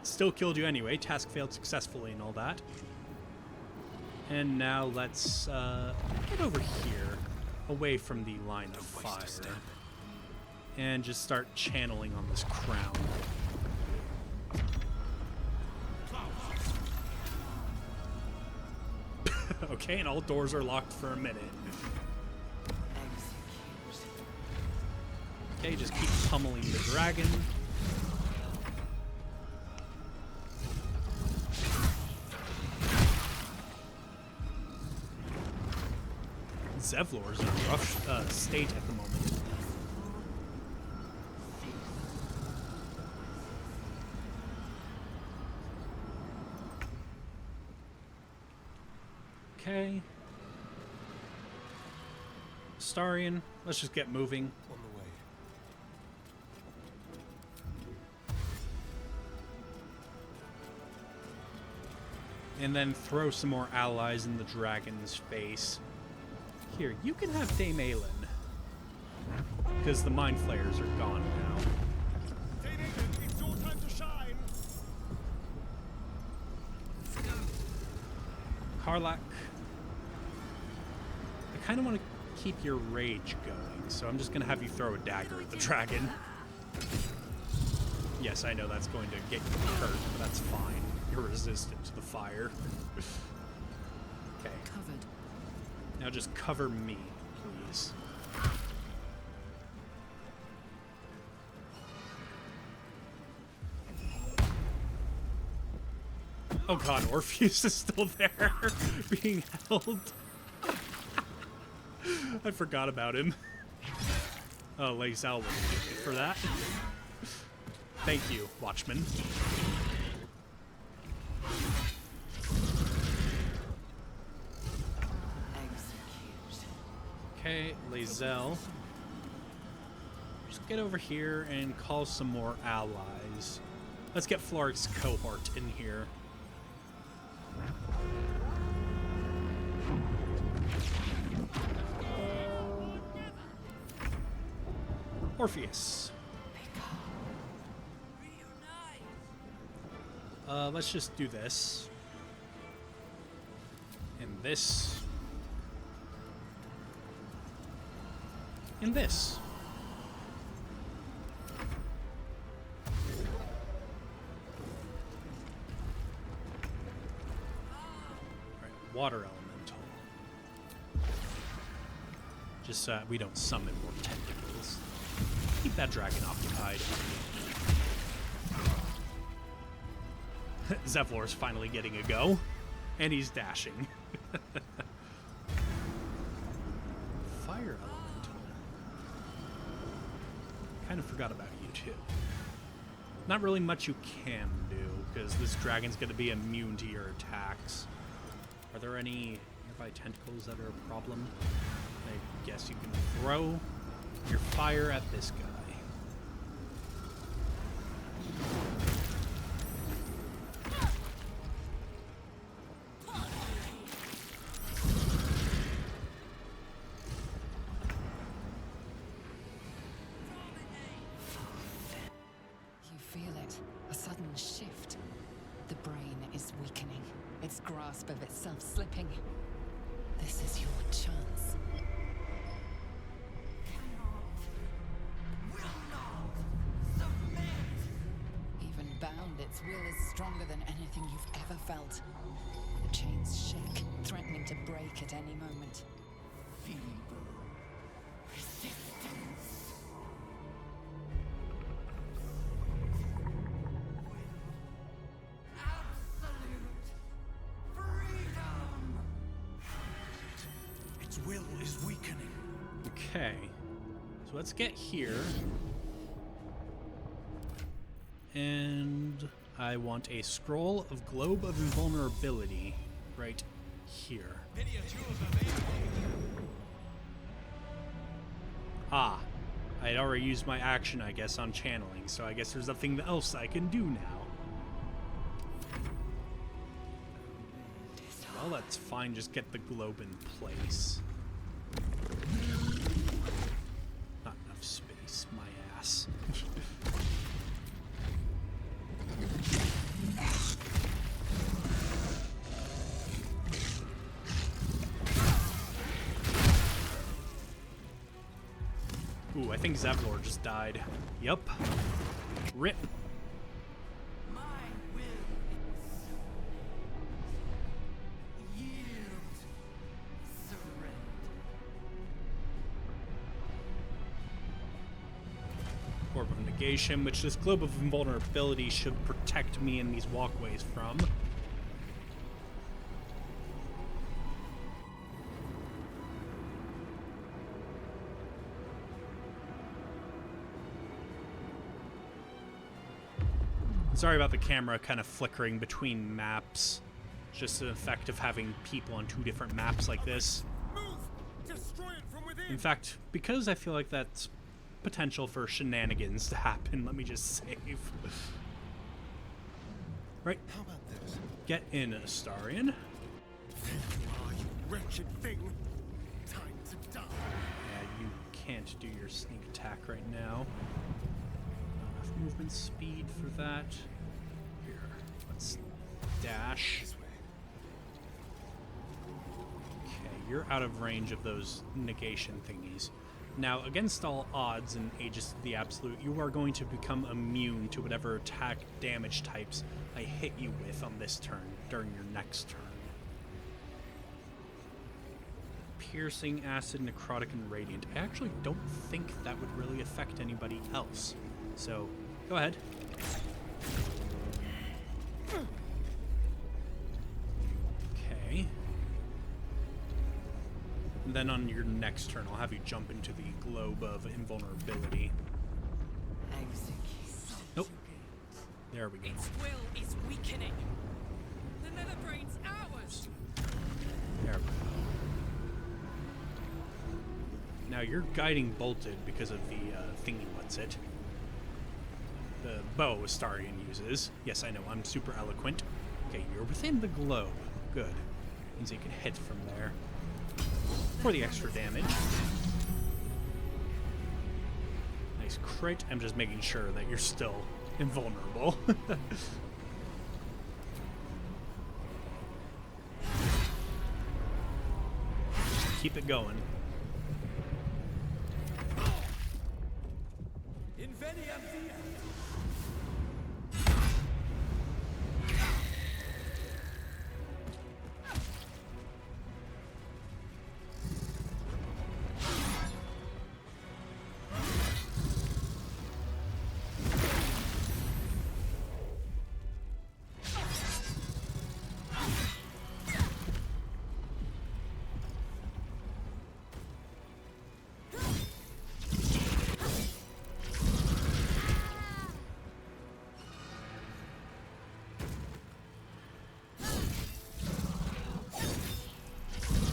Still killed you anyway. Task failed successfully and all that. And now let's get over here, away from the line of fire, and just start channeling on this crown. Okay, and all doors are locked for a minute. Okay, just keep pummeling the dragon. Zevlor's in a rough state at the moment. Okay. Starion, let's just get moving. On the way. And then throw some more allies in the dragon's face. Here, you can have Dame Aelin. Because the Mind Flayers are gone now. Dame Aelin, it's your time to shine! Karlach. I kind of want to keep your rage going, so I'm just going to have you throw a dagger at the dragon. Yes, I know that's going to get you hurt, but that's fine. You're resistant to the fire. Okay. Covered. Now just cover me, please. Oh god, Orpheus is still there, being held. I forgot about him. Oh, Lae'zel will thank you for that. Thank you, Watchman. Okay, Lae'zel. Just get over here and call some more allies. Let's get Floric's cohort in here. Orpheus. Let's just do this. And this. And this. Right, water elemental. Just so we don't summon more tentacles. Keep that dragon occupied. Zevlor's finally getting a go. And he's dashing. Fire elemental. Kind of forgot about you too. Not really much you can do, because this dragon's going to be immune to your attacks. Are there any nearby tentacles that are a problem? I guess you can throw your fire at this guy. Grasp of itself slipping. This is your chance. Even bound, its will is stronger than anything you've ever felt. The chains shake, threatening to break at any moment. Feeble resistance. will is weakening. Okay. So let's get here. And I want a scroll of Globe of Invulnerability right here. Ah, I had already used my action, I guess, on channeling, so I guess there's nothing else I can do now. Well, that's fine, just get the globe in place. Not enough space, my ass. Ooh, I think Zevlor just died. Yup. Rip. Orb of Negation, which this Globe of Invulnerability should protect me in these walkways from. Sorry about the camera kind of flickering between maps. It's just an effect of having people on 2 different maps like this. In fact, because I feel like that's potential for shenanigans to happen, let me just save. Right. How about this? Get in, Astarion. There you are, you wretched thing. Time to die. Yeah, you can't do your sneak attack right now. Not enough movement speed for that. Here, let's dash. Okay, you're out of range of those negation thingies. Now, against all odds in Aegis of the Absolute, you are going to become immune to whatever attack damage types I hit you with on this turn during your next turn. Piercing, Acid, Necrotic, and Radiant. I actually don't think that would really affect anybody else. So, go ahead. Okay. And then on your next turn, I'll have you jump into the Globe of Invulnerability. Nope. There we go. Its will is weakening. The Netherbrain's ours. There we go. Now you're guiding bolted because of the thingy what's it. The bow Astarion uses. Yes, I know, I'm super eloquent. Okay, you're within the globe. Good. Means you can hit from there. For the extra damage. Nice crit. I'm just making sure that you're still invulnerable. Just keep it going.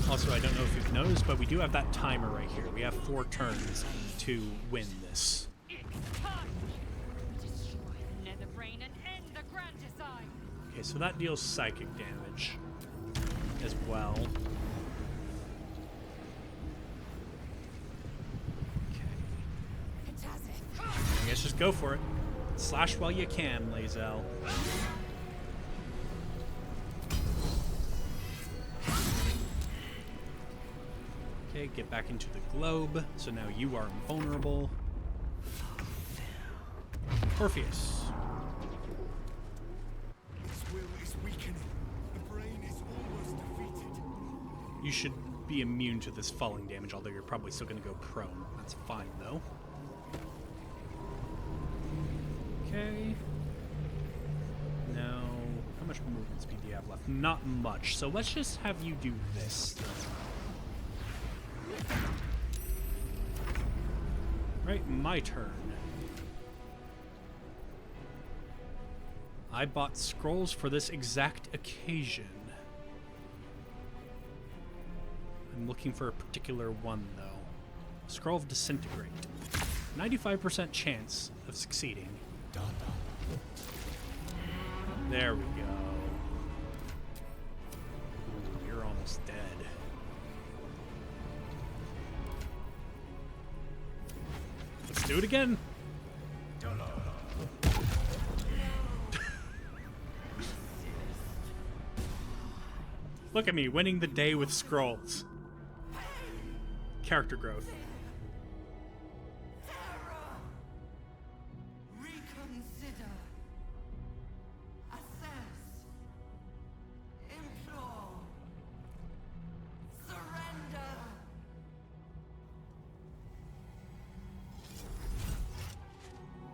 Also, I don't know if you've noticed, but we do have that timer right here. We have 4 turns to win this. Okay, so that deals psychic damage as well. Okay. I guess just go for it. Slash while you can, Lae'zel. Okay, get back into the globe. So now you are invulnerable. Orpheus. Its will is weakening. The brain is almost defeated. You should be immune to this falling damage, although you're probably still going to go prone. That's fine, though. Okay. Now, how much movement speed do you have left? Not much. So let's just have you do this. Right, my turn. I bought scrolls for this exact occasion. I'm looking for a particular one, though. Scroll of Disintegrate. 95% chance of succeeding. There we go. You're almost dead. Let's do it again. Look at me, winning the day with scrolls. Character growth. Reconsider. Assess. Implore. Surrender.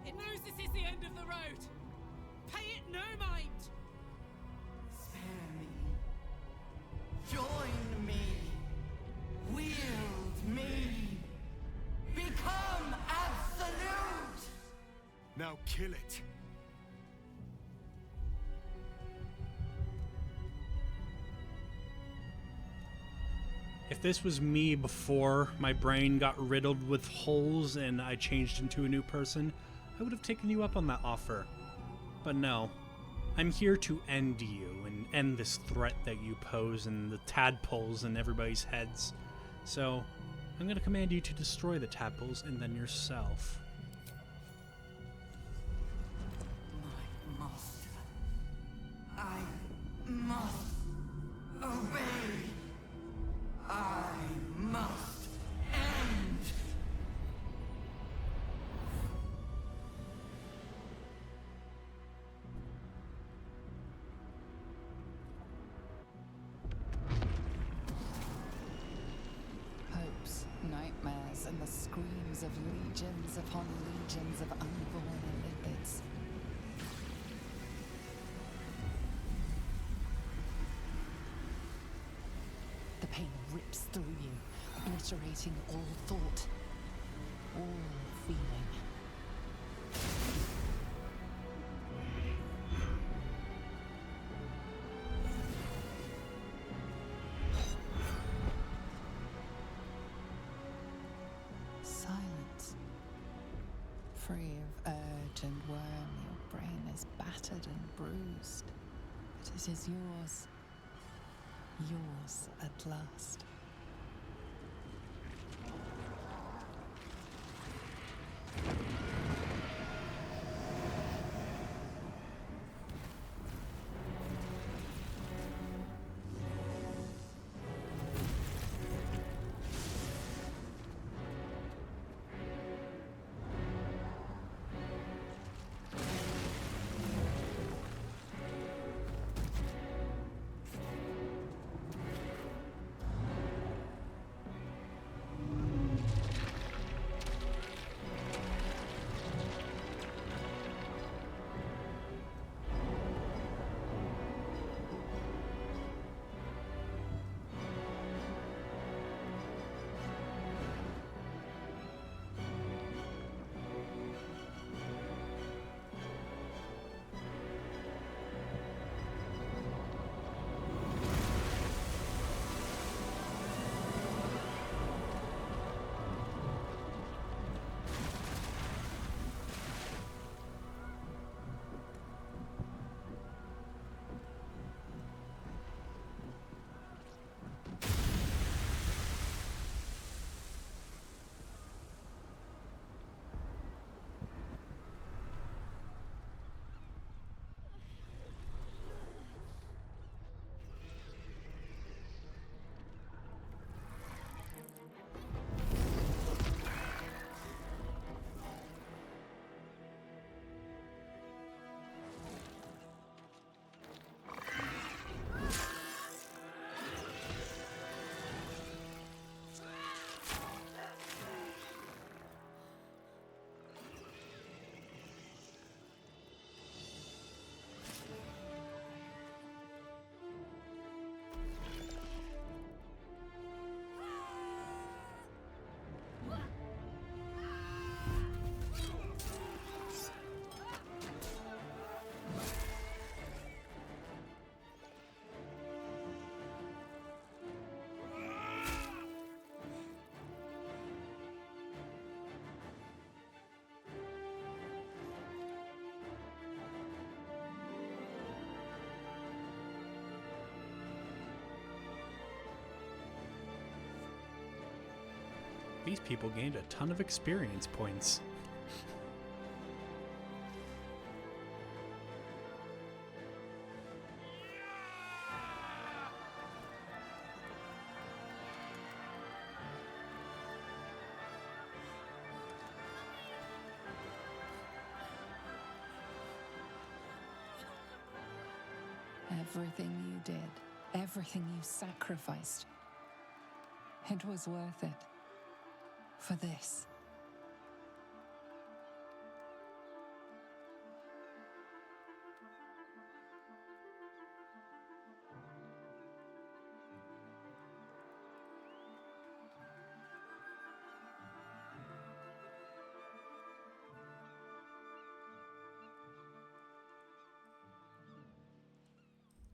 It knows this is the end of the road. Pay it no mind. Spare me. Join me. Wield me. Become absolute. Now kill it. If this was me before my brain got riddled with holes and I changed into a new person, I would have taken you up on that offer. But no. I'm here to end you and end this threat that you pose and the tadpoles in everybody's heads. So, I'm going to command you to destroy the tadpoles and then yourself. My master. I must obey. I must end. Hopes, nightmares, and the screams of legions upon legions of unborn lipids. The pain rips through you, obliterating all thought, all feeling. Silence. Free of urge and worm, your brain is battered and bruised, but it is yours. Yours at last. These people gained a ton of experience points. Everything you did, everything you sacrificed, it was worth it. For this.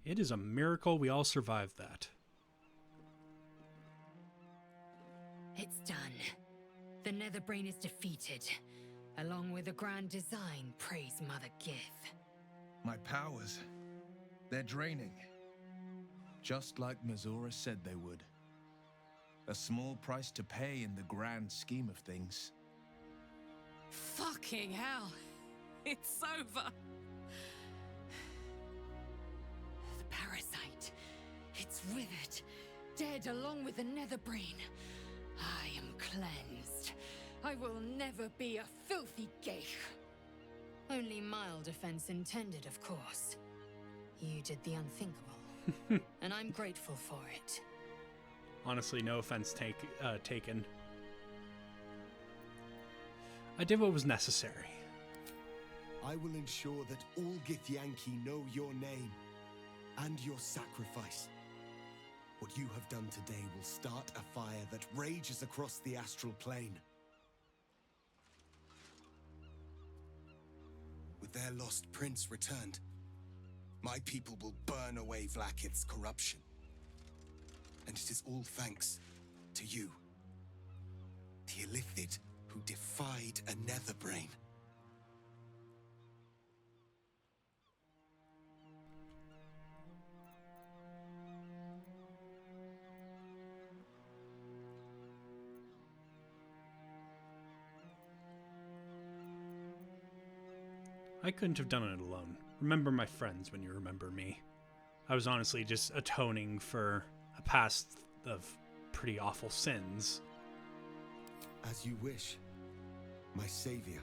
It is a miracle we all survived that. It's done. The Netherbrain is defeated. Along with the grand design, praise Mother Gith. My powers, they're draining. Just like Mazora said they would. A small price to pay in the grand scheme of things. Fucking hell. It's over. The parasite. It's withered. Dead along with the Netherbrain. I am cleansed. I will never be a filthy geich. Only mild offense intended, of course. You did the unthinkable. And I'm grateful for it. Honestly, no offense taken. I did what was necessary. I will ensure that all Githyanki know your name and your sacrifice. What you have done today will start a fire that rages across the astral plane. With their lost prince returned, my people will burn away Vlaakith's corruption. And it is all thanks to you, the Illithid who defied a Netherbrain. I couldn't have done it alone. Remember my friends when you remember me. I was honestly just atoning for a past of pretty awful sins. As you wish, my savior.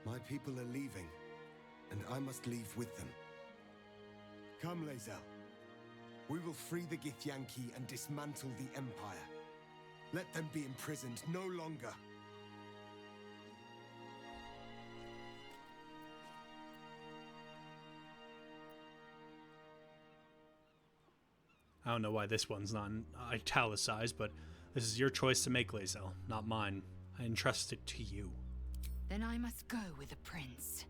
My people are leaving, and I must leave with them. Come, Lae'zel. We will free the Githyanki and dismantle the Empire. Let them be imprisoned no longer. I don't know why this one's not italicized, but this is your choice to make, Lae'zel, not mine. I entrust it to you. Then I must go with the prince.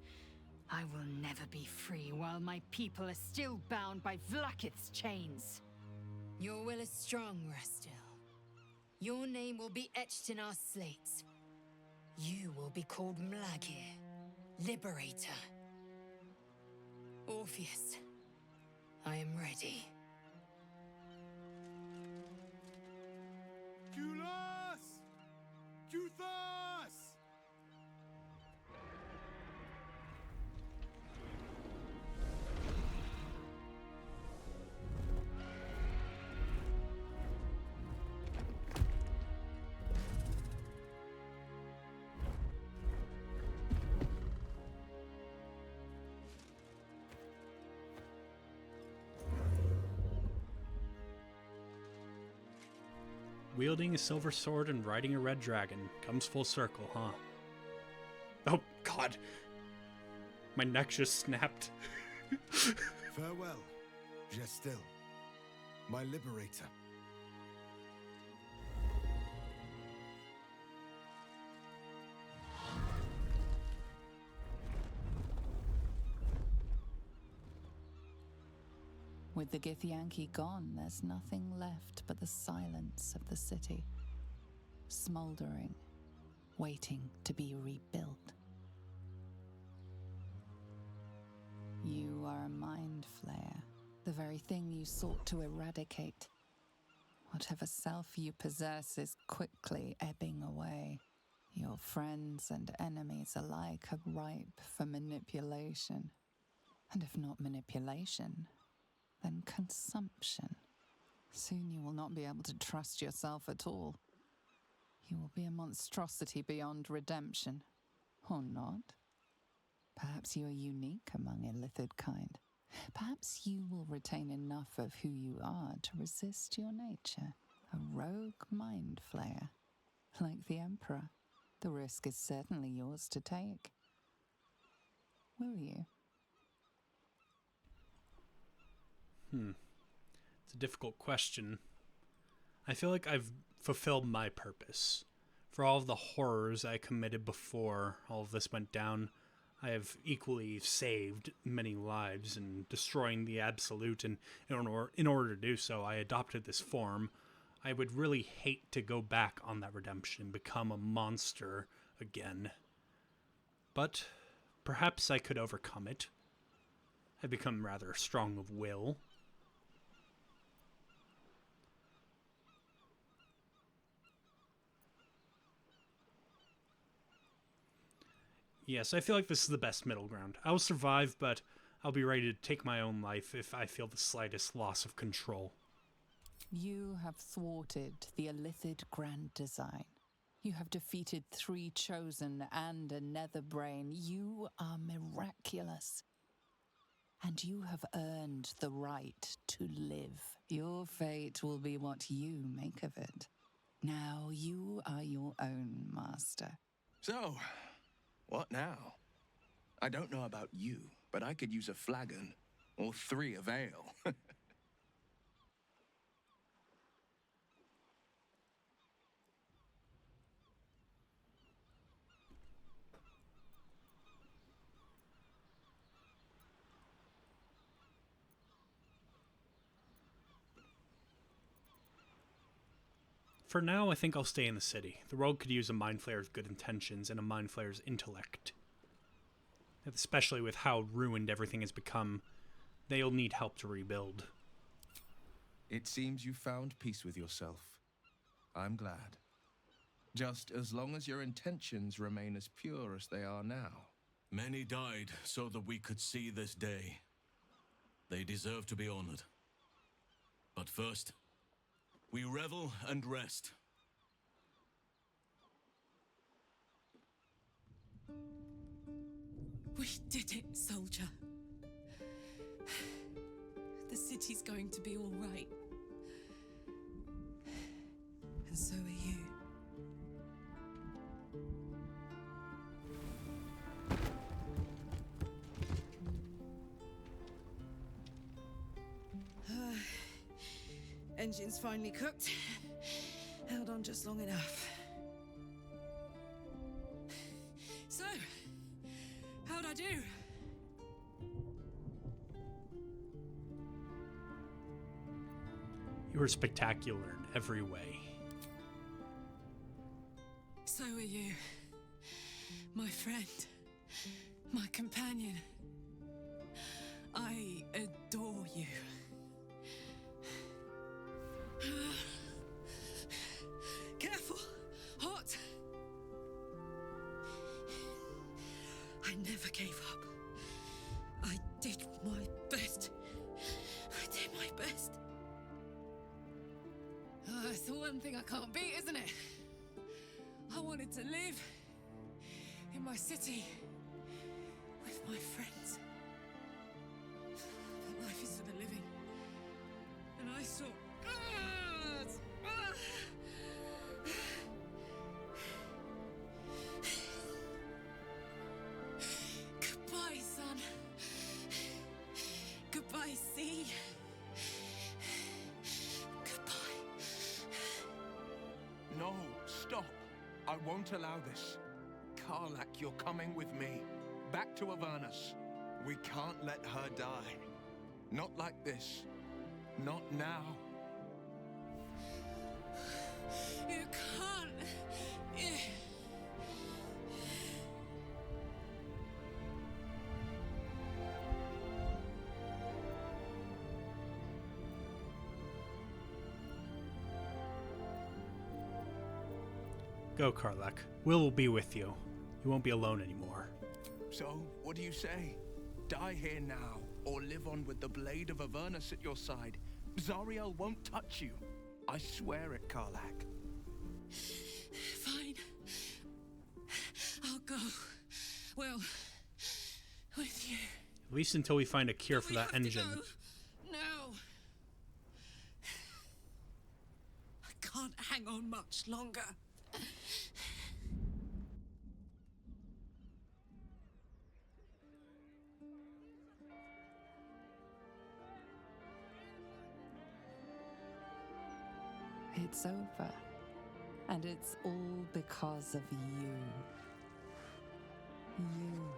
I will never be free while my people are still bound by Vlaakith's chains. Your will is strong, Rastil. Your name will be etched in our slates. You will be called Mlagir, Liberator. Orpheus, I am ready. Kulas! Kuthas! Wielding a silver sword and riding a red dragon. Comes full circle, huh? Oh, God. My neck just snapped. Farewell, Gestil, my liberator. With the Githyanki gone, there's nothing left but the silence of the city, smoldering, waiting to be rebuilt. You are a mind flayer, the very thing you sought to eradicate. Whatever self you possess is quickly ebbing away. Your friends and enemies alike are ripe for manipulation. And if not manipulation, then consumption. Soon you will not be able to trust yourself at all. You will be a monstrosity beyond redemption. Or not. Perhaps you are unique among illithid kind. Perhaps you will retain enough of who you are to resist your nature. A rogue mind flayer. Like the Emperor, the risk is certainly yours to take. Will you? It's a difficult question. I feel like I've fulfilled my purpose. For all of the horrors I committed before all of this went down, I have equally saved many lives in destroying the Absolute, and in order to do so, I adopted this form. I would really hate to go back on that redemption and become a monster again. But perhaps I could overcome it. I've become rather strong of will. Yes, I feel like this is the best middle ground. I'll survive, but I'll be ready to take my own life if I feel the slightest loss of control. You have thwarted the illithid grand design. You have defeated 3 chosen and a nether brain. You are miraculous. And you have earned the right to live. Your fate will be what you make of it. Now you are your own master. So, what now? I don't know about you, but I could use a flagon, or 3 of ale. For now, I think I'll stay in the city. The world could use a mind flayer's good intentions and a mind flayer's intellect. Especially with how ruined everything has become, they'll need help to rebuild. It seems you found peace with yourself. I'm glad. Just as long as your intentions remain as pure as they are now. Many died so that we could see this day. They deserve to be honored. But first, we revel and rest. We did it, soldier. The city's going to be all right. And so are you. Engine's finally cooked. Held on just long enough. So, how'd I do? You were spectacular in every way. So are you. My friend. My companion. I adore you. Careful! Hot! I never gave up. I did my best. I did my best. It's the one thing I can't beat, isn't it? I wanted to live in my city with my friends. But life is for the living. And I saw... Goodbye, son. Goodbye, sea. Goodbye. No, stop. I won't allow this. Karlak, you're coming with me. Back to Avernus. We can't let her die. Not like this. Not now. You can't. Go, Karlach. Will be with you. You won't be alone anymore. So, what do you say? Die here now, or live on with the blade of Avernus at your side. Zariel won't touch you. I swear it, Karlach. Fine. I'll go. Well, with you. At least until we find a cure for that engine. No. I can't hang on much longer. It's over. And it's all because of you. You,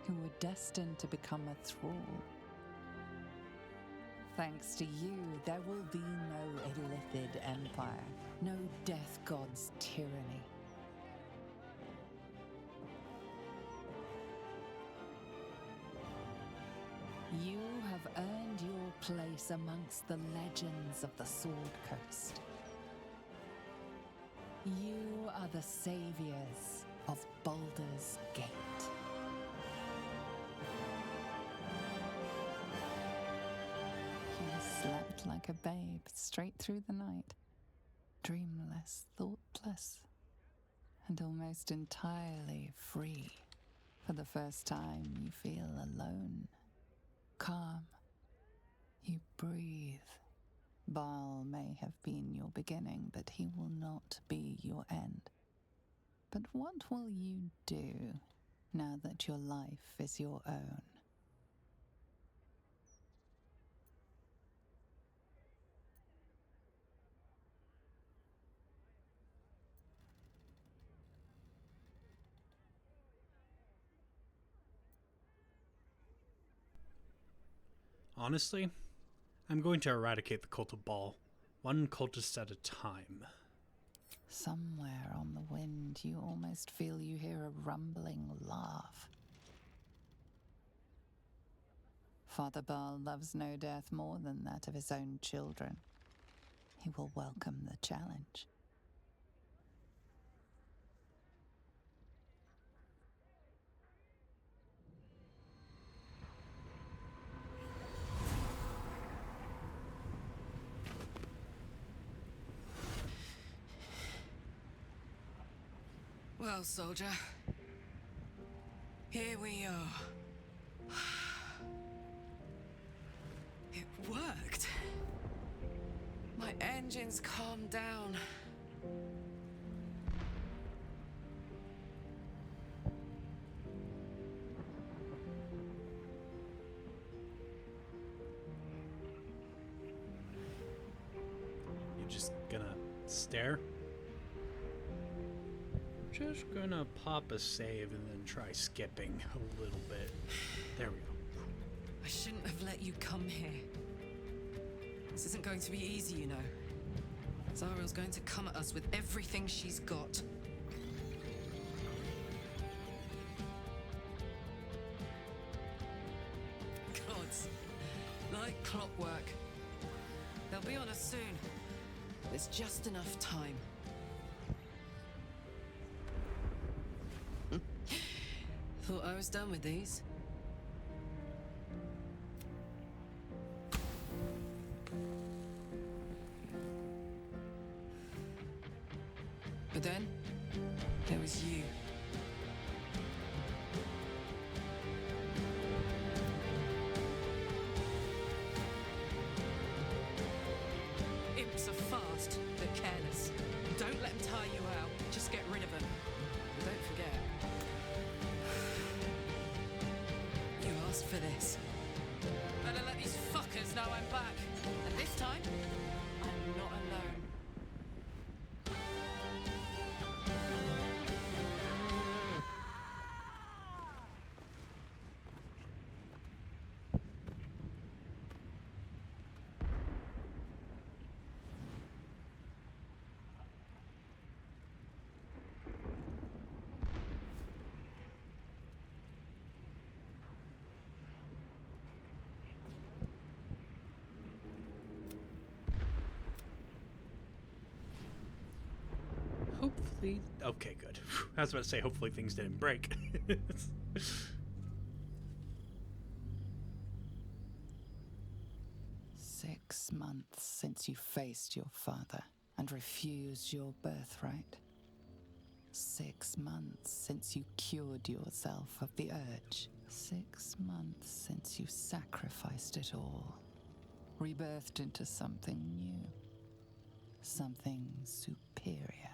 who were destined to become a thrall. Thanks to you, there will be no Illithid Empire, no Death God's tyranny. You have earned your place amongst the legends of the Sword Coast. You are the saviors of Baldur's Gate. You slept like a babe straight through the night, dreamless, thoughtless, and almost entirely free. For the first time, you feel alone, calm. You breathe. Baal may have been your beginning, but he will not be your end. But what will you do now that your life is your own? Honestly, I'm going to eradicate the cult of Baal, one cultist at a time. Somewhere on the wind, you almost feel you hear a rumbling laugh. Father Baal loves no death more than that of his own children. He will welcome the challenge. Well, soldier, here we are. It worked. My engines calmed down. You just gonna stare? Just gonna pop a save and then try skipping a little bit. There we go. I shouldn't have let you come here. This isn't going to be easy, you know. Zariel's going to come at us with everything she's got. Gods, like clockwork. They'll be on us soon. There's just enough time. Thought I was done with these. But then, there was you. Imps are fast, but careless. Don't let them tire you out. Just get rid of them. And don't forget. You asked for this. Better let these fuckers know I'm back. And this time, I'm not alone. hopefully... Okay, good. I was about to say, hopefully things didn't break. 6 months since you faced your father and refused your birthright. 6 months since you cured yourself of the urge. 6 months since you sacrificed it all. Rebirthed into something new. Something superior.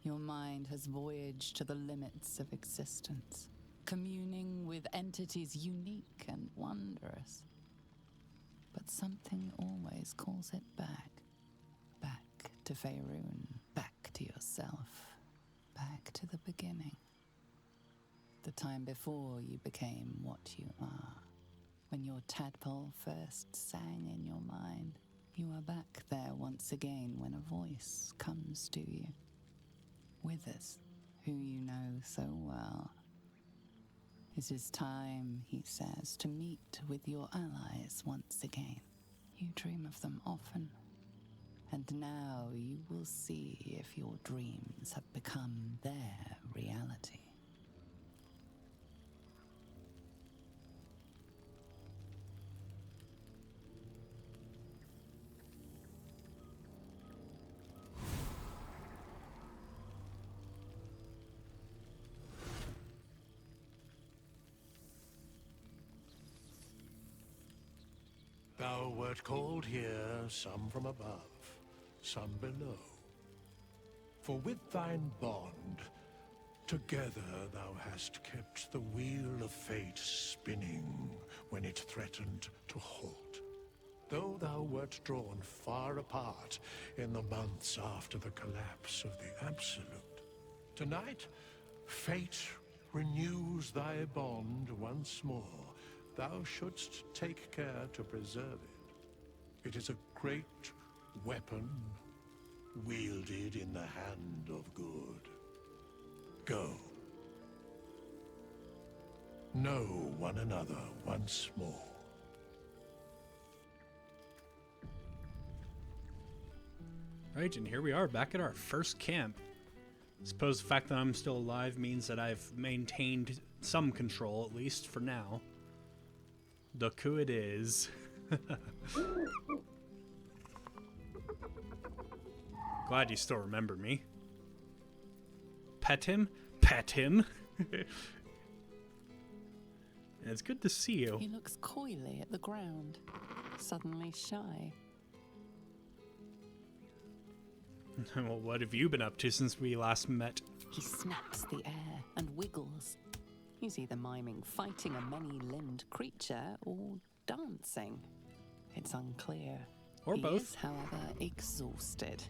Your mind has voyaged to the limits of existence, communing with entities unique and wondrous. But something always calls it back. Back to Faerun. Back to yourself. Back to the beginning. The time before you became what you are. When your tadpole first sang in your mind. You are back there once again when a voice comes to you. Withers, who you know so well. It is time, he says, to meet with your allies once again. You dream of them often. And now you will see if your dreams have become their reality. Thou wert called here, some from above, some below. For with thine bond, together thou hast kept the wheel of fate spinning when it threatened to halt. Though thou wert drawn far apart in the months after the collapse of the Absolute, tonight, fate renews thy bond once more. Thou shouldst take care to preserve it. It is a great weapon, wielded in the hand of good. Go. Know one another once more. Right, and here we are, back at our first camp. I suppose the fact that I'm still alive means that I've maintained some control, at least for now. Look who it is. Glad you still remember me. Pet him? Pet him! It's good to see you. He looks coyly at the ground, suddenly shy. Well, what have you been up to since we last met? He snaps the air and wiggles. He's either miming fighting a many-limbed creature or dancing. It's unclear. Or both. He is, however, exhausted.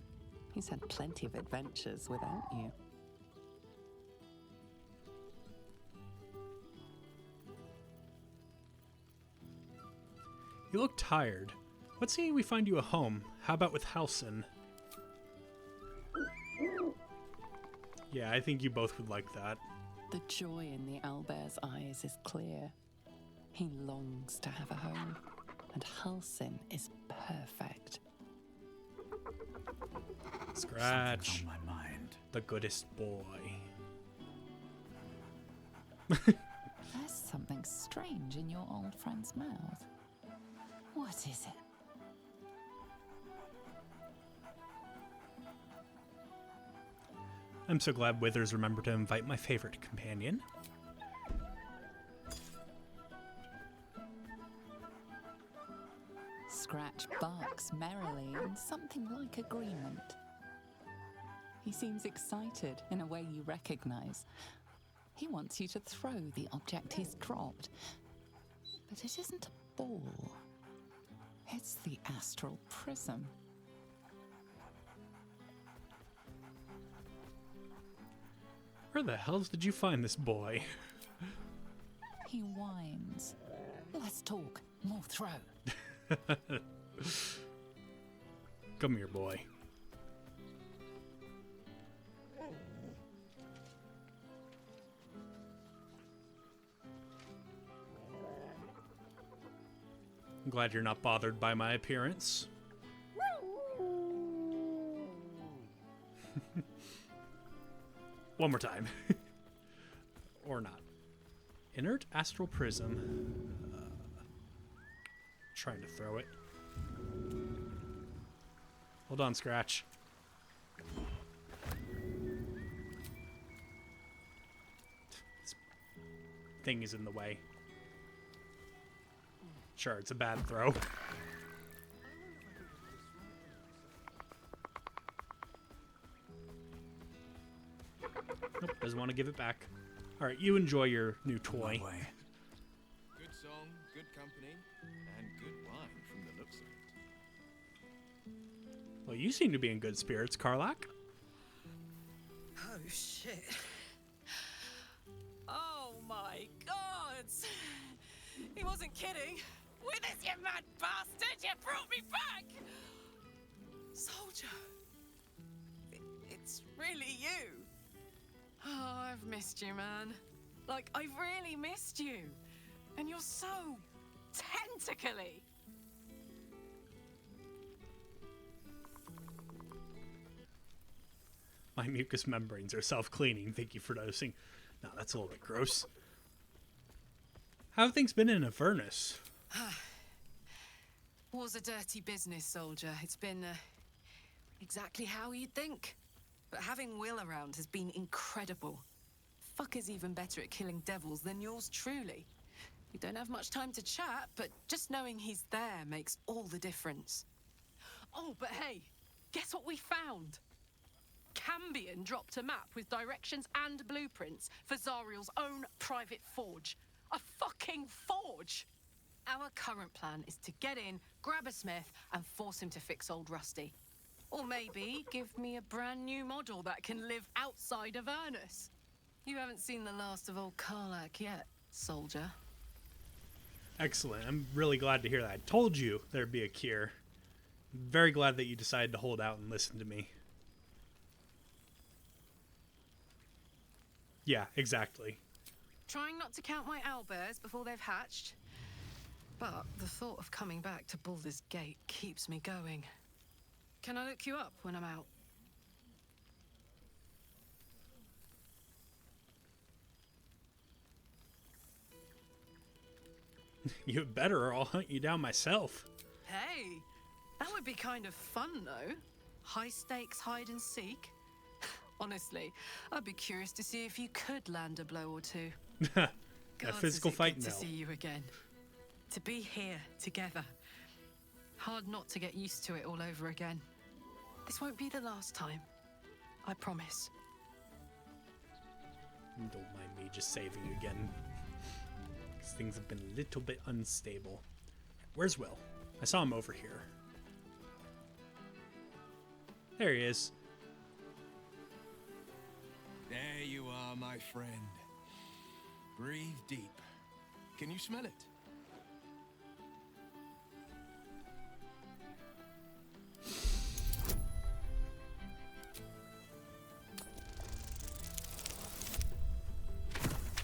He's had plenty of adventures without you. You look tired. Let's say we find you a home. How about with Halsin? Yeah, I think you both would like that. The joy in the owlbear's eyes is clear. He longs to have a home, and Halsin is perfect. Scratch. On my mind. The goodest boy. There's something strange in your old friend's mouth. What is it? I'm so glad Withers remembered to invite my favorite companion. Scratch barks merrily in something like agreement. He seems excited in a way you recognize. He wants you to throw the object he's dropped. But it isn't a ball. It's the astral prism. Where the hell did you find this boy? He whines. Let's talk. More throw. Come here, boy. I'm glad you're not bothered by my appearance. One more time. Or not. Inert astral prism. Trying to throw it. Hold on, Scratch. This thing is in the way. Sure, it's a bad throw. Nope, doesn't want to give it back. Alright, you enjoy your new toy. Good song, good company, and good wine from the looks of it. Well, you seem to be in good spirits, Karlak. Oh, shit. Oh, my God. He wasn't kidding. With this, you mad bastard! You brought me back! Soldier. It's really you. Oh, I've missed you, man. Like, I've really missed you. And you're so tentacly. My mucous membranes are self-cleaning. Thank you for noticing. No, that's a little bit gross. How have things been in Avernus? War's a dirty business, soldier. It's been exactly how you'd think. But having Will around has been incredible. Fucker's even better at killing devils than yours truly. We don't have much time to chat, but just knowing he's there makes all the difference. Oh, but hey, guess what we found? Cambion dropped a map with directions and blueprints for Zariel's own private forge. A fucking forge! Our current plan is to get in, grab a smith, and force him to fix old Rusty. Or maybe give me a brand new model that can live outside of Avernus. You haven't seen the last of old Karlak yet, soldier. Excellent. I'm really glad to hear that. I told you there'd be a cure. Very glad that you decided to hold out and listen to me. Yeah, exactly. Trying not to count my owlbears before they've hatched. But the thought of coming back to Baldur's Gate keeps me going. Can I look you up when I'm out? You better or I'll hunt you down myself. Hey, that would be kind of fun though. High stakes hide and seek. Honestly, I'd be curious to see if you could land a blow or two. A Gods, physical is it fight, good no. to see you again. To be here together. Hard not to get used to it all over again. This won't be the last time. I promise. Don't mind me just saving you again. Because things have been a little bit unstable. Where's Will? I saw him over here. There he is. There you are, my friend. Breathe deep. Can you smell it?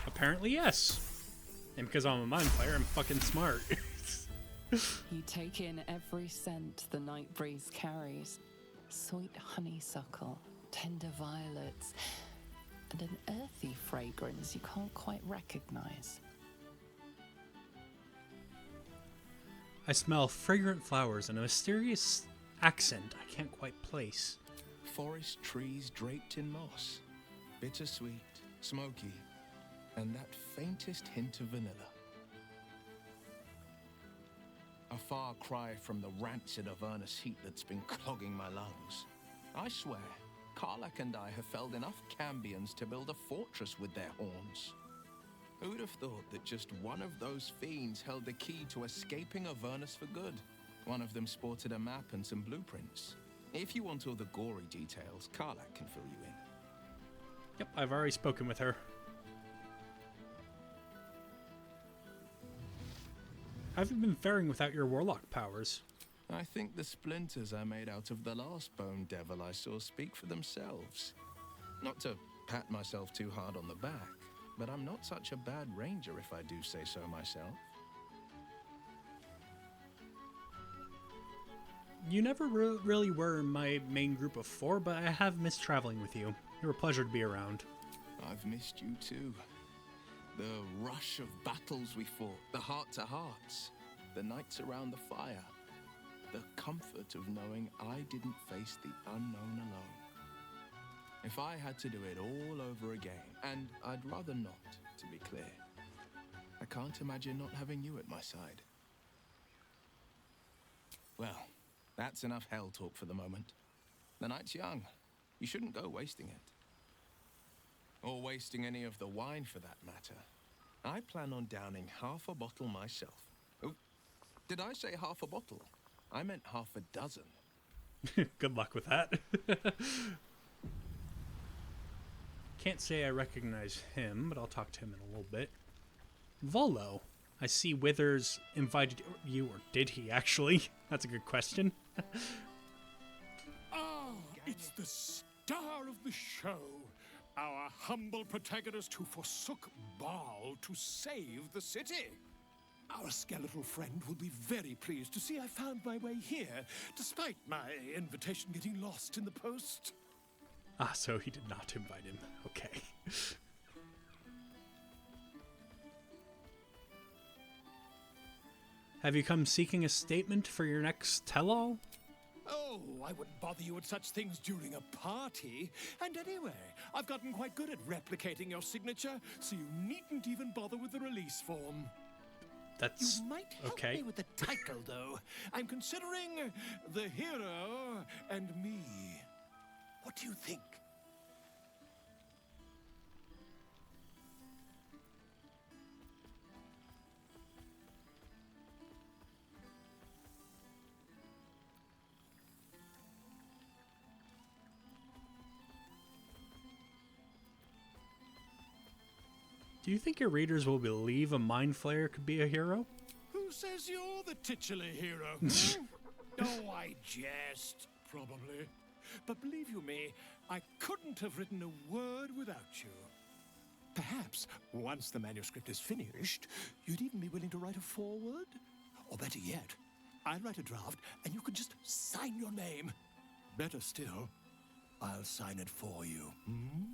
Apparently, yes. And because I'm a mind player, I'm fucking smart. You take in every scent the night breeze carries. Sweet honeysuckle, tender violets, and an earthy fragrance you can't quite recognize. I smell fragrant flowers and a mysterious accent I can't quite place. Forest trees draped in moss. Bittersweet, smoky, and that faintest hint of vanilla. A far cry from the rancid Avernus heat that's been clogging my lungs. I swear, Karlak and I have felled enough Cambions to build a fortress with their horns. Who'd have thought that just one of those fiends held the key to escaping Avernus for good? One of them sported a map and some blueprints. If you want all the gory details, Karlak can fill you in. Yep, I've already spoken with her. How have you been faring without your warlock powers? I think the splinters I made out of the last bone devil I saw speak for themselves. Not to pat myself too hard on the back, but I'm not such a bad ranger if I do say so myself. You never really were in my main group of 4, but I have missed traveling with you. You're a pleasure to be around. I've missed you too. The rush of battles we fought, the heart-to-hearts, the nights around the fire, the comfort of knowing I didn't face the unknown alone. If I had to do it all over again, and I'd rather not, to be clear, I can't imagine not having you at my side. Well, that's enough hell talk for the moment. The night's young. You shouldn't go wasting it. Or wasting any of the wine, for that matter. I plan on downing half a bottle myself. Oh, did I say half a bottle? I meant half a dozen. Good luck with that. Can't say I recognize him, but I'll talk to him in a little bit. Volo, I see Withers invited you, or did he actually? That's a good question. Ah, it's the star of the show. Our humble protagonist who forsook Baal to save the city. Our skeletal friend will be very pleased to see I found my way here, despite my invitation getting lost in the post. Ah, so he did not invite him. Okay. Have you come seeking a statement for your next tell-all? Oh, I wouldn't bother you with such things during a party. And anyway, I've gotten quite good at replicating your signature, so you needn't even bother with the release form. That's You might help okay. me with the title, though. I'm considering The Hero and Me. What do you think? Do you think your readers will believe a mind flayer could be a hero? Who says you're the titular hero? hmm? Oh, I jest, probably. But believe you me, I couldn't have written a word without you. Perhaps, once the manuscript is finished, you'd even be willing to write a foreword? Or better yet, I'll write a draft and you can just sign your name. Better still, I'll sign it for you. Hmm?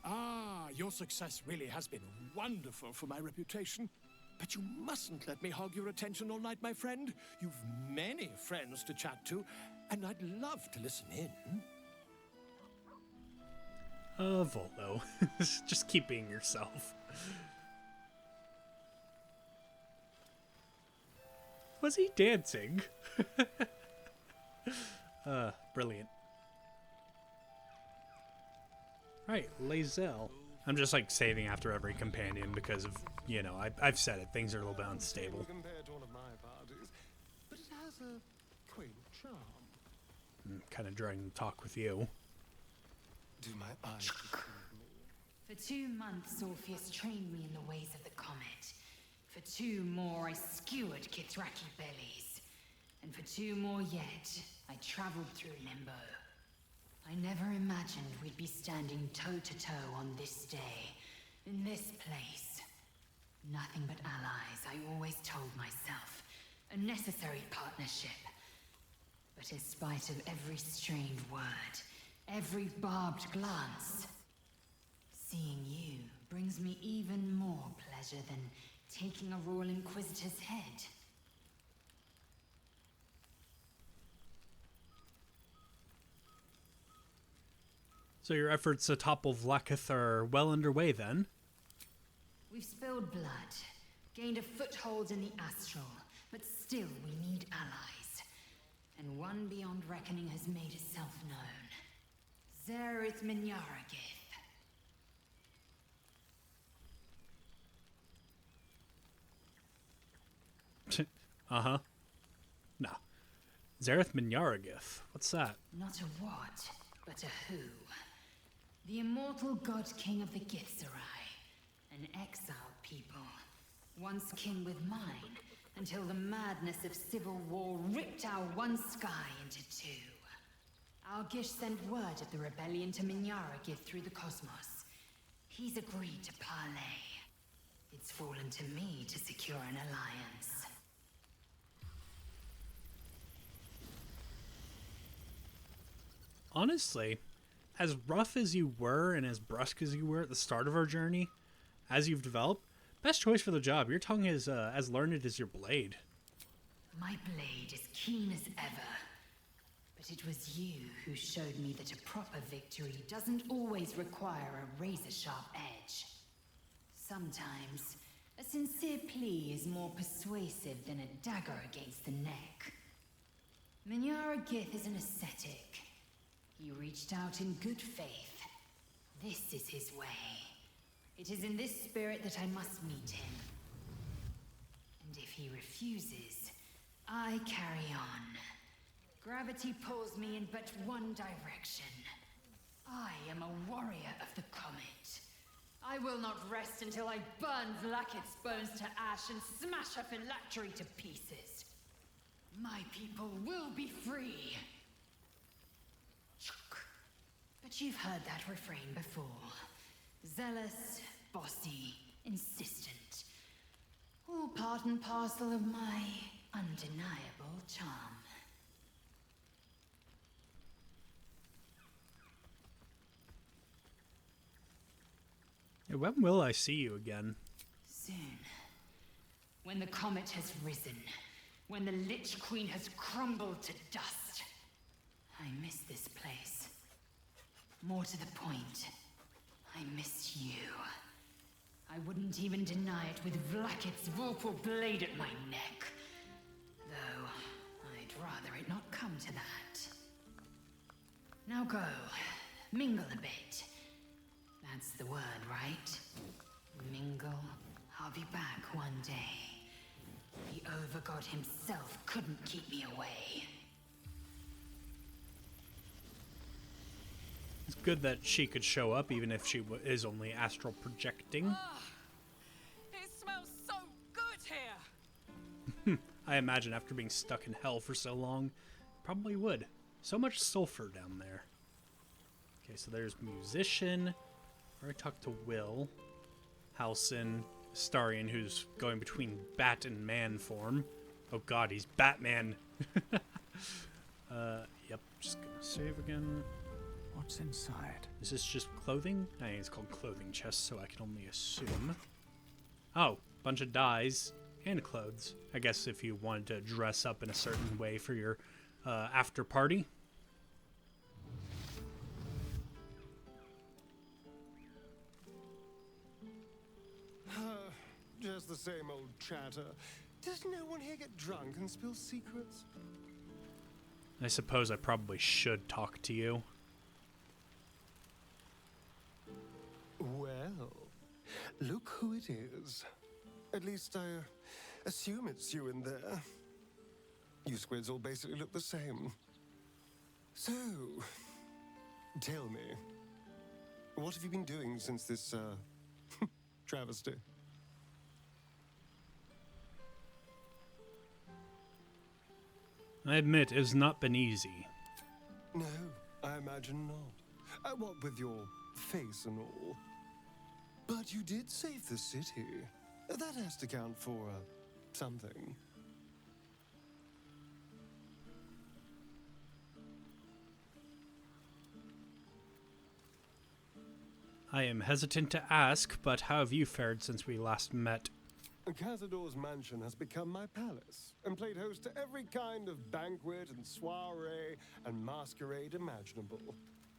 Ah, your success really has been wonderful for my reputation. But you mustn't let me hog your attention all night, my friend. You've many friends to chat to, and I'd love to listen in. Volo. Just keep being yourself. Was he dancing? Brilliant. Right, Lae'zel. I'm just like saving after every companion because of, you know, I've said it, things are a little bit unstable. Compared to one of my parties, but it has a quaint charm. I'm kind of trying to talk with you. Do my eyes deceive me? For 2 months, Orpheus trained me in the ways of the comet. For 2 more, I skewered Kithraki bellies. And for 2 more yet, I traveled through Limbo. I never imagined we'd be standing toe-to-toe on this day, in this place. Nothing but allies, I always told myself. A necessary partnership. But in spite of every strained word, every barbed glance, seeing you brings me even more pleasure than taking a Royal Inquisitor's head. So your efforts to topple Vlaakith are well underway then? We've spilled blood, gained a foothold in the astral, but still we need allies. And one beyond reckoning has made itself known. Zerith Minyaragith. Uh-huh. No. Zerith Minyaragith. What's that? Not a what, but a who. The immortal god king of the Githzerai. An exiled people. Once kin with mine, until the madness of civil war ripped our one sky into 2. Algish sent word of the rebellion to Minyaragith through the cosmos. He's agreed to parley. It's fallen to me to secure an alliance. Honestly, as rough as you were and as brusque as you were at the start of our journey, as you've developed, best choice for the job. Your tongue is as learned as your blade. My blade is keen as ever. But it was you who showed me that a proper victory doesn't always require a razor-sharp edge. Sometimes, a sincere plea is more persuasive than a dagger against the neck. Minyara Gith is an ascetic. He reached out in good faith. This is his way. It is in this spirit that I must meet him. And if he refuses, I carry on. Gravity pulls me in but one direction. I am a warrior of the comet. I will not rest until I burn Vlaakith's bones to ash and smash her phylactery to pieces. My people will be free. But you've heard that refrain before. Zealous, bossy, insistent. All part and parcel of my undeniable charm. When will I see you again? Soon. When the comet has risen. When the Lich Queen has crumbled to dust. I miss this place. More to the point, I miss you. I wouldn't even deny it with Vlaakith's vorpal blade at my neck. Though, I'd rather it not come to that. Now go. Mingle a bit. That's the word, right? Mingle. I'll be back one day. The Overgod himself couldn't keep me away. It's good that she could show up even if she is only astral projecting. It smells so good here! I imagine after being stuck in hell for so long, probably would. So much sulfur down there. Okay, so there's musician. I talked to Will, Halsin, Astarion, who's going between bat and man form. Oh god, he's Batman. Yep, just gonna save again. What's inside? Is this just clothing? I think it's called clothing chest, so I can only assume. Oh, bunch of dyes and clothes. I guess if you wanted to dress up in a certain way for your after party. Just the same old chatter. Does no one here get drunk and spill secrets? I suppose I probably should talk to you. Well, look who it is. At least I assume it's you in there. You squids all basically look the same. So, tell me, what have you been doing since this, travesty? I admit, it has not been easy. No, I imagine not. What with your face and all. But you did save the city. That has to count for, something. I am hesitant to ask, but how have you fared since we last met? Cazador's mansion has become my palace, and played host to every kind of banquet and soiree and masquerade imaginable.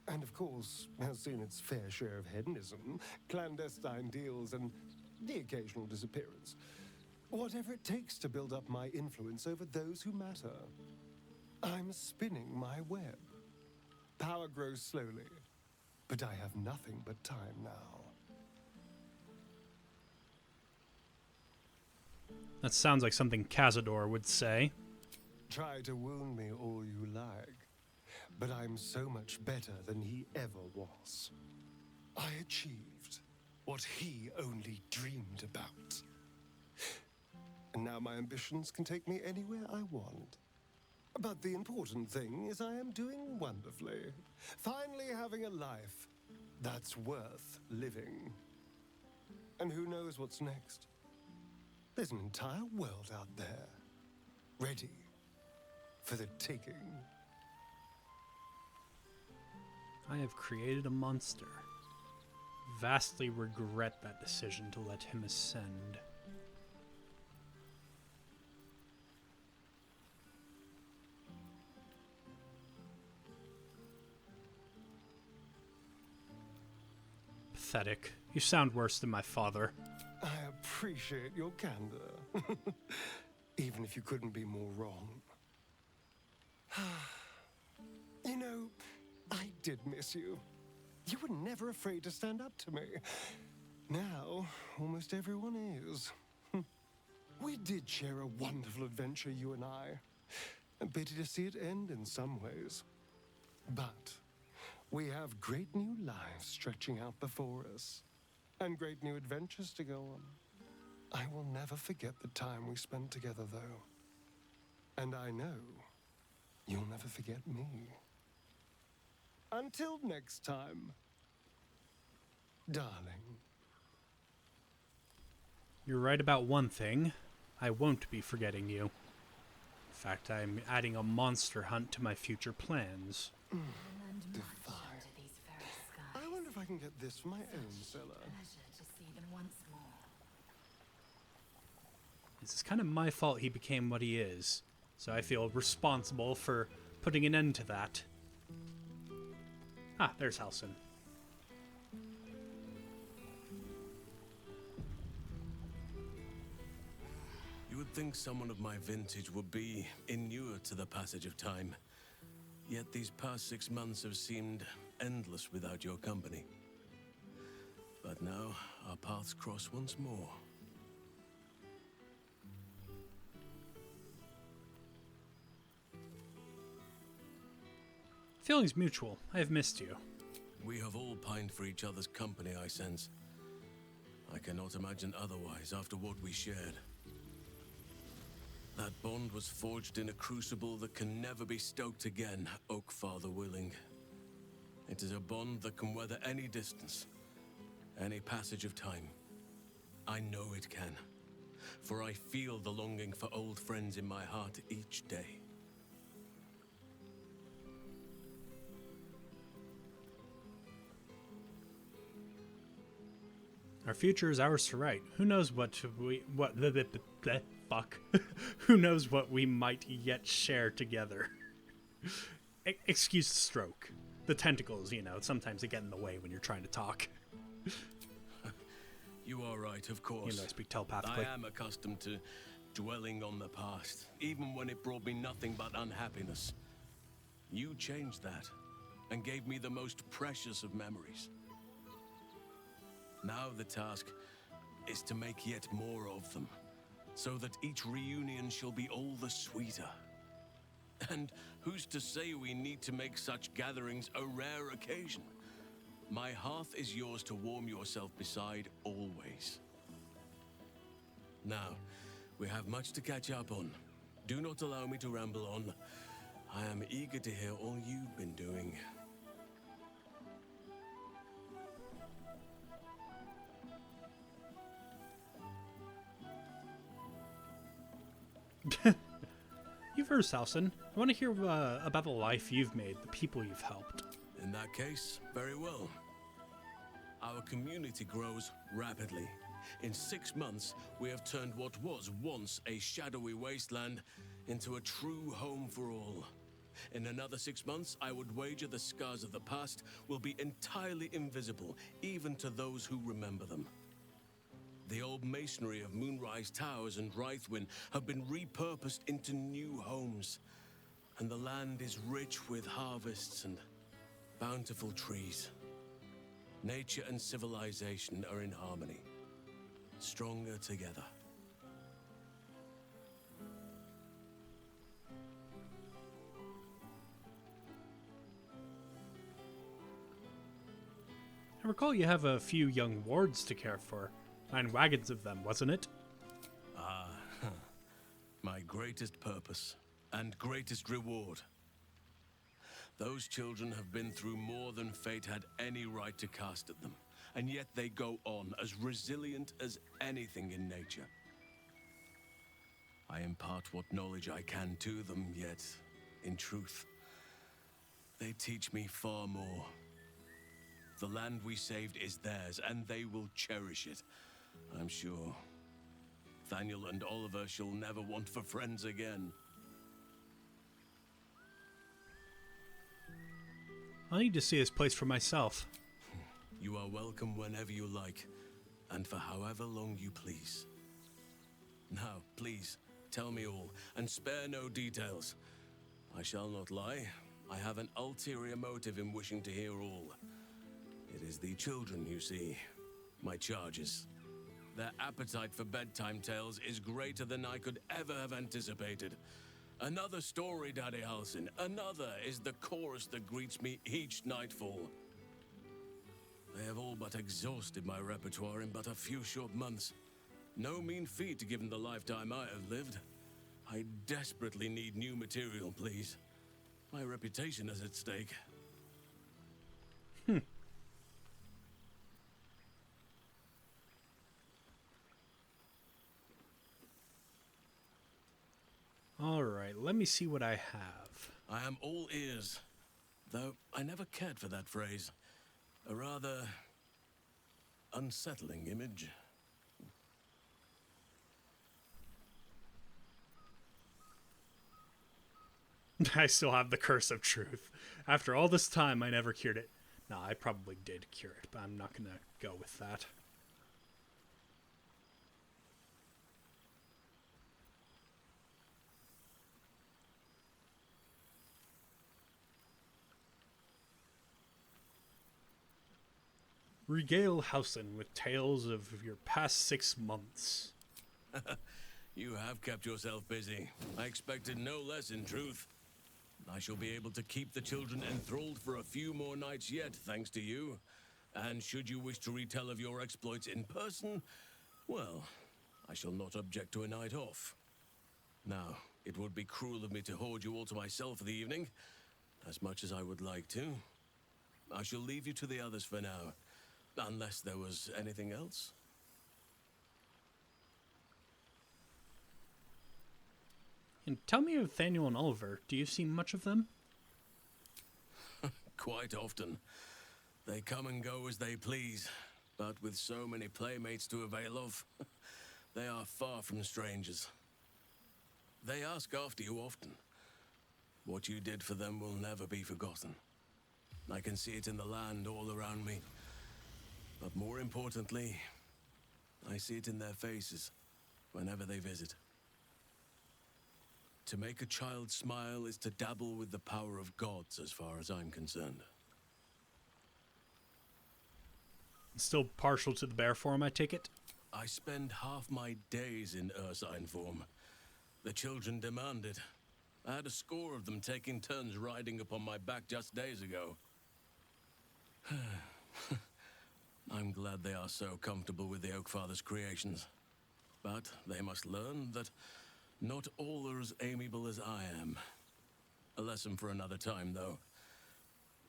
And of course, has seen its fair share of hedonism, clandestine deals, and the occasional disappearance. Whatever it takes to build up my influence over those who matter. I'm spinning my web. Power grows slowly, but I have nothing but time now. That sounds like something Cazador would say. Try to wound me all you like, but I'm so much better than he ever was. I achieved what he only dreamed about. And now my ambitions can take me anywhere I want. But the important thing is I am doing wonderfully. Finally having a life that's worth living. And who knows what's next? There's an entire world out there, ready for the taking. I have created a monster. Vastly regret that decision to let him ascend. Pathetic. You sound worse than my father. I appreciate your candor. Even if you couldn't be more wrong. You know, I did miss you. You were never afraid to stand up to me. Now, almost everyone is. We did share a wonderful adventure, you and I. A pity to see it end in some ways. But we have great new lives stretching out before us. And great new adventures to go on. I will never forget the time we spent together, though. And I know you'll never forget me. Until next time, darling. You're right about one thing. I won't be forgetting you. In fact, I'm adding a monster hunt to my future plans. I wonder if I can get this for my own cellar. It's kind of my fault he became what he is, so I feel responsible for putting an end to that. Ah, there's Halsin. You would think someone of my vintage would be inured to the passage of time. Yet these past 6 months have seemed endless without your company. But now, our paths cross once more. Feelings mutual. I have missed you. We have all pined for each other's company, I sense. I cannot imagine otherwise after what we shared. That bond was forged in a crucible that can never be stoked again, Oak Father willing. It is a bond that can weather any distance, any passage of time. I know it can, for I feel the longing for old friends in my heart each day. Our future is ours to write. Who knows fuck. Who knows what we might yet share together. Excuse the stroke. The tentacles, you know, sometimes they get in the way when you're trying to talk. You are right, of course. You know, I speak telepathically. I am accustomed to dwelling on the past, even when it brought me nothing but unhappiness. You changed that, and gave me the most precious of memories. Now the task is to make yet more of them, so that each reunion shall be all the sweeter. And who's to say we need to make such gatherings a rare occasion? My hearth is yours to warm yourself beside always. Now, we have much to catch up on. Do not allow me to ramble on. I am eager to hear all you've been doing. You first, Halsin. I want to hear about the life you've made, the people you've helped. In that case, very well. Our community grows rapidly. In 6 months, we have turned what was once a shadowy wasteland into a true home for all. In another 6 months, I would wager the scars of the past will be entirely invisible, even to those who remember them. The old masonry of Moonrise Towers and Wraithwin have been repurposed into new homes, and the land is rich with harvests and bountiful trees. Nature and civilization are in harmony, stronger together. I recall you have a few young wards to care for. 9 wagons of them, wasn't it? Ah, my greatest purpose and greatest reward. Those children have been through more than fate had any right to cast at them, and yet they go on as resilient as anything in nature. I impart what knowledge I can to them, yet, in truth, they teach me far more. The land we saved is theirs, and they will cherish it, I'm sure. Thaniel and Oliver shall never want for friends again. I need to see this place for myself. You are welcome whenever you like, and for however long you please. Now, please, tell me all, and spare no details. I shall not lie. I have an ulterior motive in wishing to hear all. It is the children, you see, my charges. Their appetite for bedtime tales is greater than I could ever have anticipated. Another story, Daddy Halsin. Another is the chorus that greets me each nightfall. They have all but exhausted my repertoire in but a few short months. No mean feat given the lifetime I have lived. I desperately need new material, please. My reputation is at stake. Alright, let me see what I have. I am all ears, though I never cared for that phrase. A rather unsettling image. I still have the curse of truth. After all this time, I never cured it. No, I probably did cure it, but I'm not going to go with that. Regale Hausen with tales of your past 6 months. You have kept yourself busy. I expected no less, in truth. I shall be able to keep the children enthralled for a few more nights yet, thanks to you. And should you wish to retell of your exploits in person, well, I shall not object to a night off. Now, it would be cruel of me to hoard you all to myself for the evening, as much as I would like to. I shall leave you to the others for now, unless there was anything else. And tell me of Thaniel and Oliver. Do you see much of them? Quite often. They come and go as they please, but with so many playmates to avail of, they are far from strangers. They ask after you often. What you did for them will never be forgotten. I can see it in the land all around me. But more importantly, I see it in their faces whenever they visit. To make a child smile is to dabble with the power of gods, as far as I'm concerned. Still partial to the bear form, I take it? I spend half my days in ursine form. The children demand it. I had a score of them taking turns riding upon my back just days ago. I'm glad they are so comfortable with the Oakfather's creations. But they must learn that not all are as amiable as I am. A lesson for another time, though.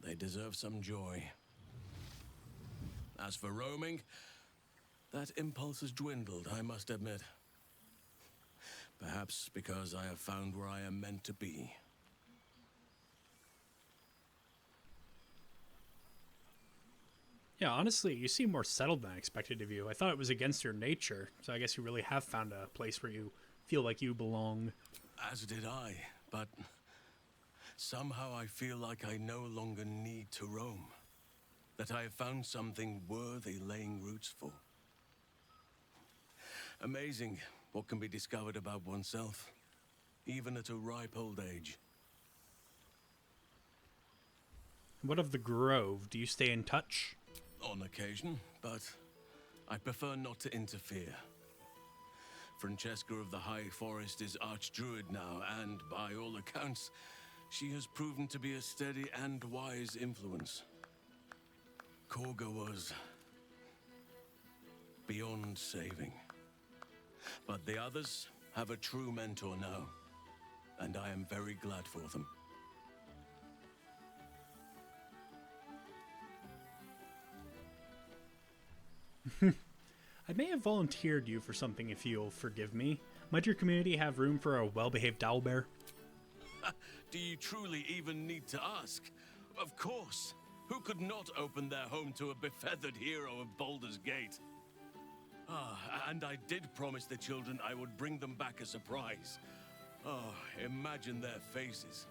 They deserve some joy. As for roaming, that impulse has dwindled, I must admit. Perhaps because I have found where I am meant to be. Yeah, honestly, you seem more settled than I expected of you. I thought it was against your nature, so I guess you really have found a place where you feel like you belong. As did I, but somehow I feel like I no longer need to roam. That I have found something worthy laying roots for. Amazing what can be discovered about oneself, even at a ripe old age. What of the Grove? Do you stay in touch? On occasion, but I prefer not to interfere. Francesca of the High Forest is Archdruid now, and by all accounts, she has proven to be a steady and wise influence. Korga was beyond saving. But the others have a true mentor now, and I am very glad for them. I may have volunteered you for something if you'll forgive me. Might your community have room for a well-behaved owlbear? Do you truly even need to ask? Of course. Who could not open their home to a befeathered hero of Baldur's Gate? Ah, and I did promise the children I would bring them back a surprise. Oh, imagine their faces.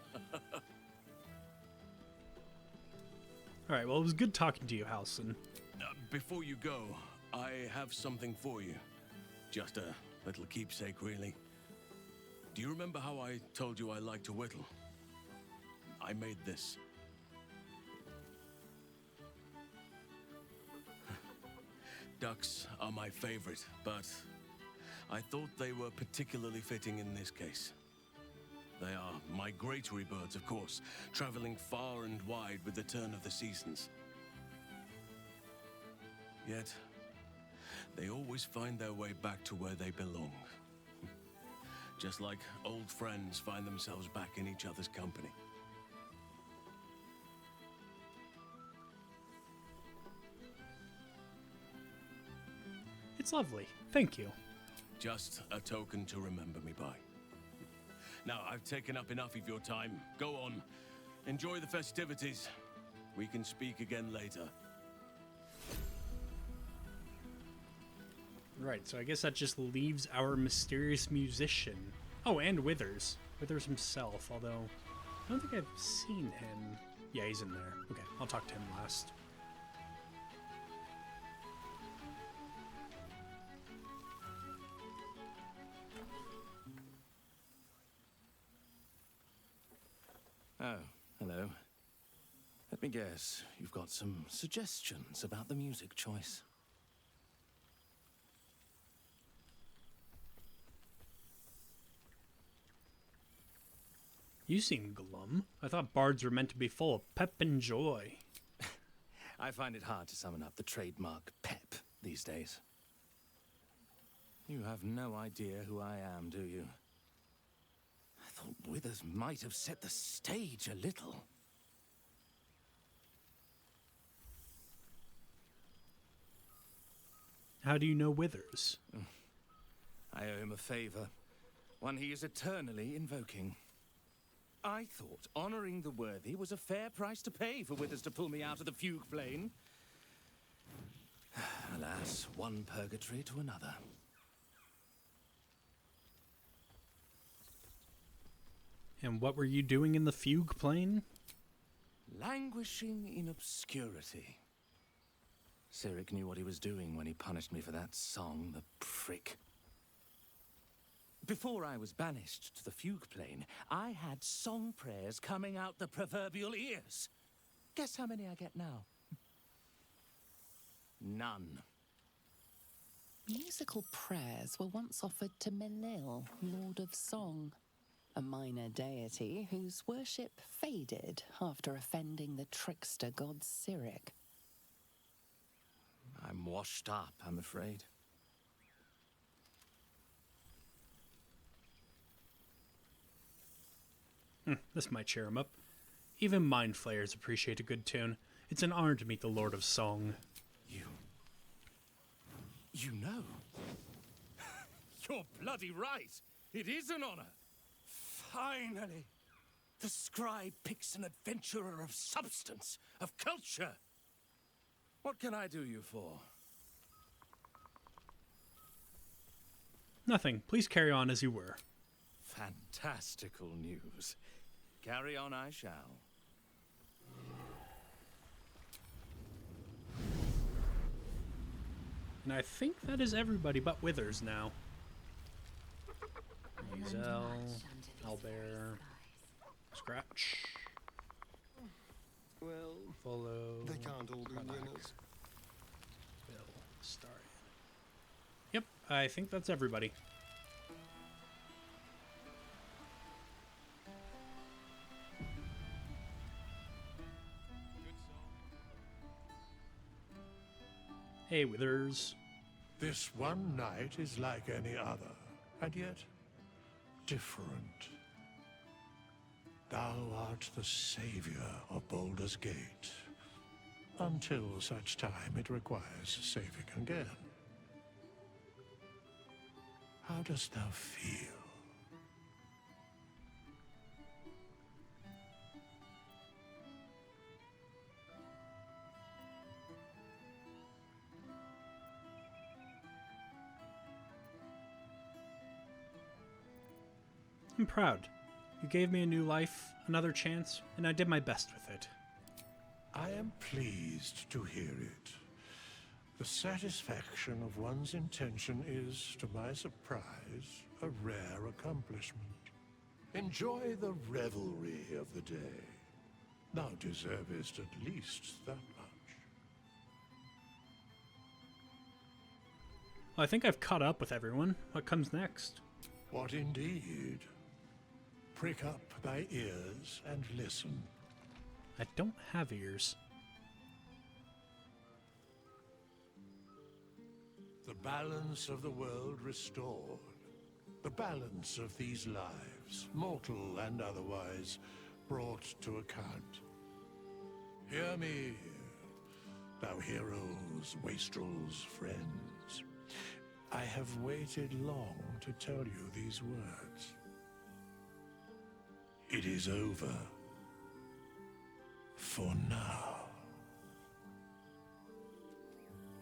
Alright, well, it was good talking to you, Halson. Before you go, I have something for you. Just a little keepsake, really. Do you remember how I told you I like to whittle? I made this. Ducks are my favorite, but I thought they were particularly fitting in this case. They are migratory birds, of course, traveling far and wide with the turn of the seasons. Yet, they always find their way back to where they belong. Just like old friends find themselves back in each other's company. It's lovely. Thank you. Just a token to remember me by. Now, I've taken up enough of your time. Go on. Enjoy the festivities. We can speak again later. Right, so I guess that just leaves our mysterious musician. Oh, and Withers. Withers himself, although I don't think I've seen him. Yeah, he's in there. Okay, I'll talk to him last. Oh, hello. Let me guess, you've got some suggestions about the music choice. You seem glum. I thought bards were meant to be full of pep and joy. I find it hard to summon up the trademark pep these days. You have no idea who I am, do you? I thought Withers might have set the stage a little. How do you know Withers? I owe him a favor, one he is eternally invoking. I thought honoring the worthy was a fair price to pay for Withers to pull me out of the fugue plane. Alas, one purgatory to another. And what were you doing in the fugue plane? Languishing in obscurity. Cyric knew what he was doing when he punished me for that song, the prick. Before I was banished to the fugue plane, I had song prayers coming out the proverbial ears. Guess how many I get now? None. Musical prayers were once offered to Melil, Lord of Song, a minor deity whose worship faded after offending the trickster god Cyric. I'm washed up, I'm afraid. This might cheer him up. Even mind flayers appreciate a good tune. It's an honor to meet the Lord of Song. You know? You're bloody right. It is an honor. Finally. The scribe picks an adventurer of substance, of culture. What can I do you for? Nothing. Please carry on as you were. Fantastical news. Carry on I shall. And I think that is everybody but Withers now. Hazel, Albert, Scratch. Well, follow. They can't all be winners. Bill, Starion. Yep, I think that's everybody. Hey, Withers. This one night is like any other, and yet different. Thou art the savior of Baldur's Gate, until such time it requires saving again. How dost thou feel? I'm proud. You gave me a new life, another chance, and I did my best with it. I am pleased to hear it. The satisfaction of one's intention is, to my surprise, a rare accomplishment. Enjoy the revelry of the day. Thou deservest at least that much. Well, I think I've caught up with everyone. What comes next? What indeed? Prick up thy ears and listen. I don't have ears. The balance of the world restored. The balance of these lives, mortal and otherwise, brought to account. Hear me, thou heroes, wastrels, friends. I have waited long to tell you these words. It is over. For now.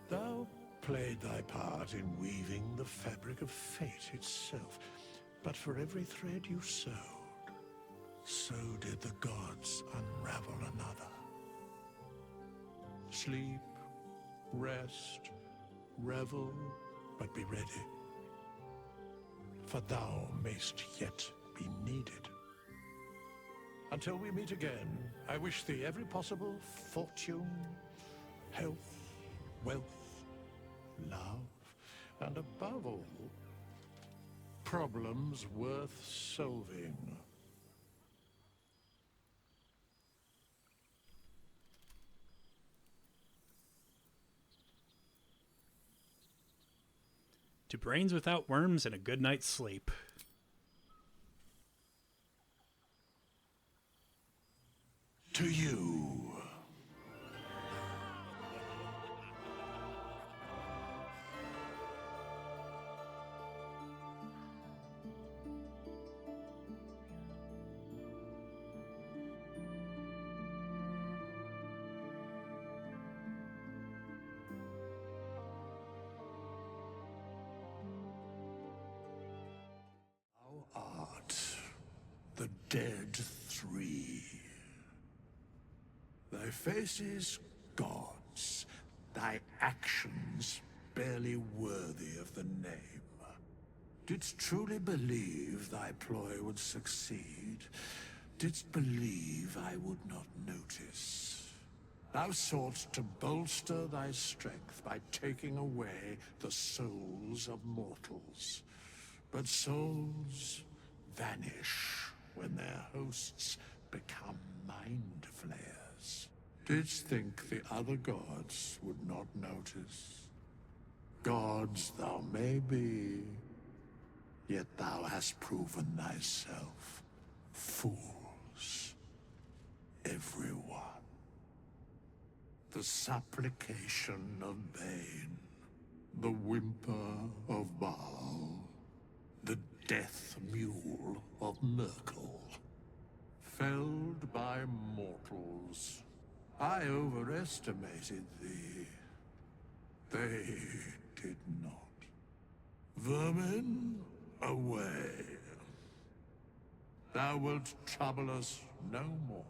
Thou played thy part in weaving the fabric of fate itself, but for every thread you sewed, so did the gods unravel another. Sleep, rest, revel, but be ready, for thou mayst yet be needed. Until we meet again, I wish thee every possible fortune, health, wealth, love, and above all, problems worth solving. To brains without worms and a good night's sleep. To you. Thou art the dead three. Thy faces, gods, thy actions barely worthy of the name. Didst truly believe thy ploy would succeed? Didst believe I would not notice? Thou soughtst to bolster thy strength by taking away the souls of mortals. But souls vanish when their hosts become mind flayers. Didst think the other gods would not notice? Gods thou may be, yet thou hast proven thyself fools, everyone. The supplication of vain, the whimper of Baal, the death mule of Merkel. Felled by mortals, I overestimated thee. They did not. Vermin, away. Thou wilt trouble us no more.